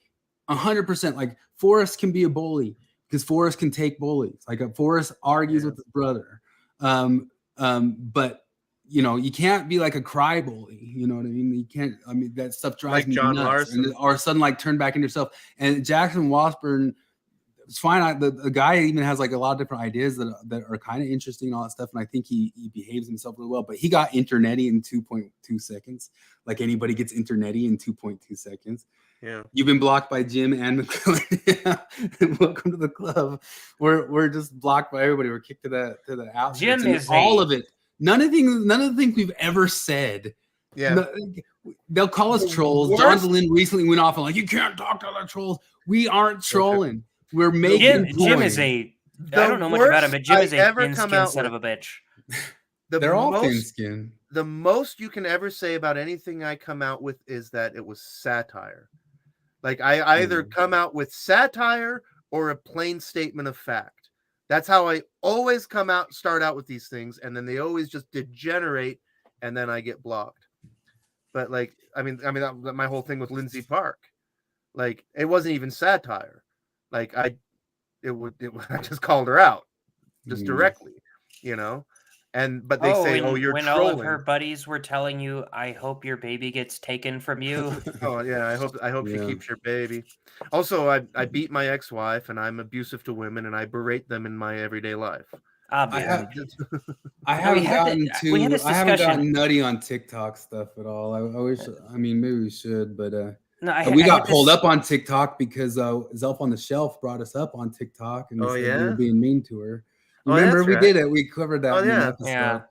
100%. Like Forrest can be a bully because Forrest can take bullies. Like Forrest argues with his brother. But you can't be like a cry bully. You know what I mean? You can't. I mean, that stuff drives me John nuts. Larson. Or suddenly, like, turn back into yourself. And Jackson Washburn, it's fine. The guy even has like a lot of different ideas that are kind of interesting and all that stuff. And I think he behaves himself really well. But he got internety in 2.2 seconds. Like anybody gets internety in 2.2 seconds. Yeah. You've been blocked by Jim and McClellan. Welcome to the club. We're just blocked by everybody. We're kicked to the out. Jim is all of it. None of the things we've ever said. Yeah. They'll call us trolls. John DeLynn recently went off and like, you can't talk to other trolls. We aren't trolling. We're making Jim is I don't know much about him, but Jim is a thin-skinned son of a bitch. They're all thin-skinned. The most you can ever say about anything I come out with is that it was satire. Like I either come out with satire or a plain statement of fact. That's how I always start out with these things, and then they always just degenerate, and then I get blocked. But like, I mean, my whole thing with Lindsay Park, like it wasn't even satire. Like I just called her out just directly, you know. But they say, "Oh, you're when trolling." all of her buddies were telling you, "I hope your baby gets taken from you." Oh yeah, I hope she keeps your baby. Also, I beat my ex-wife, and I'm abusive to women, and I berate them in my everyday life. I haven't gotten nutty on TikTok stuff at all. I wish. I mean, maybe we should, but we got pulled up on TikTok because Zelf on the Shelf brought us up on TikTok, and we were being mean to her. Remember, we did it. We covered that in an episode.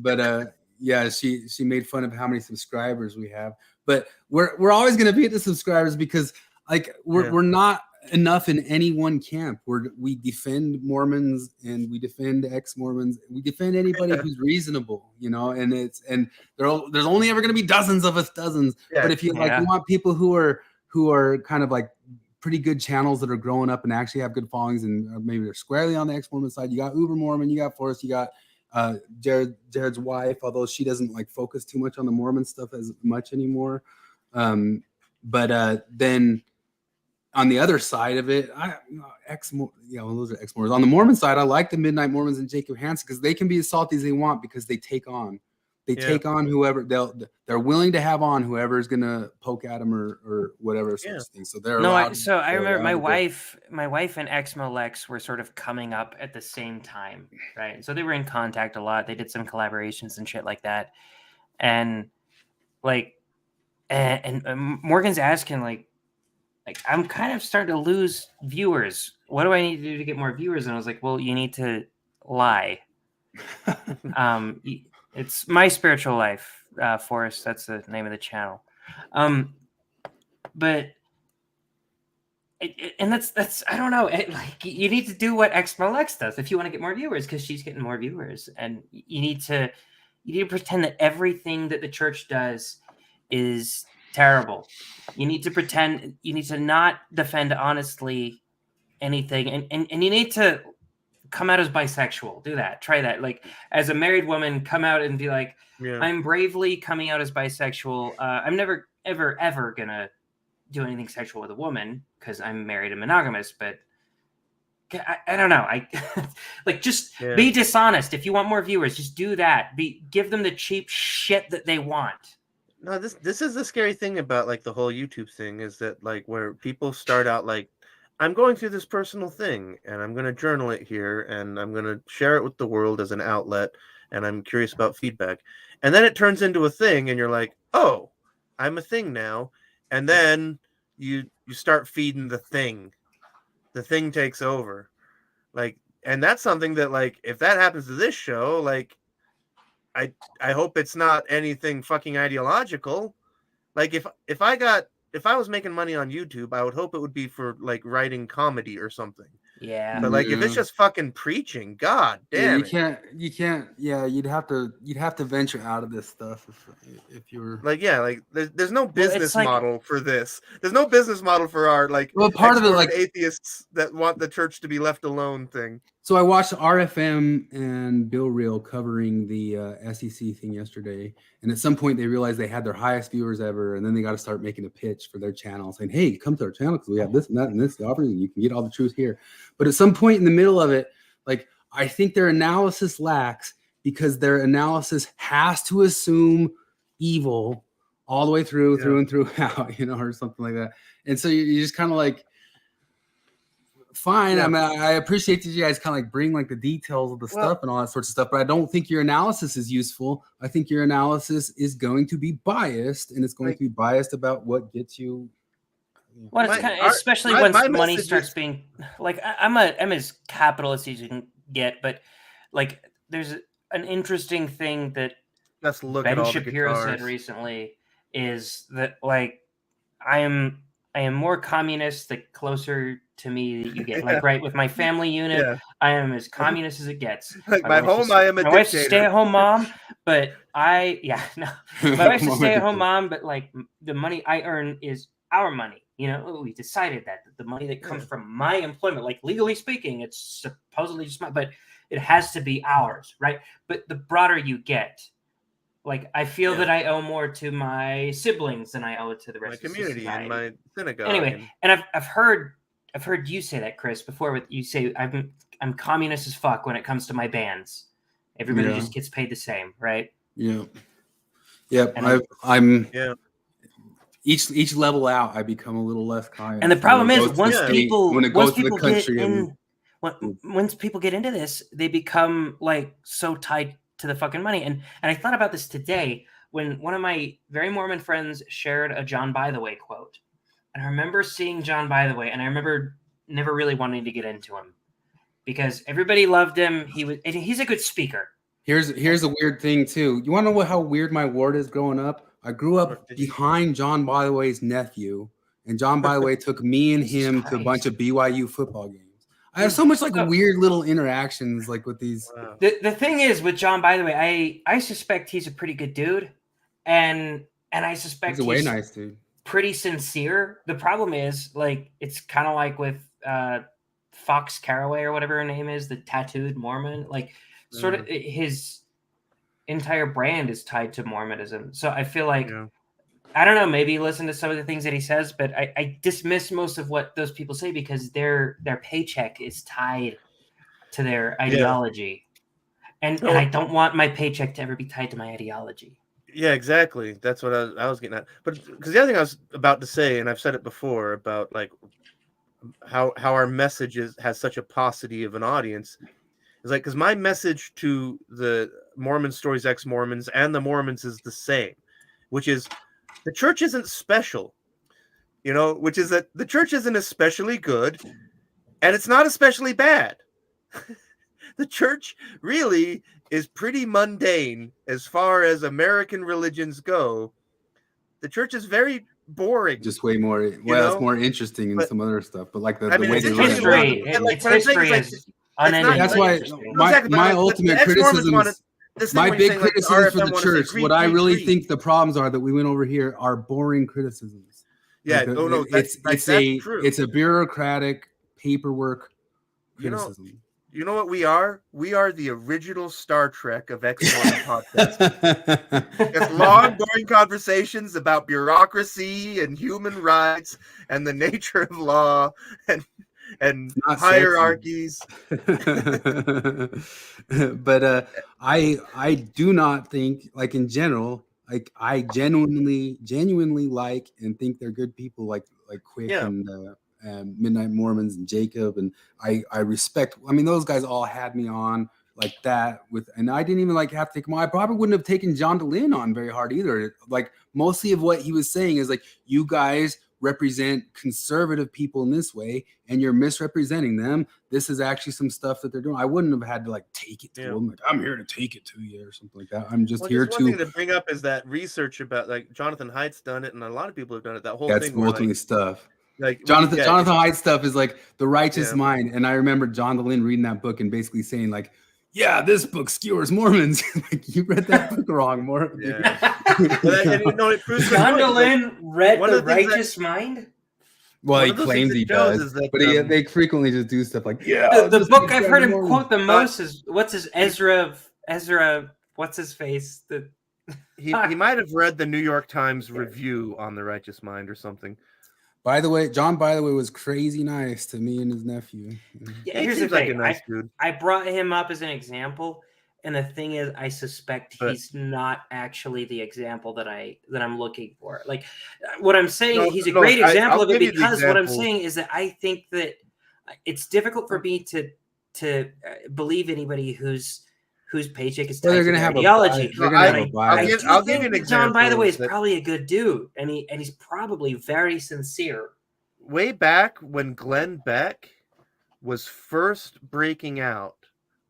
But yeah, she made fun of how many subscribers we have. But we're always going to be at the subscribers because like we're not enough in any one camp. We defend Mormons and we defend ex-Mormons. We defend anybody who's reasonable, you know. And there's only ever going to be dozens of us, dozens. Yeah. But if you you want people who are kind of like pretty good channels that are growing up and actually have good followings, and maybe they're squarely on the ex-Mormon side. You got Uber Mormon, you got Forrest, you got Jared's wife, although she doesn't like focus too much on the Mormon stuff as much anymore. But then on the other side of it, those are ex-Mormons. On the Mormon side, I like the Midnight Mormons and Jacob Hansen because they can be as salty as they want because they take on. They take on whoever they're willing to have on whoever is gonna poke at them or whatever sort of thing. So they're I remember my wife and Exmo Lex were sort of coming up at the same time, right? So they were in contact a lot. They did some collaborations and shit like that, and like, and Morgan's asking like I'm kind of starting to lose viewers. What do I need to do to get more viewers? And I was like, well, you need to lie. It's My Spiritual Life, Forrest. That's the name of the channel. But that's I don't know. Like you need to do what Exmolex does if you want to get more viewers because she's getting more viewers, and you need to pretend that everything that the church does is terrible. You need to pretend. You need to not defend honestly anything, and you need to come out as bisexual. Do that. Try that. Like as a married woman, come out and be like, I'm bravely coming out as bisexual. I'm never, ever gonna do anything sexual with a woman because I'm married and monogamous. But I don't know. I like just be dishonest. If you want more viewers, just do that. Give them the cheap shit that they want. No, this is the scary thing about like the whole YouTube thing is that like where people start out like, I'm going through this personal thing and I'm going to journal it here and I'm going to share it with the world as an outlet and I'm curious about feedback. And then it turns into a thing and you're like, oh, I'm a thing now. And then you start feeding the thing. The thing takes over. Like, and that's something that like, if that happens to this show, like, I hope it's not anything fucking ideological. Like if I was making money on YouTube, I would hope it would be for like writing comedy or something. Yeah. But like if it's just fucking preaching, god damn you can't you'd have to venture out of this stuff if you were like there's no business model for this. There's no business model for our like part of it like atheists that want the church to be left alone thing. So I watched RFM and Bill Reel covering the SEC thing yesterday, and at some point they realized they had their highest viewers ever, and then they got to start making a pitch for their channel, saying, "Hey, come to our channel because we have this and that and this offering, and you can get all the truth here." But at some point in the middle of it, like I think their analysis lacks because their analysis has to assume evil all the way through and throughout, you know, or something like that. And so you just kind of like. Fine. I mean, I appreciate that you guys kind of like bring like the details of the stuff and all that sorts of stuff, but I don't think your analysis is useful. I think your analysis is going to be biased, and it's going to be biased about what gets you. Well, it's kind of, especially once money starts being like, I'm as capitalist as you can get, but like, there's an interesting thing that Ben Shapiro said recently is that like, I'm I am more communist the closer to me that you get. Like, right, with my family unit, Yeah. I am as communist as it gets. Like my home, I am a my wife's a dictator. stay-at-home mom, but my wife's a stay-at-home mom, but like the money I earn is our money. You know, we decided that the money that comes from my employment, like legally speaking, it's supposedly just mine, but it has to be ours, right? But the broader you get, like I feel that I owe more to my siblings than I owe it to the rest my of community society. and my synagogue. Anyway, and I've heard you say that, Chris, before. With you say I'm communist as fuck when it comes to my bands. Everybody just gets paid the same, right? Yeah. Yep. And I'm each level out, I become a little less kind. And the problem is once people get into this, they become like so tied to the fucking money. And I thought about this today when one of my very Mormon friends shared a John By the Way quote. And I remember seeing John By the Way, and I remember never really wanting to get into him because everybody loved him. He's a good speaker. Here's a weird thing too. You want to know how weird my ward is growing up? I grew up behind John By the Way's nephew, and John By the Way took me and him to a bunch of BYU football games. I have so much like weird little interactions like with these. Wow. The thing is with John By the Way, I suspect he's a pretty good dude, and I suspect he's a way nice dude. Pretty sincere. The problem is like it's kind of like with Fox Caraway or whatever her name is, the tattooed Mormon, like sort of his entire brand is tied to Mormonism. So I feel like I don't know, maybe listen to some of the things that he says, but I dismiss most of what those people say because their paycheck is tied to their ideology. And I don't want my paycheck to ever be tied to my ideology. Yeah, exactly. That's what I was getting at. But because the other thing I was about to say, and I've said it before about like how our message has such a paucity of an audience, is like because my message to the Mormon Stories Ex-Mormons and the Mormons is the same, which is the church isn't special, which is that the church isn't especially good, and it's not especially bad. The church really is pretty mundane as far as American religions go. The church is very boring. Just way more. Well, it's more interesting in some other stuff, but like the way they history. Its history is unending. That's why my ultimate criticism, my big criticism for the church, what I really think the problems are that we went over here are boring criticisms. Yeah, it's a bureaucratic paperwork criticism. You know what we are? We are the original Star Trek of Ex-Mormon podcasts. It's long, boring conversations about bureaucracy and human rights and the nature of law and hierarchies. But I do not think, like in general, like I genuinely like and think they're good people, like Quick and Midnight Mormons and Jacob, and I respect. I mean, those guys all had me on like that and I didn't even like have to take them on. I probably wouldn't have taken John DeLynn on very hard either. Like mostly of what he was saying is like, you guys represent conservative people in this way, and you're misrepresenting them. This is actually some stuff that they're doing. I wouldn't have had to like take it to them. Like, I'm here to take it to you or something like that. I'm just here to. One thing to bring up is that research about like Jonathan Haidt's done it, and a lot of people have done it. That whole that's thing. That's ultimately stuff. Like Jonathan Haidt stuff is like the righteous mind, and I remember John DeLynn reading that book and basically saying like, "Yeah, this book skewers Mormons." Like you read that book wrong, Mormon. It proves John DeLynn read The Righteous Mind. Well, he claims he does, but they frequently just do stuff like, The book I've heard him quote the most is Ezra. What's his face? He might have read the New York Times review on The Righteous Mind or something. By the way, John, was crazy nice to me and his nephew. Yeah, here's the thing. Like a nice dude. I brought him up as an example, and the thing is, I suspect he's not actually the example that I'm looking for. Like, what I'm saying, he's a great example of it because what I'm saying is that I think that it's difficult for me to believe anybody whose paycheck is tied to their ideology. I'll give you an example. John, by the way, is probably a good dude, and he's probably very sincere. Way back when Glenn Beck was first breaking out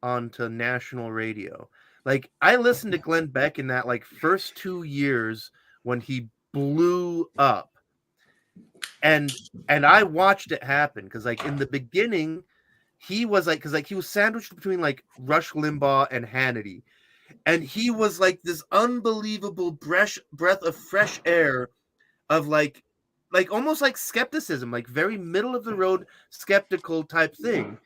onto national radio, like I listened to Glenn Beck in that like first 2 years when he blew up, and I watched it happen because like in the beginning, he was like, because like he was sandwiched between like Rush Limbaugh and Hannity, and he was like this unbelievable breath of fresh air of like almost like skepticism, like very middle of the road skeptical type thing.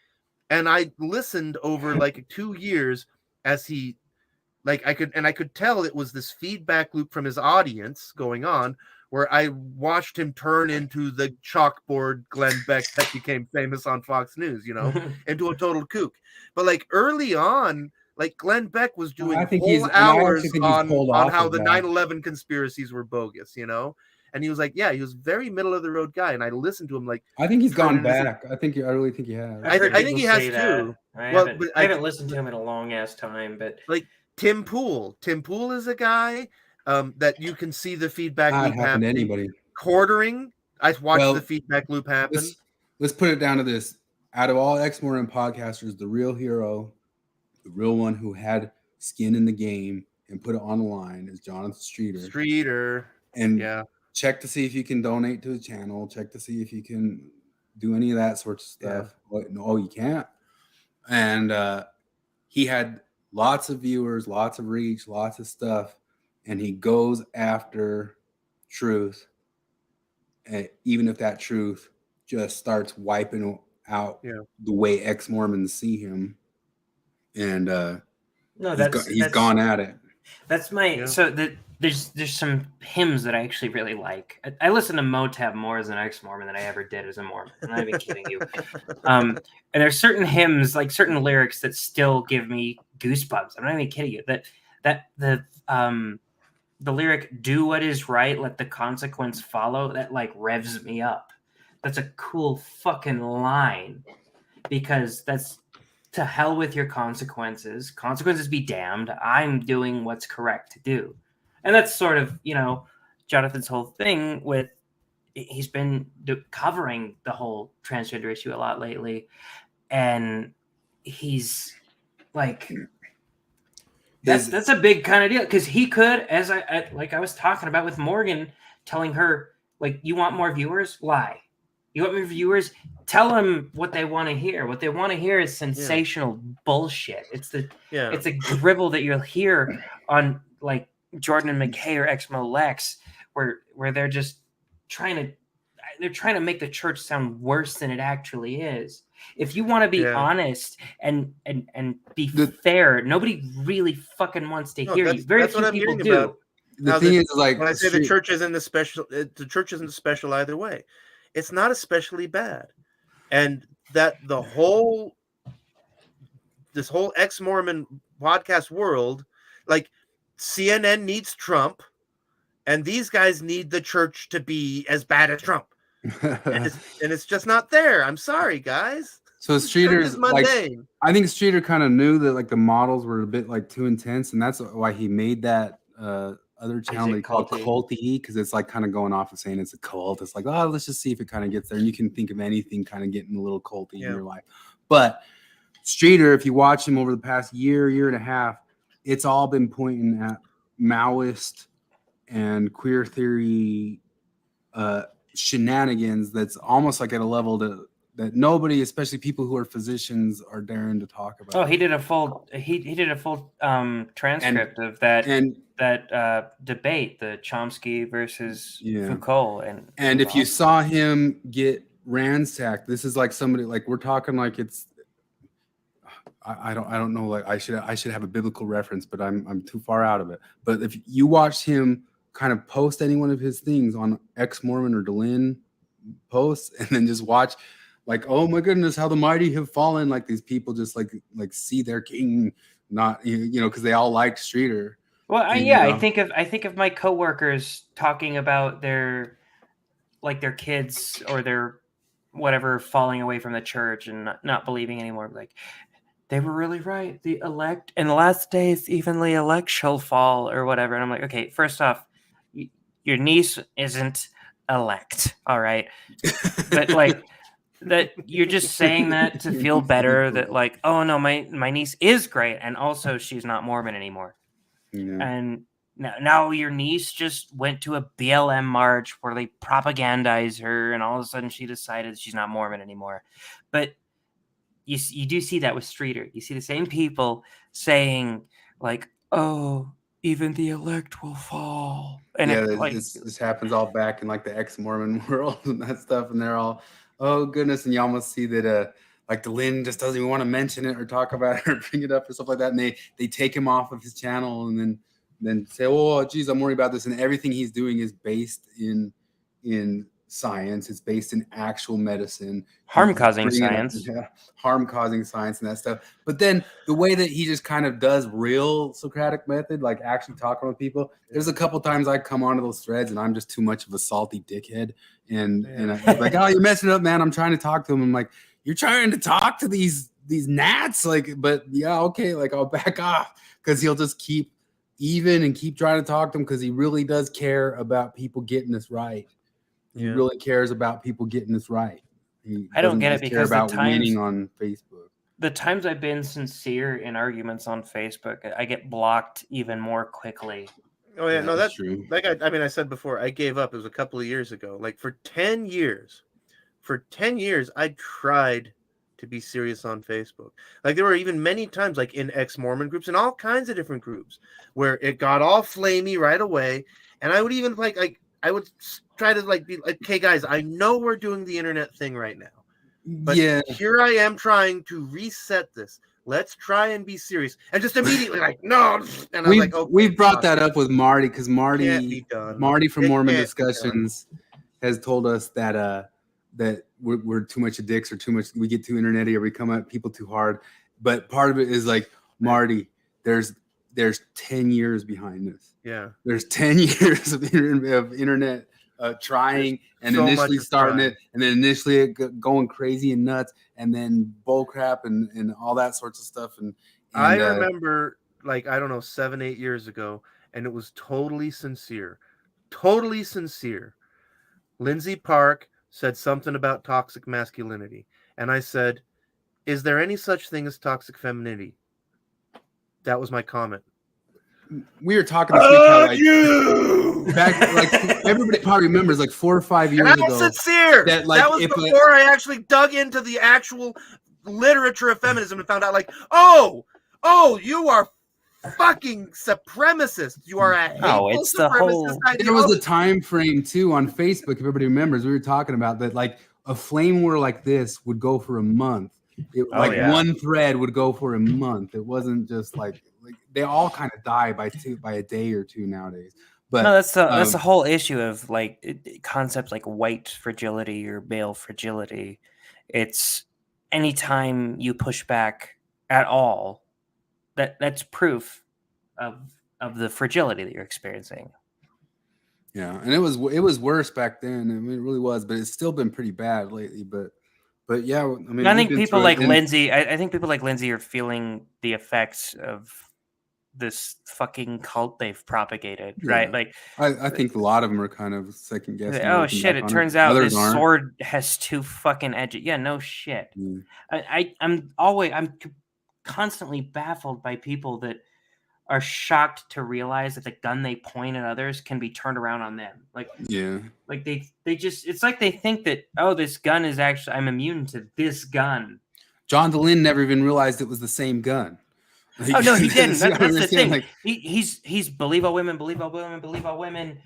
And I listened over like 2 years as he like I could tell it was this feedback loop from his audience going on, where I watched him turn into the chalkboard Glenn Beck that became famous on Fox News, into a total kook. But like early on, like Glenn Beck was doing whole hours on how the 9/11 conspiracies were bogus, and he was like, yeah, he was very middle of the road guy, and I listened to him like. I think he's gone back. I really think he has. I think he has too. I haven't listened to him in a long ass time, but like Tim Pool is a guy that you can see the feedback loop happen to anybody. Quartering, I watched the feedback loop happen. Let's put it down to this: out of all Exmormon podcasters, the real hero, the real one who had skin in the game and put it on the line is Jonathan Streeter. And check to see if you can donate to the channel. Check to see if you can do any of that sort of stuff. Yeah. No, you can't. And he had lots of viewers, lots of reach, lots of stuff. And he goes after truth. And even if that truth just starts wiping out the way ex-Mormons see him. And he's gone at it. That's my there's some hymns that I actually really like. I listen to Motab more as an ex-Mormon than I ever did as a Mormon. I'm not even kidding you. And there's certain hymns, like certain lyrics, that still give me goosebumps. I'm not even kidding you. The lyric "Do what is right, let the consequence follow," that like revs me up. That's a cool fucking line, because that's to hell with your consequences. Consequences be damned. I'm doing what's correct to do. And that's sort of, Jonathan's whole thing with, he's been covering the whole transgender issue a lot lately. And he's like, that's a big kind of deal. Because he could, as I was talking about with Morgan, telling her, like, you want more viewers? Lie. You want more viewers? Tell them what they want to hear. What they want to hear is sensational bullshit. It's a dribble that you'll hear on like Jordan and McKay or Exmo Lex, where they're just trying to make the church sound worse than it actually is. If you want to be honest and be fair, nobody really fucking wants to hear you. Very few people do. About. The thing is, like, when I say the church isn't the church isn't special either way. It's not especially bad. And that this whole ex-Mormon podcast world, like CNN needs Trump, and these guys need the church to be as bad as Trump. and it's just not there. I'm sorry, guys. So Streeter's mundane. I think Streeter kind of knew that like the models were a bit like too intense, and that's why he made that other channel they call Culty, because it's like kind of going off of saying it's a cult. It's like, oh, let's just see if it kind of gets there. And you can think of anything kind of getting a little culty in your life. But Streeter, if you watch him over the past year and a half, it's all been pointing at Maoist and queer theory shenanigans that's almost like at a level that nobody, especially people who are physicians, are daring to talk about. Oh, he did a full transcript of that debate, the Chomsky versus Foucault, and if you saw him get ransacked, this is like somebody, like, we're talking like it's I don't know, like I should have a biblical reference, but I'm too far out of it. But if you watch him kind of post any one of his things on Ex-Mormon or Delin posts, and then just watch, like, oh my goodness, how the mighty have fallen, like these people just like see their king, not because they all like Streeter. Well, I think of my coworkers talking about their kids or their whatever falling away from the church and not believing anymore. Like, they were really right. The elect in the last days, even the elect shall fall, or whatever. And I'm like, okay, first off, your niece isn't elect, all right? But like that, you're just saying that to feel better. That like, oh no, my niece is great, and also she's not Mormon anymore. Yeah. And Now your niece just went to a BLM march where they propagandize her, and all of a sudden she decided she's not Mormon anymore. But you do see that with Streeter. You see the same people saying like, "Oh, even the elect will fall," and this happens all back in like the ex-Mormon world and that stuff, and they're all, oh goodness, and you almost see that like the Lynn just doesn't even want to mention it or talk about it or bring it up or stuff like that, and they take him off of his channel and then say, oh geez, I'm worried about this, and everything he's doing is based in science. It's based in actual medicine, harm-causing science. Harm-causing science and that stuff. But then the way that he just kind of does real Socratic method, like actually talking with people, there's a couple times I come onto those threads and I'm just too much of a salty dickhead, and I'm like, oh, you're messing up, man. I'm trying to talk to him. I'm like, you're trying to talk to these gnats, like, but yeah, okay, like I'll back off, because he'll just keep trying to talk to him, because he really does care about people getting this right. He really cares about people getting this right. I don't get it, because about winning on Facebook. The times I've been sincere in arguments on Facebook, I get blocked even more quickly. Oh yeah, no, that's true. Like I said before, I gave up. It was a couple of years ago. Like for 10 years, I tried to be serious on Facebook. Like there were even many times, like in ex-Mormon groups and all kinds of different groups, where it got all flamey right away, and I would even I would try to be like, okay, guys, I know we're doing the internet thing right now, but here I am trying to reset this. Let's try and be serious. And just immediately no. And I'm like, okay, we've brought that up with Marty, because Marty from Mormon Discussions has told us that that we're too much of dicks, or too much, we get too internety, or we come at people too hard. But part of it is like, Marty, there's 10 years behind this. Yeah. There's 10 years of internet trying, and so initially starting it, and then initially it going crazy and nuts, and then bull crap and all that sorts of stuff. And I remember, 7-8 years ago, and it was totally sincere. Lindsay Park said something about toxic masculinity, and I said, is there any such thing as toxic femininity? That was my comment. We were talking this week how back, everybody probably remembers 4 or 5 years ago. I'm sincere. That was before I actually dug into the actual literature of feminism and found out oh, you are fucking supremacist. You are a hateful supremacist. There was a time frame too on Facebook, if everybody remembers, we were talking about that, a flame war like this would go for a month. One thread would go for a month. It wasn't just they all kind of die by a day or two nowadays. But no, that's the whole issue of concepts like white fragility or male fragility. It's anytime you push back at all, that's proof of the fragility that you're experiencing. Yeah, and it was worse back then. I mean, it really was, but it's still been pretty bad lately. But yeah, I mean, I think people like Lindsay. I think people like Lindsay are feeling the effects of this fucking cult they've propagated, right? I think a lot of them are kind of second guessing. Oh shit! It turns out this sword has 2 fucking edges. Yeah, no shit. Mm. I'm constantly baffled by people that are shocked to realize that the gun they point at others can be turned around on them. They just, it's like they think that, oh, this gun is actually, I'm immune to this gun. John DeLynn never even realized it was the same gun. Oh no, he didn't. That's the thing. He's believe all women, believe all women, believe all women.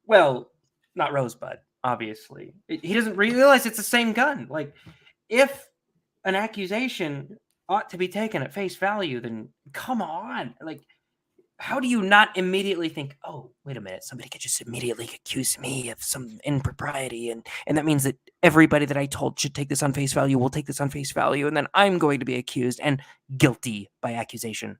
Well, not Rosebud, obviously. He doesn't realize it's the same gun. If an accusation ought to be taken at face value, then come on. How do you not immediately think, oh, wait a minute, somebody could just immediately accuse me of some impropriety, and that means that everybody that I told should take this on face value will take this on face value, and then I'm going to be accused and guilty by accusation.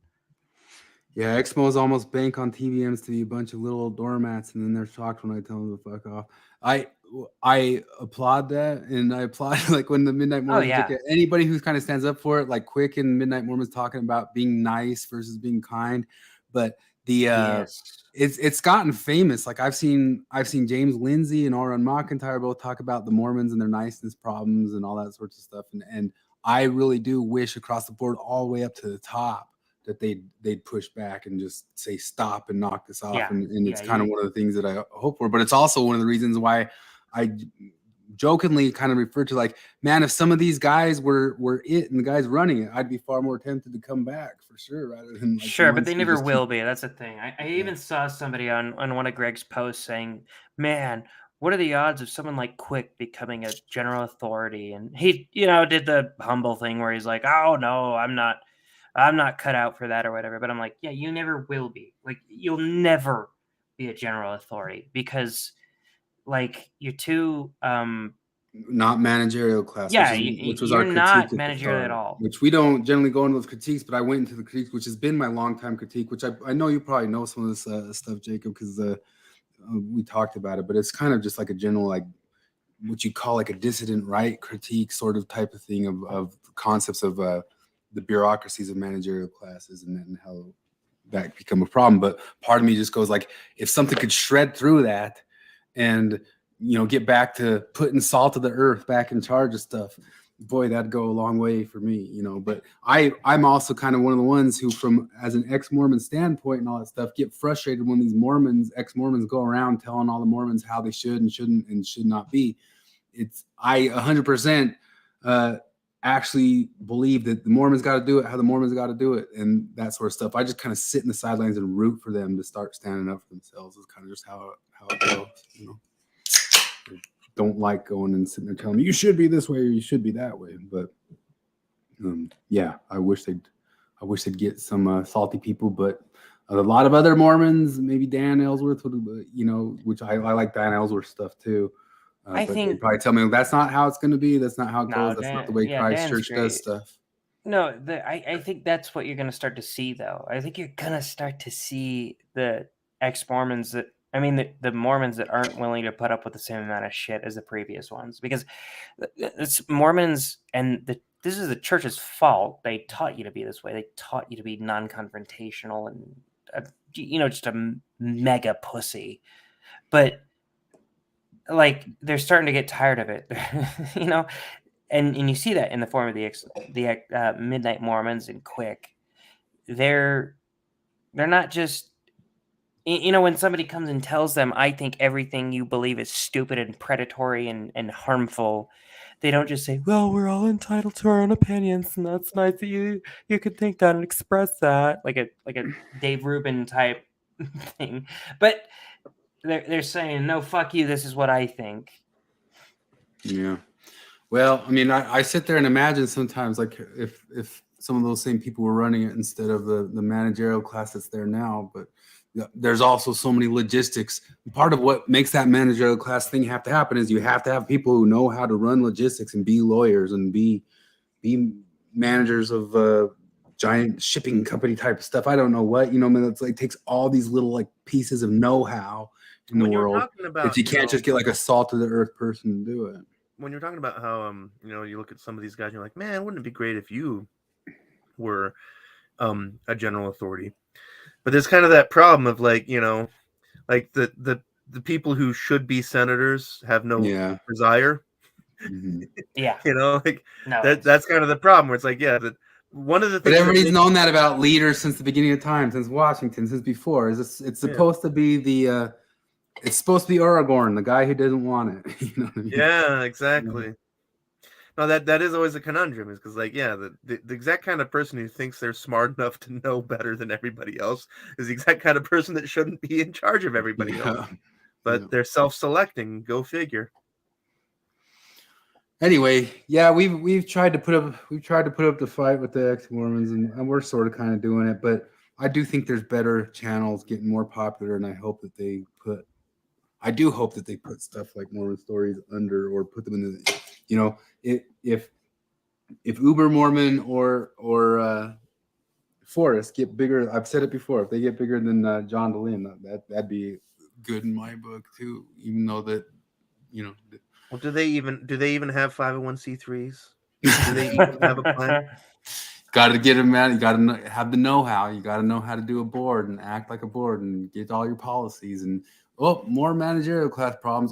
Yeah, Exmos almost bank on TVMs to be a bunch of little doormats, and then they're shocked when I tell them to fuck off. I applaud that, and I applaud when the Midnight Mormons anybody who kind of stands up for it, Quick and Midnight Mormons talking about being nice versus being kind. But it's gotten famous. I've seen James Lindsay and Aaron McIntyre both talk about the Mormons and their niceness problems and all that sorts of stuff. And I really do wish across the board, all the way up to the top, that they'd push back and just say stop and knock this off. Yeah. And it's kind of one of the things that I hope for. But it's also one of the reasons why I jokingly kind of refer to, like, man, if some of these guys were it and the guys running it, I'd be far more tempted to come back for sure, rather than like, sure, but they never will be. That's the thing. I even saw somebody on one of Greg's posts saying, man, what are the odds of someone like Quick becoming a general authority? And he, did the humble thing where he's like, oh no, I'm not cut out for that or whatever. But I'm like, yeah, you never will be. Like, you'll never be a general authority because, like, you're too not managerial class. Yeah, which was you're our not managerial at all. Which we don't generally go into those critiques, but I went into the critiques, which has been my longtime critique, which I know you probably know some of this stuff, Jacob, because we talked about it, but it's kind of just like a general, like, what you call like a dissident right critique sort of type of thing of concepts of the bureaucracies of managerial classes and how that become a problem. But part of me just goes like, if something could shred through that and get back to putting salt of the earth back in charge of stuff, boy, that'd go a long way for me, But I'm also kind of one of the ones who, from as an ex-Mormon standpoint and all that stuff, get frustrated when these ex-Mormons go around telling all the Mormons how they should and shouldn't and should not be. I 100% actually believe that the Mormons got to do it how the Mormons got to do it and that sort of stuff. I just kind of sit in the sidelines and root for them to start standing up for themselves. It's kind of just how it goes, Don't like going and sitting there telling me you should be this way or you should be that way. But yeah, I wish they'd get some salty people. But a lot of other Mormons, maybe Dan Ellsworth, which I like Dan Ellsworth stuff too. I but think they'd probably tell me that's not how it's going to be. That's not how it goes. That's not the way Christ Dan's Church does stuff. No, I think that's what you're going to start to see, though. I think you're going to start to see the ex-Mormons the Mormons that aren't willing to put up with the same amount of shit as the previous ones, because it's Mormons, and this is the church's fault. They taught you to be this way. They taught you to be non-confrontational and just a mega pussy. But like, they're starting to get tired of it, and you see that in the form of the Midnight Mormons and Quick. They're not just. When somebody comes and tells them, I think everything you believe is stupid and predatory and harmful, they don't just say, well, we're all entitled to our own opinions, and that's nice that you could think that and express that, like a Dave Rubin type thing. But they're saying, no, fuck you, this is what I think. Yeah. Well, I mean, I sit there and imagine sometimes, like, if some of those same people were running it instead of the managerial class that's there now, but there's also so many logistics. Part of what makes that managerial class thing have to happen is you have to have people who know how to run logistics and be lawyers and be managers of giant shipping company type of stuff. I don't know what, it's like takes all these little like pieces of know-how in the world. But you can't just get like a salt of the earth person to do it. When you're talking about how you look at some of these guys and you're like, man, wouldn't it be great if you were a general authority? But there's kind of that problem of like, like the people who should be senators have no desire. Mm-hmm. Yeah. That's kind of the problem where it's like, one of the things. But everybody's known that about leaders since the beginning of time, since Washington, since before. It's supposed to be it's supposed to be Aragorn, the guy who didn't want it. You know what I mean? Yeah, exactly. Yeah. No, that is always a conundrum, is because the exact kind of person who thinks they're smart enough to know better than everybody else is the exact kind of person that shouldn't be in charge of everybody else. But they're self-selecting. Go figure. Anyway, we've tried to put up the fight with the ex-Mormons, and we're sort of kind of doing it. But I do think there's better channels getting more popular, and I do hope that they put stuff like Mormon Stories under, or put them in the, if Uber Mormon or Forrest get bigger, I've said it before, if they get bigger than John DeLeon, that'd be good in my book too. Even though that, Well, do they even have 501c3s? Do they even have a plan? Got to get them out. You got to have the know-how. You got to know how to do a board and act like a board and get all your policies. And more managerial class problems.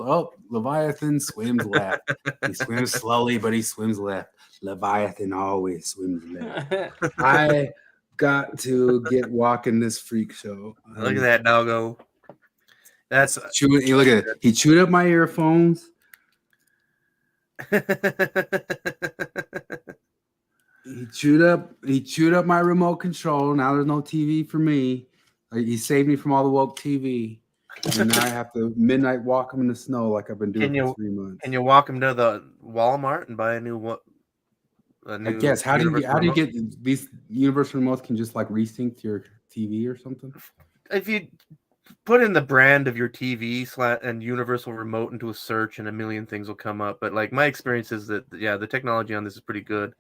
Leviathan swims left. He swims slowly, but he swims left. Leviathan always swims left. got to get walking this freak show. Look at that doggo. That's look at it. He chewed up my earphones. He chewed up my remote control. Now there's no TV for me. He saved me from all the woke TV. And now I have to midnight walk him in the snow like I've been doing for 3 months. Can you walk him to the Walmart and buy a new I guess how do you get these universal remotes can just like resync to your TV or something? If you put in the brand of your TV and universal remote into a search, and a million things will come up. But like my experience is that the technology on this is pretty good.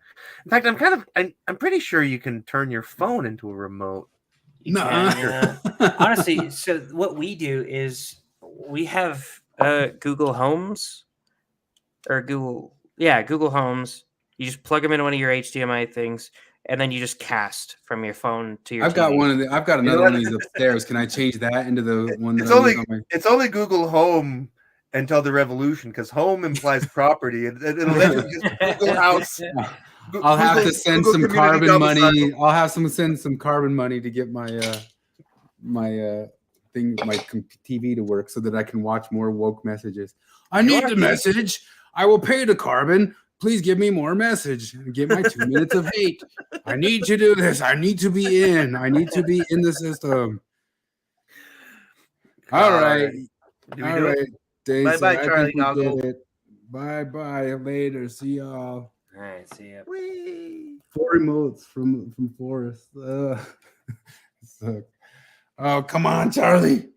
In fact, I'm pretty sure you can turn your phone into a remote. No, honestly. So what we do is we have Google Homes or Google Homes. You just plug them into one of your HDMI things, and then you just cast from your phone to your. I've got another one of these upstairs. Can I change that into the one? It's only Google Home until the revolution, because home implies property, and it'll let you just Google House. I'll have to send some carbon money. I'll have to send some carbon money to get my TV to work so that I can watch more woke messages. I need the message. I will pay the carbon. Please give me more message. Get my 2 minutes of hate. I need to do this. I need to be in. I need to be in the system. All right. All right. Bye-bye, Charlie Doggo. Bye-bye. Later. See y'all. All right. See ya. Whee! 4 remotes from Forrest. Oh, come on, Charlie.